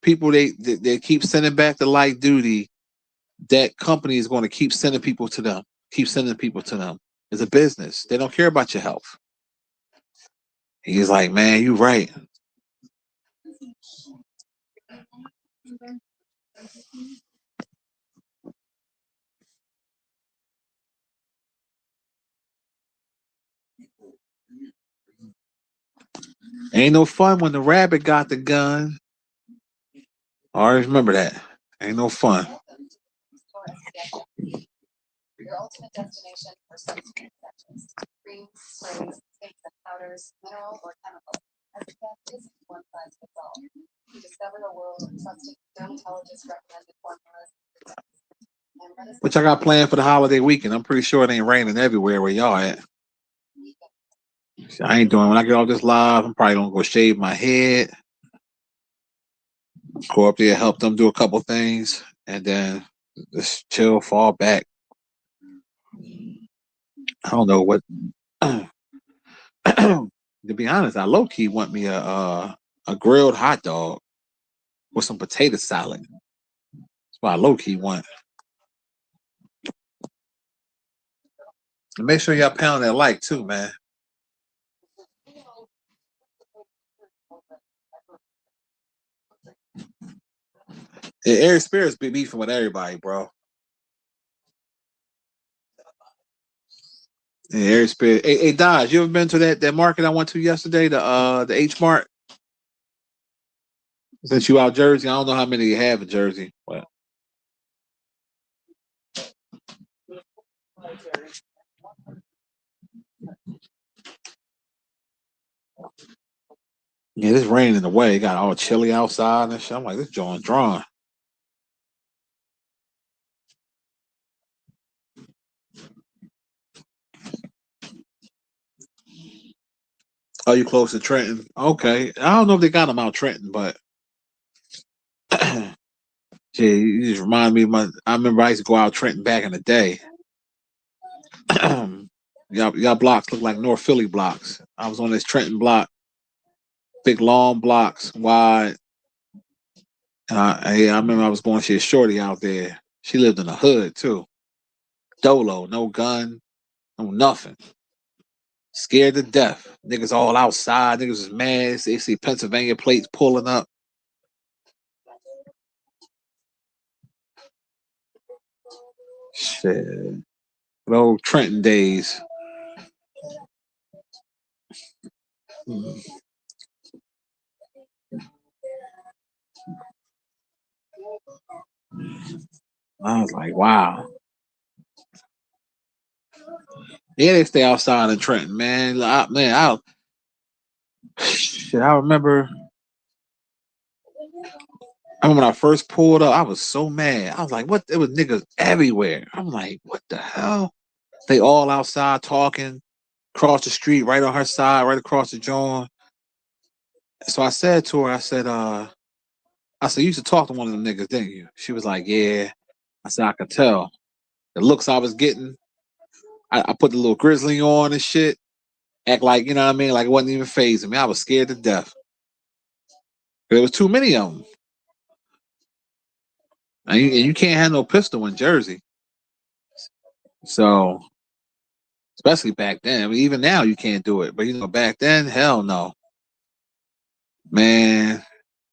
people they keep sending back to light duty, that company is going to keep sending people to them. Keep sending people to them. It's a business. They don't care about your health. He's like, man, you right. Ain't no fun when the rabbit got the gun. Always remember that. Ain't no fun. Your ultimate destination for sensory perceptions. Creams, sprays, inks and powders, mineral or chemical. As the fact isn't one size fits all. You discover a world of trusted dermatologist recommended formulas. Which I got planned for the holiday weekend. I'm pretty sure it ain't raining everywhere where y'all at. I ain't doing when I get off this live, I'm probably gonna go shave my head, go up there, help them do a couple things, and then just chill, fall back. I don't know what. To be honest, I low key want me a grilled hot dog with some potato salad. That's what I low key want. And make sure y'all pound that like too, man. Yeah, Air Spirits be beefing with everybody, bro. Yeah, Air Spirit. Hey, Dodge, you ever been to that market I went to yesterday, the H Mart? Since you out Jersey, I don't know how many you have in Jersey, but Yeah, it's raining away. It got all chilly outside and shit. I'm like, this joint drawn. Oh, you close to Trenton? Okay. I don't know if they got them out Trenton, but yeah, you just remind me of I remember I used to go out Trenton back in the day. y'all blocks look like North Philly blocks. I was on this Trenton block, big long blocks, wide. I remember I was going to see a shorty out there. She lived in the hood too. Dolo, no gun, no nothing. Scared to death. Niggas all outside. Niggas was mad. They see Pennsylvania plates pulling up. Shit. Good old Trenton days. I was like, wow. Yeah, they stay outside in Trenton, man. Shit, I remember when I first pulled up, I was so mad. I was like, what? There was niggas everywhere. I'm like, what the hell? They all outside talking, across the street, right on her side, right across the joint. So I said to her, I said, you used to talk to one of them niggas, didn't you? She was like, yeah. I said, I could tell. The looks I was getting, I put the little grizzly on and shit. Act like, you know what I mean? Like it wasn't even phasing me. I was scared to death. There was too many of them. And you can't have no pistol in Jersey. So, especially back then. I mean, even now you can't do it. But, back then, hell no. Man,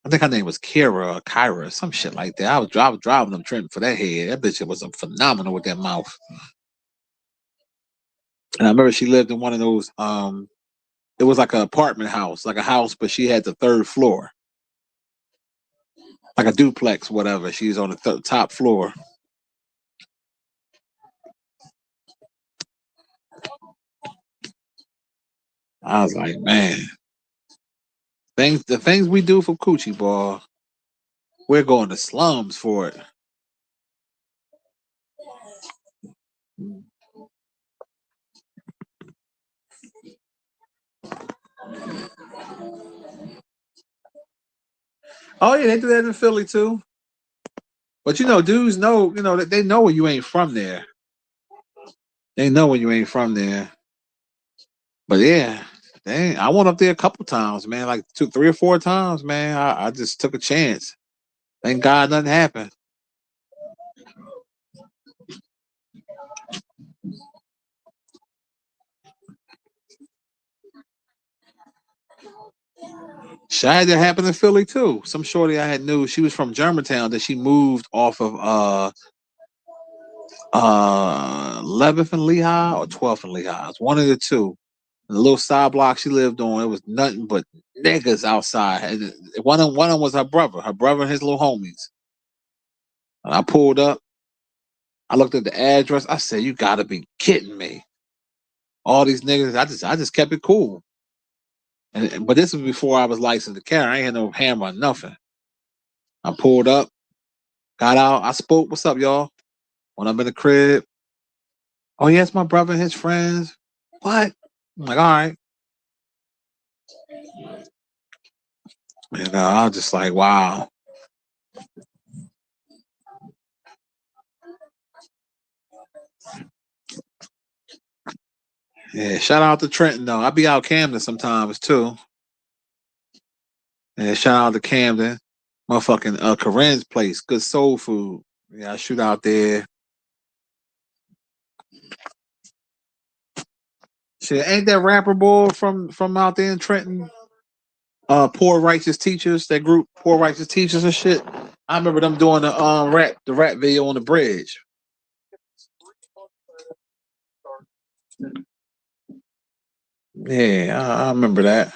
I think her name was Kira or Kyra, some shit like that. I was driving them Trenton for that head. That bitch was phenomenal with that mouth. And I remember she lived in one of those, it was like an apartment house, like a house, but she had the third floor. Like a duplex, whatever. She's on the top floor. I was like, man, the things we do for Coochie Ball, we're going to slums for it. Oh yeah, they do that in Philly too. But dudes know, that they know when you ain't from there. They know when you ain't from there. But yeah, dang, I went up there a couple times, man, like 3 or 4 times, man. I just took a chance. Thank God nothing happened. Shit, I had that happen in Philly too. Some shorty I had knew, she was from Germantown, that she moved off of 11th and Lehigh or 12th and Lehigh. It's one of the two. The little side block she lived on, it was nothing but niggas outside. And one of them was her brother and his little homies. And I pulled up. I looked at the address. I said, "You gotta be kidding me!" All these niggas. I just kept it cool. But this was before I was licensed to carry. I ain't had no hammer or nothing. I pulled up, got out. I spoke. What's up, y'all? When I'm in the crib. Oh yes, my brother and his friends. What? I'm like, all right. I was just like, wow. Yeah, shout out to Trenton though. I be out Camden sometimes too. Yeah, shout out to Camden. Motherfucking Corinne's place, good soul food. Yeah, I shoot out there. Shit, ain't that rapper boy from out there in Trenton? Poor Righteous Teachers, that group, Poor Righteous Teachers and shit. I remember them doing the rap video on the bridge. Yeah, I remember that.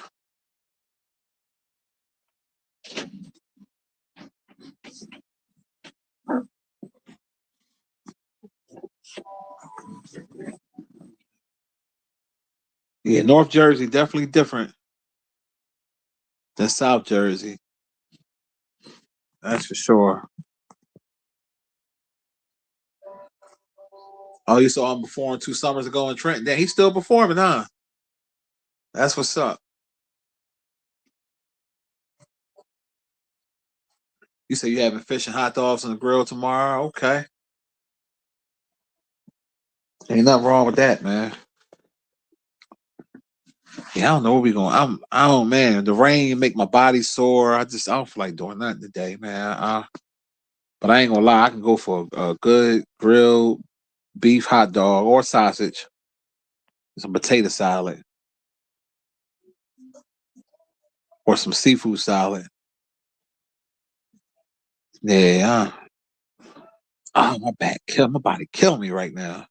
Yeah, North Jersey definitely different. That's South Jersey. That's for sure. Oh, you saw him perform 2 summers ago in Trenton. Damn, he's still performing, huh? That's what's up. You say you having fish and hot dogs on the grill tomorrow? Okay. Ain't nothing wrong with that, man. Yeah, I don't know where we going. I don't, man. The rain make my body sore. I don't feel like doing nothing today, man. But I ain't gonna lie. I can go for a good grilled beef hot dog or sausage, some potato salad, or some seafood salad. Yeah. Oh, my body killing me right now.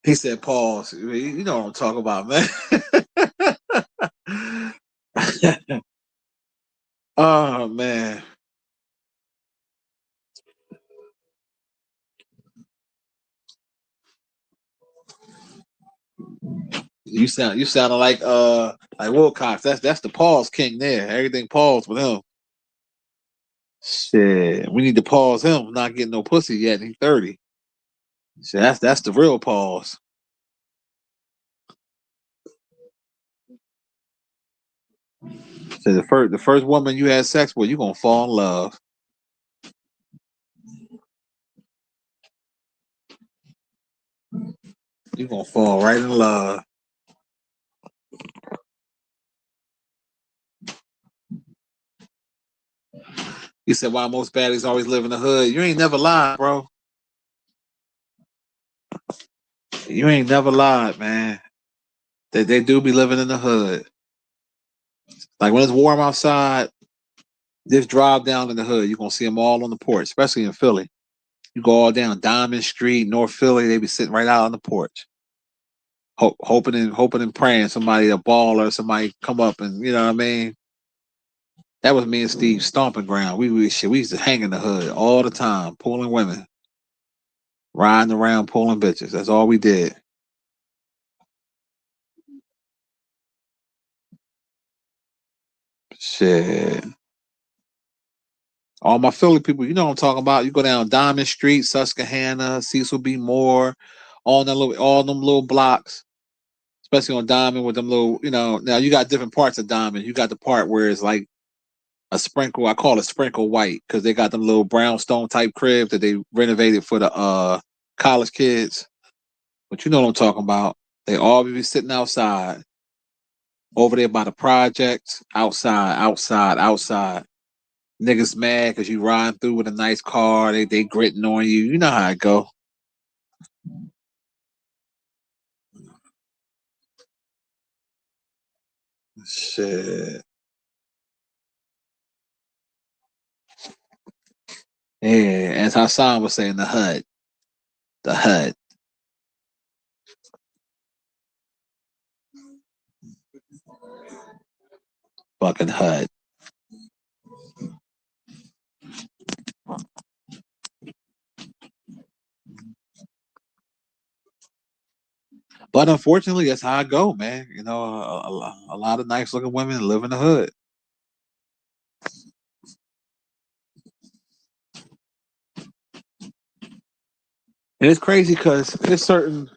He said, "Pause." You know what I'm talking about, man. Oh man. You sounding like Wilcox. That's the pause king there. Everything pause with him. Shit. We need to pause him not getting no pussy yet. He's 30. Shit, that's the real pause. So the first woman you had sex with, you gonna fall in love. You gonna fall right in love. He said, "Why most baddies always live in the hood?" You ain't never lied, bro. You ain't never lied, man. They do be living in the hood. Like when it's warm outside, just drive down in the hood. You're gonna see them all on the porch, especially in Philly. You go all down Diamond Street, North Philly, they be sitting right out on the porch. Hoping and praying somebody a ball or somebody come up and you know what I mean. That was me and Steve's stomping ground. We used to hang in the hood all the time, pulling women, riding around, pulling bitches. That's all we did. Shit. All my Philly people, you know what I'm talking about. You go down Diamond Street, Susquehanna, Cecil B. Moore, all them little blocks, especially on Diamond with them little, now you got different parts of Diamond. You got the part where it's like a sprinkle, I call it sprinkle white, because they got them little brownstone type cribs that they renovated for the college kids. But you know what I'm talking about. They all be sitting outside, over there by the projects, outside. Niggas mad because you riding through with a nice car. They gritting on you. You know how it go. Shit. Yeah, as Hassan was saying, the HUD. The HUD. Fucking HUD. But unfortunately, that's how I go, man. A lot of nice looking women live in the hood. And it's crazy because it's certain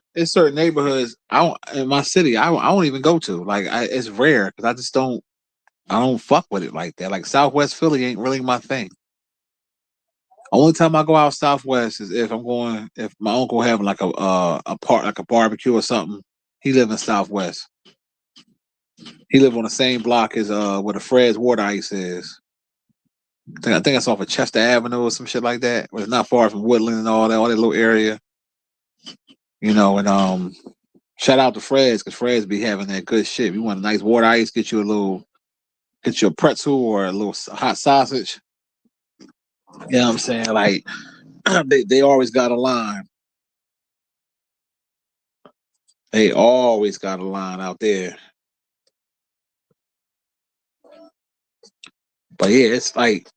neighborhoods in my city I don't even go to. Like it's rare because I don't fuck with it like that. Like Southwest Philly ain't really my thing. Only time I go out Southwest is if my uncle having like a barbecue or something. He live in Southwest. He live on the same block as where the Fred's Water Ice is. I think that's off of Chester Avenue or some shit like that. But it's not far from Woodland and all that little area. And shout out to Fred's because Fred's be having that good shit. If you want a nice water ice, get you a pretzel or a little hot sausage. You know what I'm saying? Like they always got a line. They always got a line out there. But yeah, it's like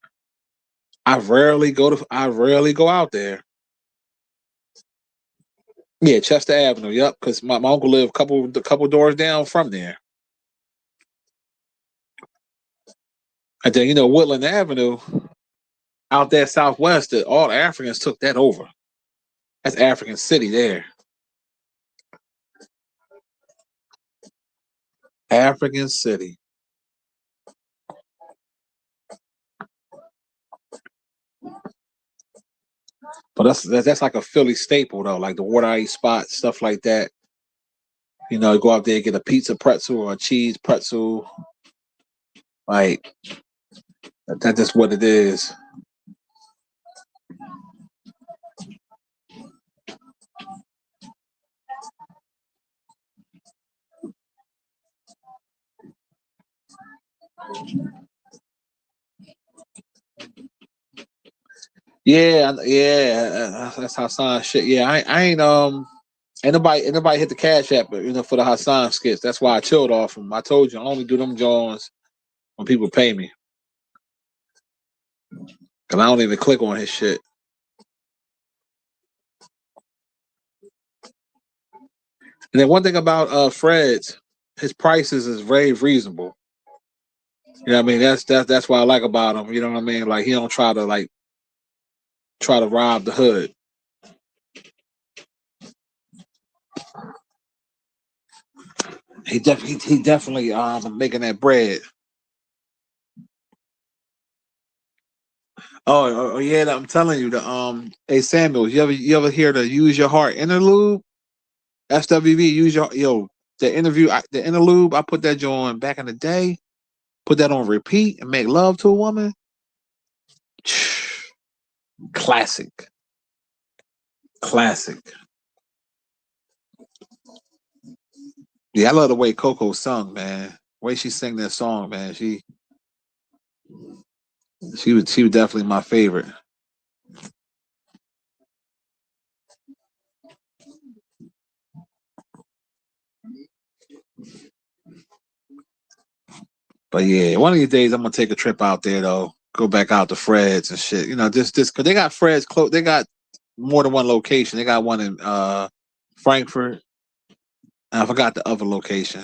I rarely go out there. Yeah, Chester Avenue. Yep, because my uncle lived a couple doors down from there. And then Woodland Avenue out there southwest. All the Africans took that over. That's African City there. African City. But that's like a Philly staple though, like the water ice spot, stuff like that. You go out there and get a pizza pretzel or a cheese pretzel. Like that's just what it is. Yeah, that's Hassan shit. Yeah, I ain't nobody hit the cash app, but for the Hassan skits. That's why I chilled off them. I told you I only do them Jones when people pay me, cause I don't even click on his shit. And then one thing about Fred's, his prices is very reasonable. You know what I mean? That's what I like about him. You know what I mean? Like he don't try to rob the hood. He definitely making that bread. Oh yeah, I'm telling you hey Samuel, you ever hear the Use Your Heart interlude? SWV, the interlude. I put that joint back in the day. Put that on repeat and make love to a woman. Classic. Classic. Yeah, I love the way Coco sung, man. The way she sang that song, man. She was definitely my favorite. But yeah, one of these days I'm gonna take a trip out there though. Go back out to Fred's and shit. Just because they got Fred's close. They got more than one location. They got one in Frankfurt. And I forgot the other location.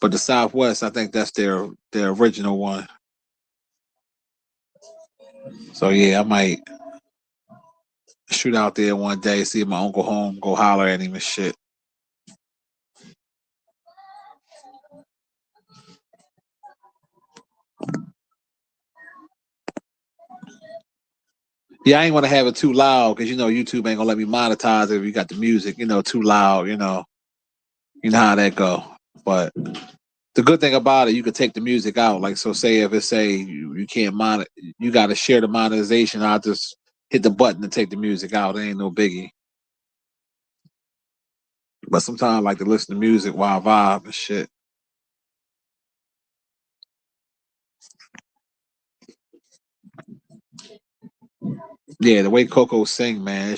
But the Southwest, I think that's their original one. So yeah, I might shoot out there one day, see my uncle home, go holler at him and shit. Yeah, I ain't want to have it too loud because YouTube ain't gonna let me monetize it if you got the music, too loud. You know how that go. But the good thing about it, you could take the music out. Like so, say if it say you can't you got to share the monetization. I'll just hit the button to take the music out. It ain't no biggie. But sometimes I like to listen to music while I vibe and shit. Yeah, the way Coco sing, man,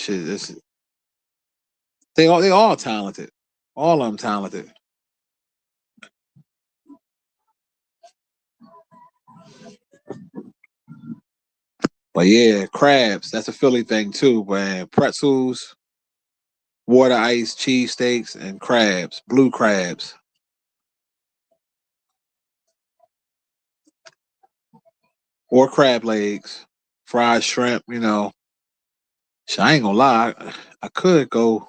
they all talented. All of them talented. But yeah, crabs, that's a Philly thing too, man. Pretzels, water ice, cheesesteaks, and crabs, blue crabs. Or crab legs, fried shrimp. I ain't gonna lie, I could go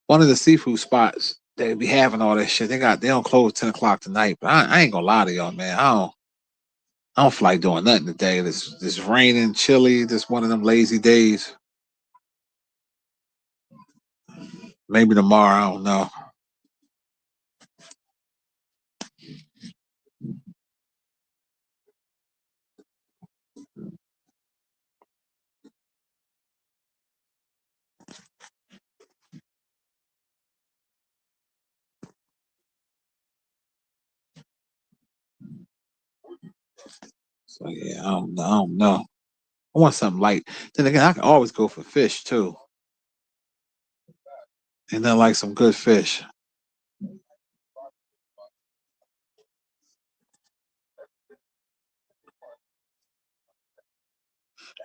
one of the seafood spots. They be having all that shit. They don't close 10 o'clock tonight, but I ain't gonna lie to y'all, man. I don't feel like doing nothing today. This raining, chilly. This one of them lazy days. Maybe tomorrow. I don't know. So yeah, I don't know. I want something light. Then again, I can always go for fish too, and then like some good fish.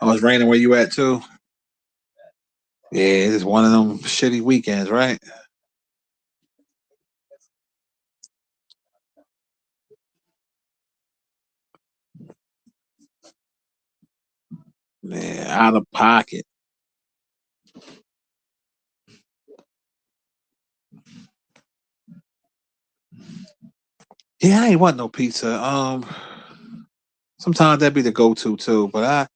Oh, it's raining where you at too? Yeah, it's one of them shitty weekends, right? Man, out of pocket. Yeah, I ain't want no pizza. Sometimes that'd be the go-to too, but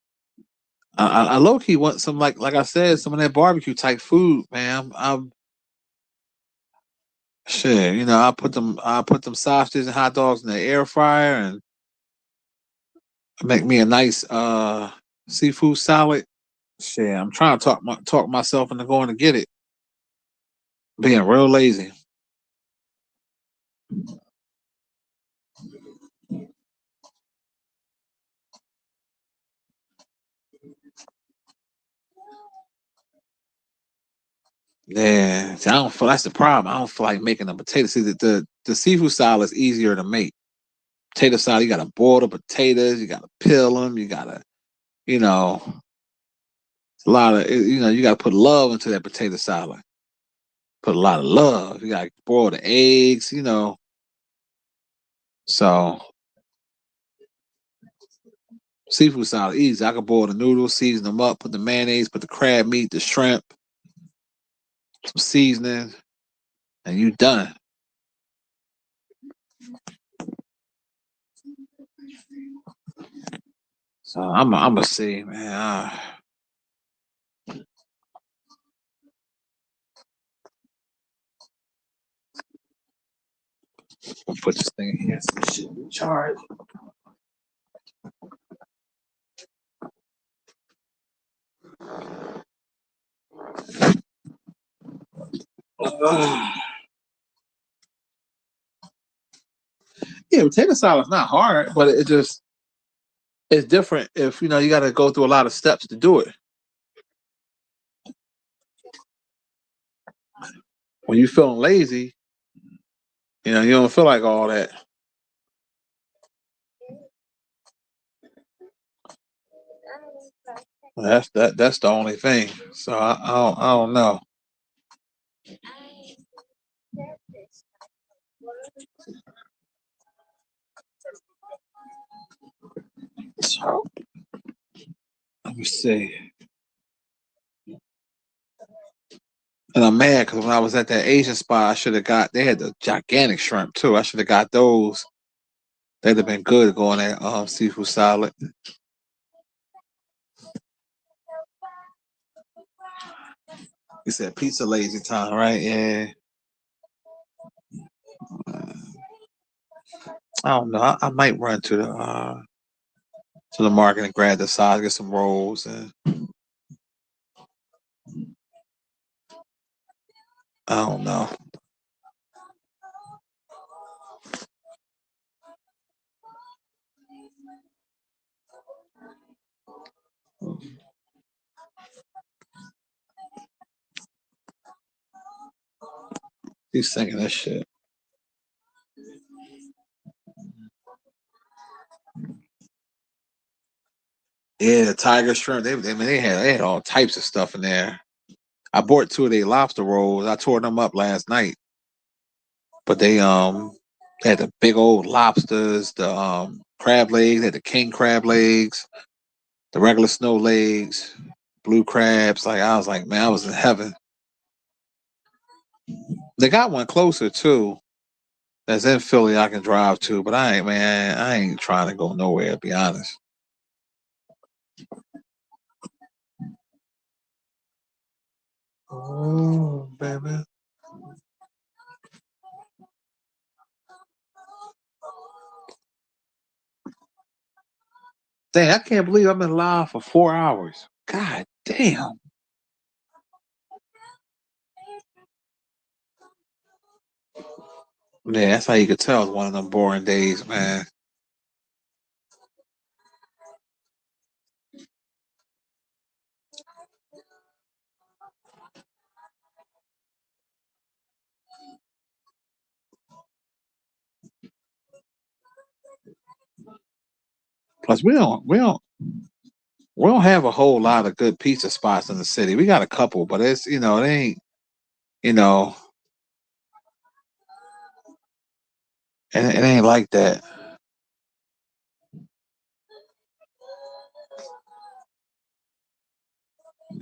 I low key want some like I said, some of that barbecue type food, man. I'm shit, I put them sausages and hot dogs in the air fryer and make me a nice seafood salad. Shit, I'm trying to talk myself into going to get it. Being real lazy. Yeah, see, I don't feel that's the problem. I don't feel like making a potato. See, the seafood salad is easier to make. Potato salad, you gotta boil the potatoes, you gotta peel them, you gotta, you know, a lot of, you gotta put love into that potato salad. Put a lot of love. You gotta boil the eggs. So seafood salad easy. I can boil the noodles, season them up, put the mayonnaise, put the crab meat, the shrimp, some seasoning, and you done. So I'm gonna see, man. I'll put this thing in here so it should be charged. Yeah, potato salad's not hard, but it's different if you got to go through a lot of steps to do it. When you feeling lazy, you don't feel like all that. That's the only thing. So I don't know. So let me see. And I'm mad because when I was at that Asian spot, I should have got. They had the gigantic shrimp too. I should have got those. They'd have been good going at seafood salad. You said pizza lazy time, right? Yeah. I don't know. I might run to the market and grab the size, get some rolls, and I don't know. He's singing that shit. Yeah, the tiger shrimp. They had all types of stuff in there. I bought two of their lobster rolls. I tore them up last night, but they had the big old lobsters, the crab legs, they had the king crab legs, the regular snow legs, blue crabs. Like I was like, man, I was in heaven. They got one closer too. That's in Philly. I can drive to, but I ain't trying to go nowhere. To be honest. Oh, baby. Dang, I can't believe I've been live for 4 hours. God damn. Yeah, that's how you could tell it's one of them boring days, man. Plus, we don't. We don't have a whole lot of good pizza spots in the city. We got a couple, but it's it ain't you know it ain't like that.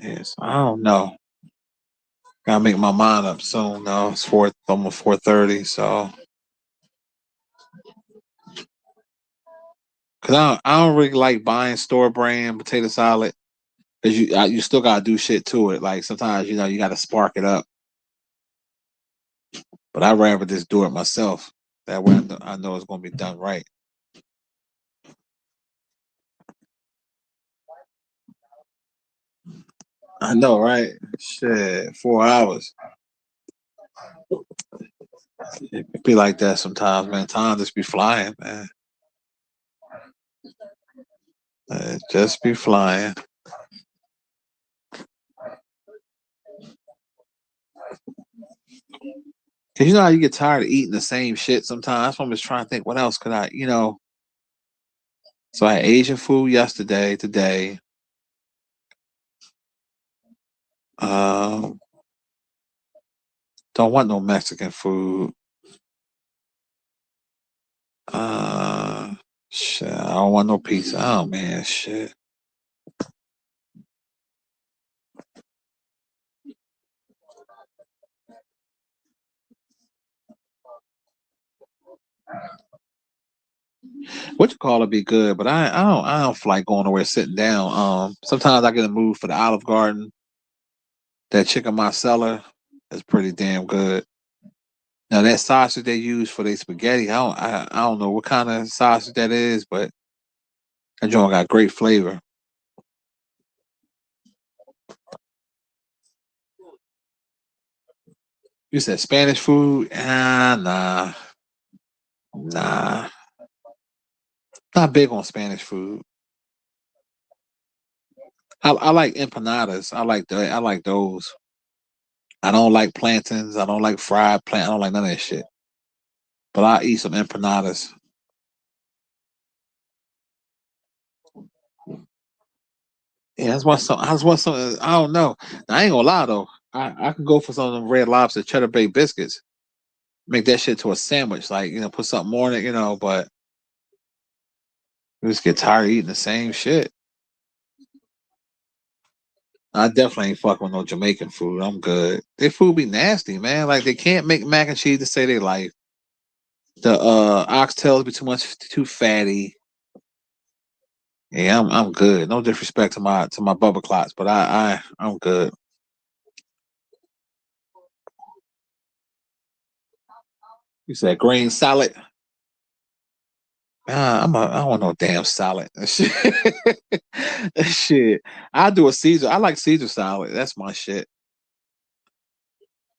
Yes, I don't know. Gotta make my mind up soon. Though it's almost 4:30. So, cause I don't really like buying store brand potato salad. Cause you still gotta do shit to it. Like sometimes you gotta spark it up. But I'd rather just do it myself. That way I know it's gonna be done right. I know, right? Shit, 4 hours. It be like that sometimes, man. Time just be flying, man. It just be flying. Cause you know how you get tired of eating the same shit sometimes. That's why I'm just trying to think what else could I. So I had Asian food yesterday, today. Um, don't want no Mexican food. Uh, shit, I don't want no pizza. Oh man, shit. What you call it be good, but I don't feel like going nowhere sitting down. Sometimes I get a mood for the Olive Garden. That chicken Marcella is pretty damn good. Now that sausage they use for their spaghetti, I don't know what kind of sausage that is, but that joint got great flavor. You said Spanish food? Ah, nah. Not big on Spanish food. I like empanadas. I like those. I don't like plantains. I don't like fried plant. I don't like none of that shit. But I eat some empanadas. Yeah, I just want some. I don't know. I ain't gonna lie though. I could go for some of them Red Lobster cheddar baked biscuits. Make that shit to a sandwich. Like put something more in it. But you just get tired of eating the same shit. I definitely ain't fucking with no Jamaican food. I'm good. Their food be nasty, man. Like they can't make mac and cheese to save their life. The oxtails be too fatty. Yeah, I'm good. No disrespect to my bubba clots, but I'm good. You said green salad. I don't want no damn salad. Shit. Shit. I do a Caesar. I like Caesar salad. That's my shit.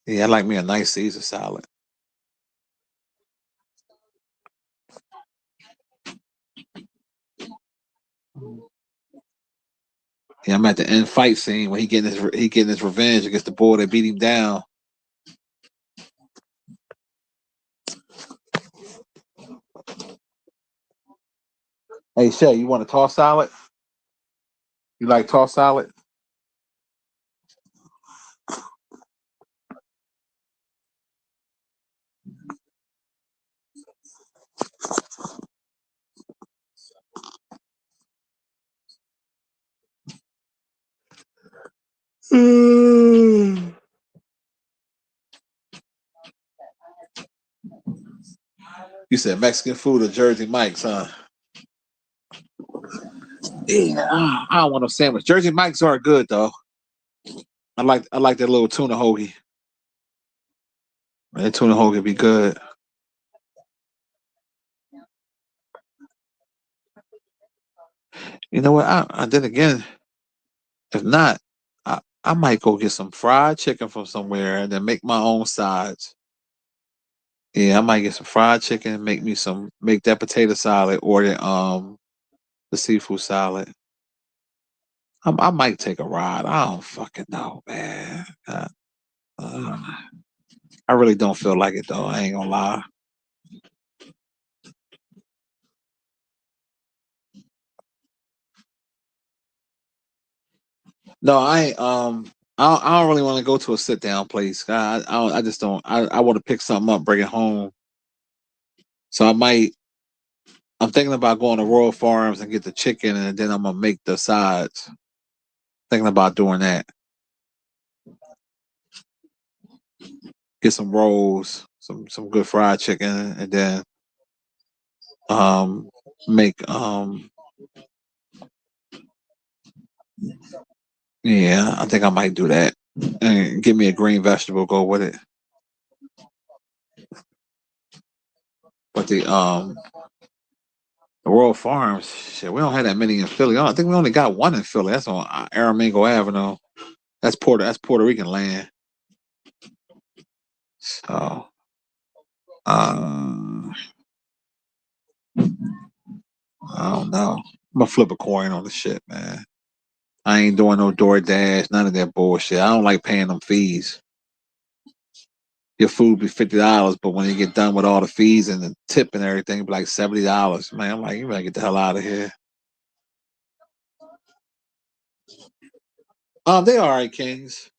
Yeah, I like me a nice Caesar salad. Yeah, I'm at the end fight scene when he getting his revenge against the boy that beat him down. Hey Shay, you want a toss salad? You like toss salad? You said Mexican food or Jersey Mike's, huh? Yeah, I don't want no sandwich. Jersey Mike's are good though. I like that little tuna hoagie. That tuna hoagie be good. You know what? I then again, if not, I might go get some fried chicken from somewhere and then make my own sides. Yeah, I might get some fried chicken, make that potato salad or the seafood salad. I might take a ride. I don't fucking know, man. Uh, I really don't feel like it though. I ain't gonna lie. No, I don't really want to go to a sit down place. I just don't. I want to pick something up, bring it home. So I might. I'm thinking about going to Royal Farms and get the chicken, and then I'm gonna make the sides. Thinking about doing that. Get some rolls, some good fried chicken, and then make yeah, I think I might do that. And give me a green vegetable, go with it. But the Royal Farms, shit, we don't have that many in Philly. I think we only got one in Philly. That's on Aramingo Avenue. That's Puerto Rican land. So I don't know. I'm gonna flip a coin on the shit, man. I ain't doing no DoorDash, none of that bullshit. I don't like paying them fees. Your food be $50, but when you get done with all the fees and the tip and everything, it be like $70. Man, I'm like, you better get the hell out of here. They all right, Kings.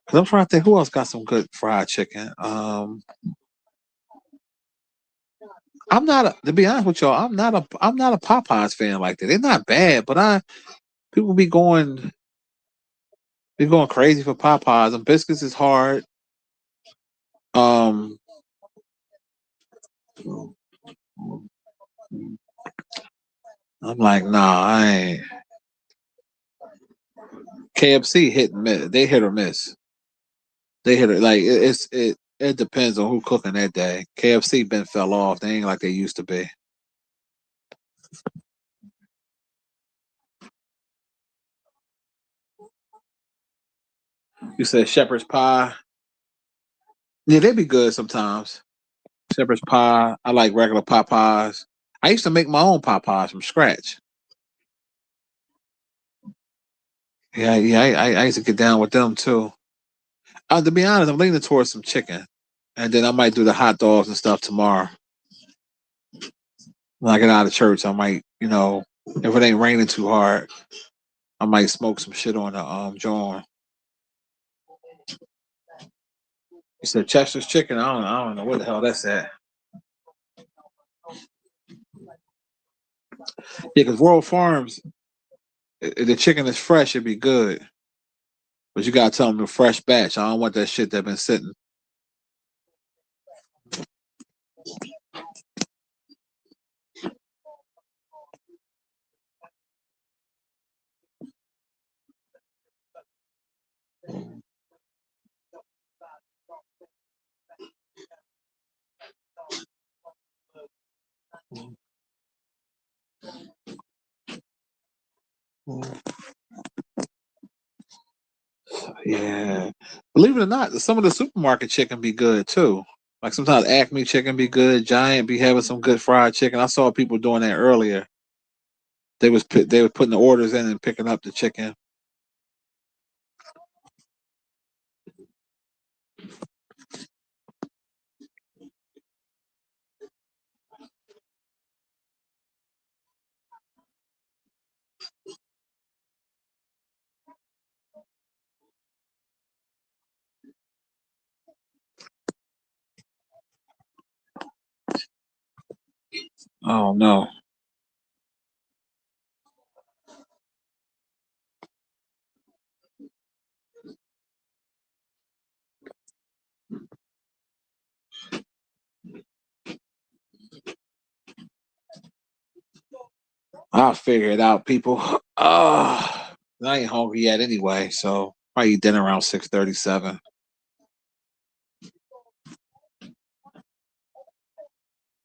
Cause I'm trying to think who else got some good fried chicken. I'm not to be honest with y'all. I'm not a Popeyes fan like that. They're not bad, but people be going crazy for Popeyes. And biscuits is hard. Um, I'm like, nah, I ain't. KFC hit and miss. They hit or miss. They hit it like it depends on who cooking that day. KFC been fell off. They ain't like they used to be. You said shepherd's pie. Yeah, they be good sometimes. Shepherd's pie. I like regular Popeyes. I used to make my own Popeyes from scratch. Yeah. I used to get down with them too. To be honest, I'm leaning towards some chicken, and then I might do the hot dogs and stuff tomorrow. When I get out of church, I might, if it ain't raining too hard, I might smoke some shit on the joint. You said Chester's chicken. I don't know what the hell that's at. Yeah, because World Farms, the chicken is fresh, it'd be good. But you gotta tell them the fresh batch. I don't want that shit that been sitting. Yeah. Believe it or not, some of the supermarket chicken be good too. Like sometimes Acme chicken be good. Giant be having some good fried chicken. I saw people doing that earlier. They were putting the orders in and picking up the chicken. Oh no. I'll figure it out, people. I ain't hungry yet anyway, so probably eat dinner around 6:37.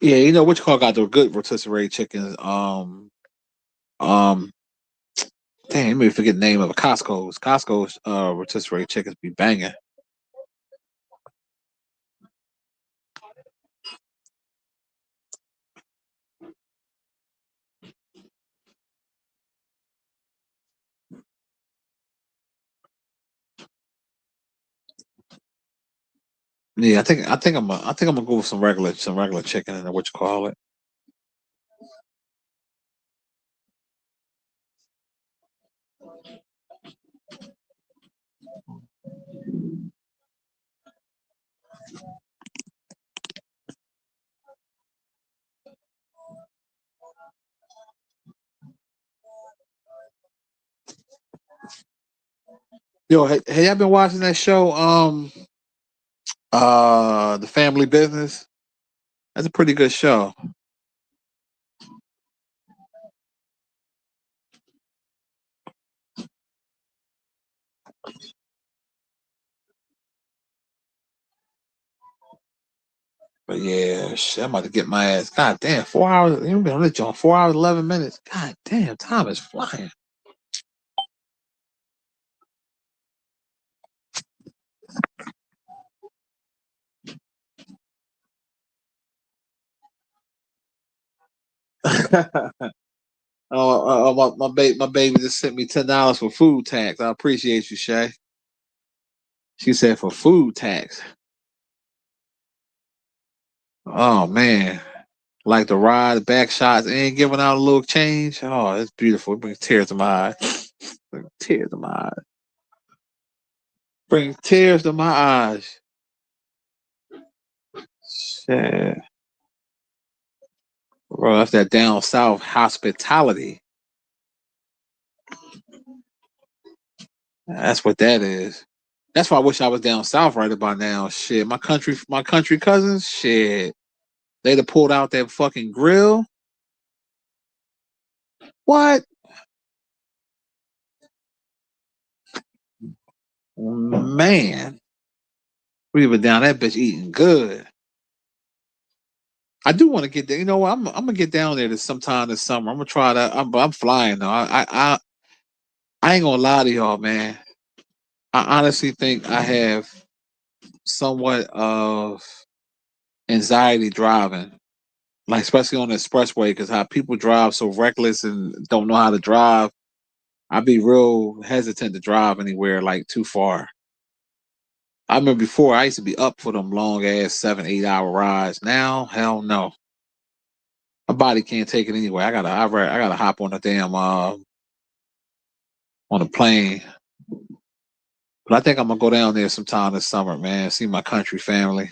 Yeah, which call got the good rotisserie chickens. Um, Damn, let me forget the name of it. Costco's rotisserie chickens be banging. Yeah, I think I'm gonna go with some regular chicken and what you call it. Yo, have y'all been watching that show? The Family Business. That's a pretty good show. But yeah, shit, I'm about to get my ass. God damn, 4 hours. You've been on this joint 4 hours, 11 minutes. God damn, time is flying. My baby just sent me $10 for food tax. I appreciate you, Shay. She said for food tax. Oh man, like the ride, the back shots, and giving out a little change. Oh, it's beautiful. It brings tears to my eyes. Brings tears to my eyes. Brings tears to my eyes. Shit, bro, that's that down south hospitality. That's what that is. That's why I wish I was down south right about now. Shit, my country cousins, shit, they'd have pulled out that fucking grill. What? Man, we were down that bitch eating good. I do want to get there. You know what? I'm gonna get down there this sometime this summer. I'm gonna try that. I'm flying though. I ain't gonna lie to y'all, man. I honestly think I have somewhat of anxiety driving, like especially on the expressway, because how people drive so reckless and don't know how to drive. I'd be real hesitant to drive anywhere like too far. I remember before I used to be up for them long ass 7, 8 hour rides. Now, hell no. My body can't take it anyway. I gotta hop on a damn on a plane. But I think I'm gonna go down there sometime this summer, man. See my country family.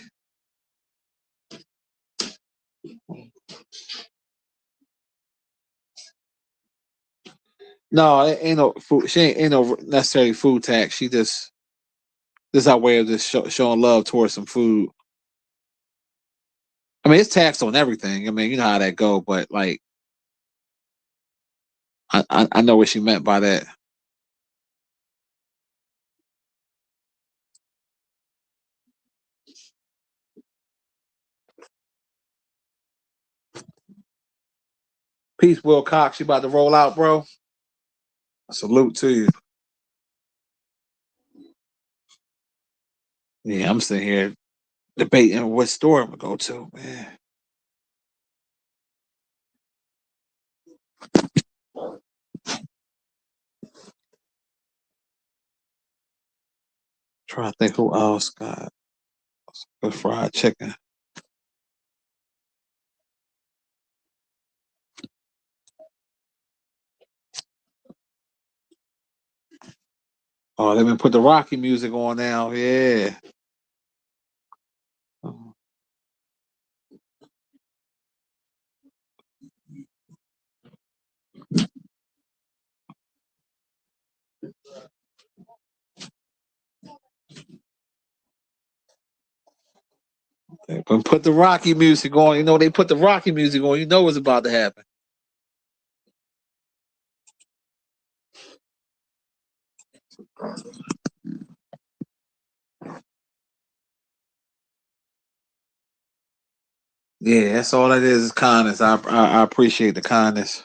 No, it ain't no food. She ain't no necessarily food tax. She just this is our way of just showing love towards some food. I mean, it's taxed on everything. I mean, you know how that go. But like, I know what she meant by that. Peace, Will Cox. You about to roll out, bro? Salute to you. Yeah, I'm sitting here debating what store I'm gonna go to, man. Trying to think who else got good fried chicken. Oh, they've been put the Rocky music on now. Yeah. They put the Rocky music on. You know, they put the Rocky music on. You know what's about to happen. Yeah, that's all it is kindness. I appreciate the kindness.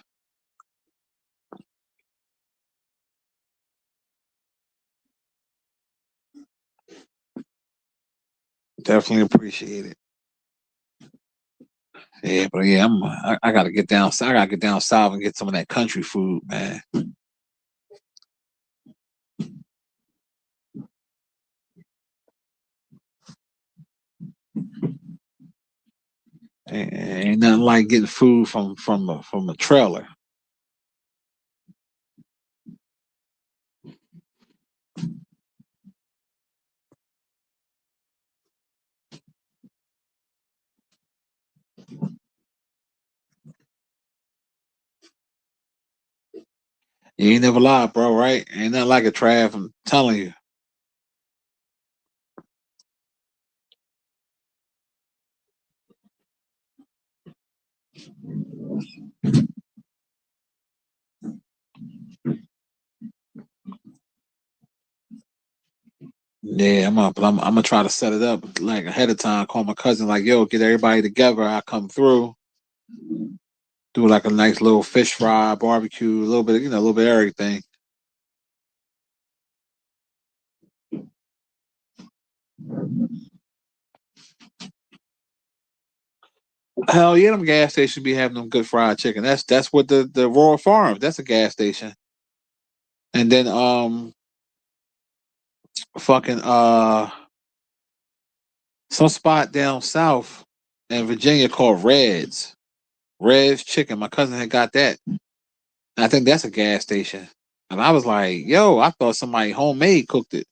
Definitely appreciate it. Yeah, but yeah, I gotta get down. I gotta get down south and get some of that country food, man. Ain't nothing like getting food from a trailer. You ain't never lied, bro, right? Ain't nothing like a Trav. I'm telling you. Yeah, I'm gonna try to set it up like ahead of time. Call my cousin, like, yo, get everybody together. I come through, do like a nice little fish fry, barbecue, a little bit, a little bit of everything. Hell yeah, them gas stations be having them good fried chicken. That's what the Royal Farms. That's a gas station. And then fucking some spot down south in Virginia called Red's Chicken. My cousin had got that. And I think that's a gas station. And I was like, yo, I thought somebody homemade cooked it.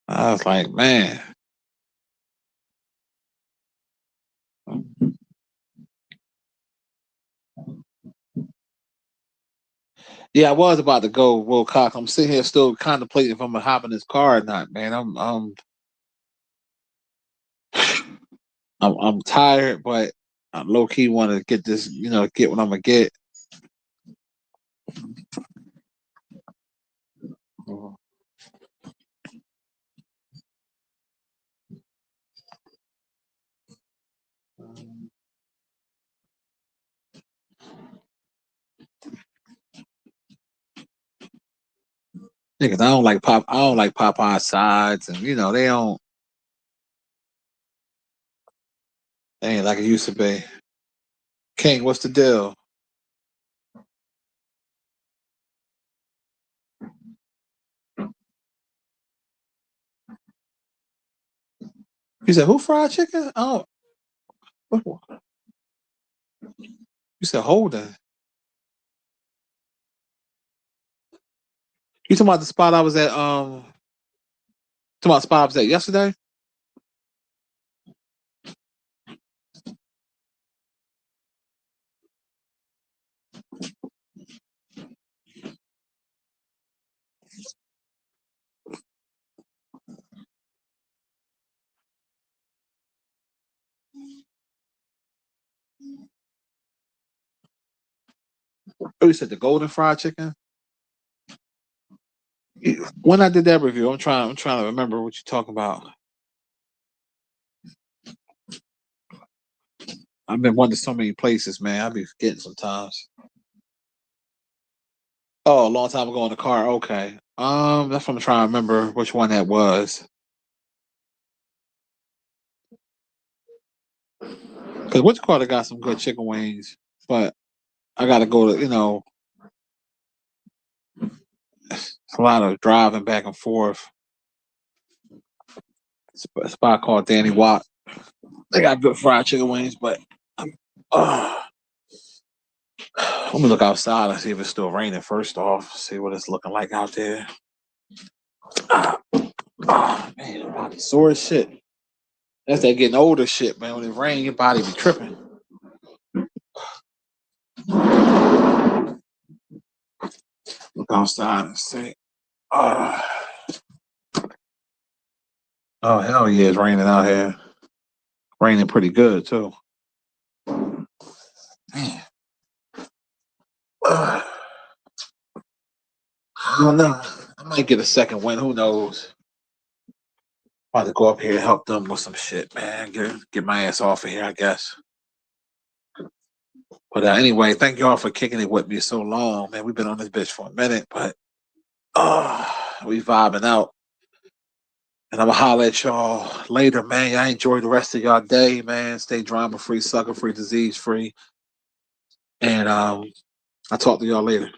I was like, man. Yeah, I was about to go, Will Cock. I'm sitting here still contemplating if I'm gonna hop in this car or not, man. I'm tired, but I low key want to get this, get what I'm gonna get. Niggas, I don't like Popeye sides, and they ain't like it used to be. King, what's the deal? You said who fried chicken? Oh, you said Holden. You talking about the spot I was at? Talking about the spot I was at yesterday? Oh, you said the golden fried chicken? When I did that review, I'm trying to remember what you're talking about. I've been wanting so many places, man. I be forgetting sometimes. Oh, a long time ago in the car. Okay. That's what I'm trying to remember which one that was. Cause which car got some good chicken wings, but I gotta go to it's a lot of driving back and forth. It's a spot called Danny Watt. They got good fried chicken wings, but uh, let me look outside and see if it's still raining. First off, see what it's looking like out there. Man, my body sore as shit. That's that getting older shit, man. When it rain, your body be tripping. Look outside and say, oh hell yeah, it's raining out here. Raining pretty good too. Man. I don't know. I might get a second win. Who knows? About to go up here and help them with some shit, man. Get my ass off of here, I guess. But anyway, thank y'all for kicking it with me so long, man. We've been on this bitch for a minute, but we vibing out. And I'm gonna holler at y'all later, man. Y'all enjoy the rest of y'all day, man. Stay drama free, sucker free, disease free. And I'll talk to y'all later.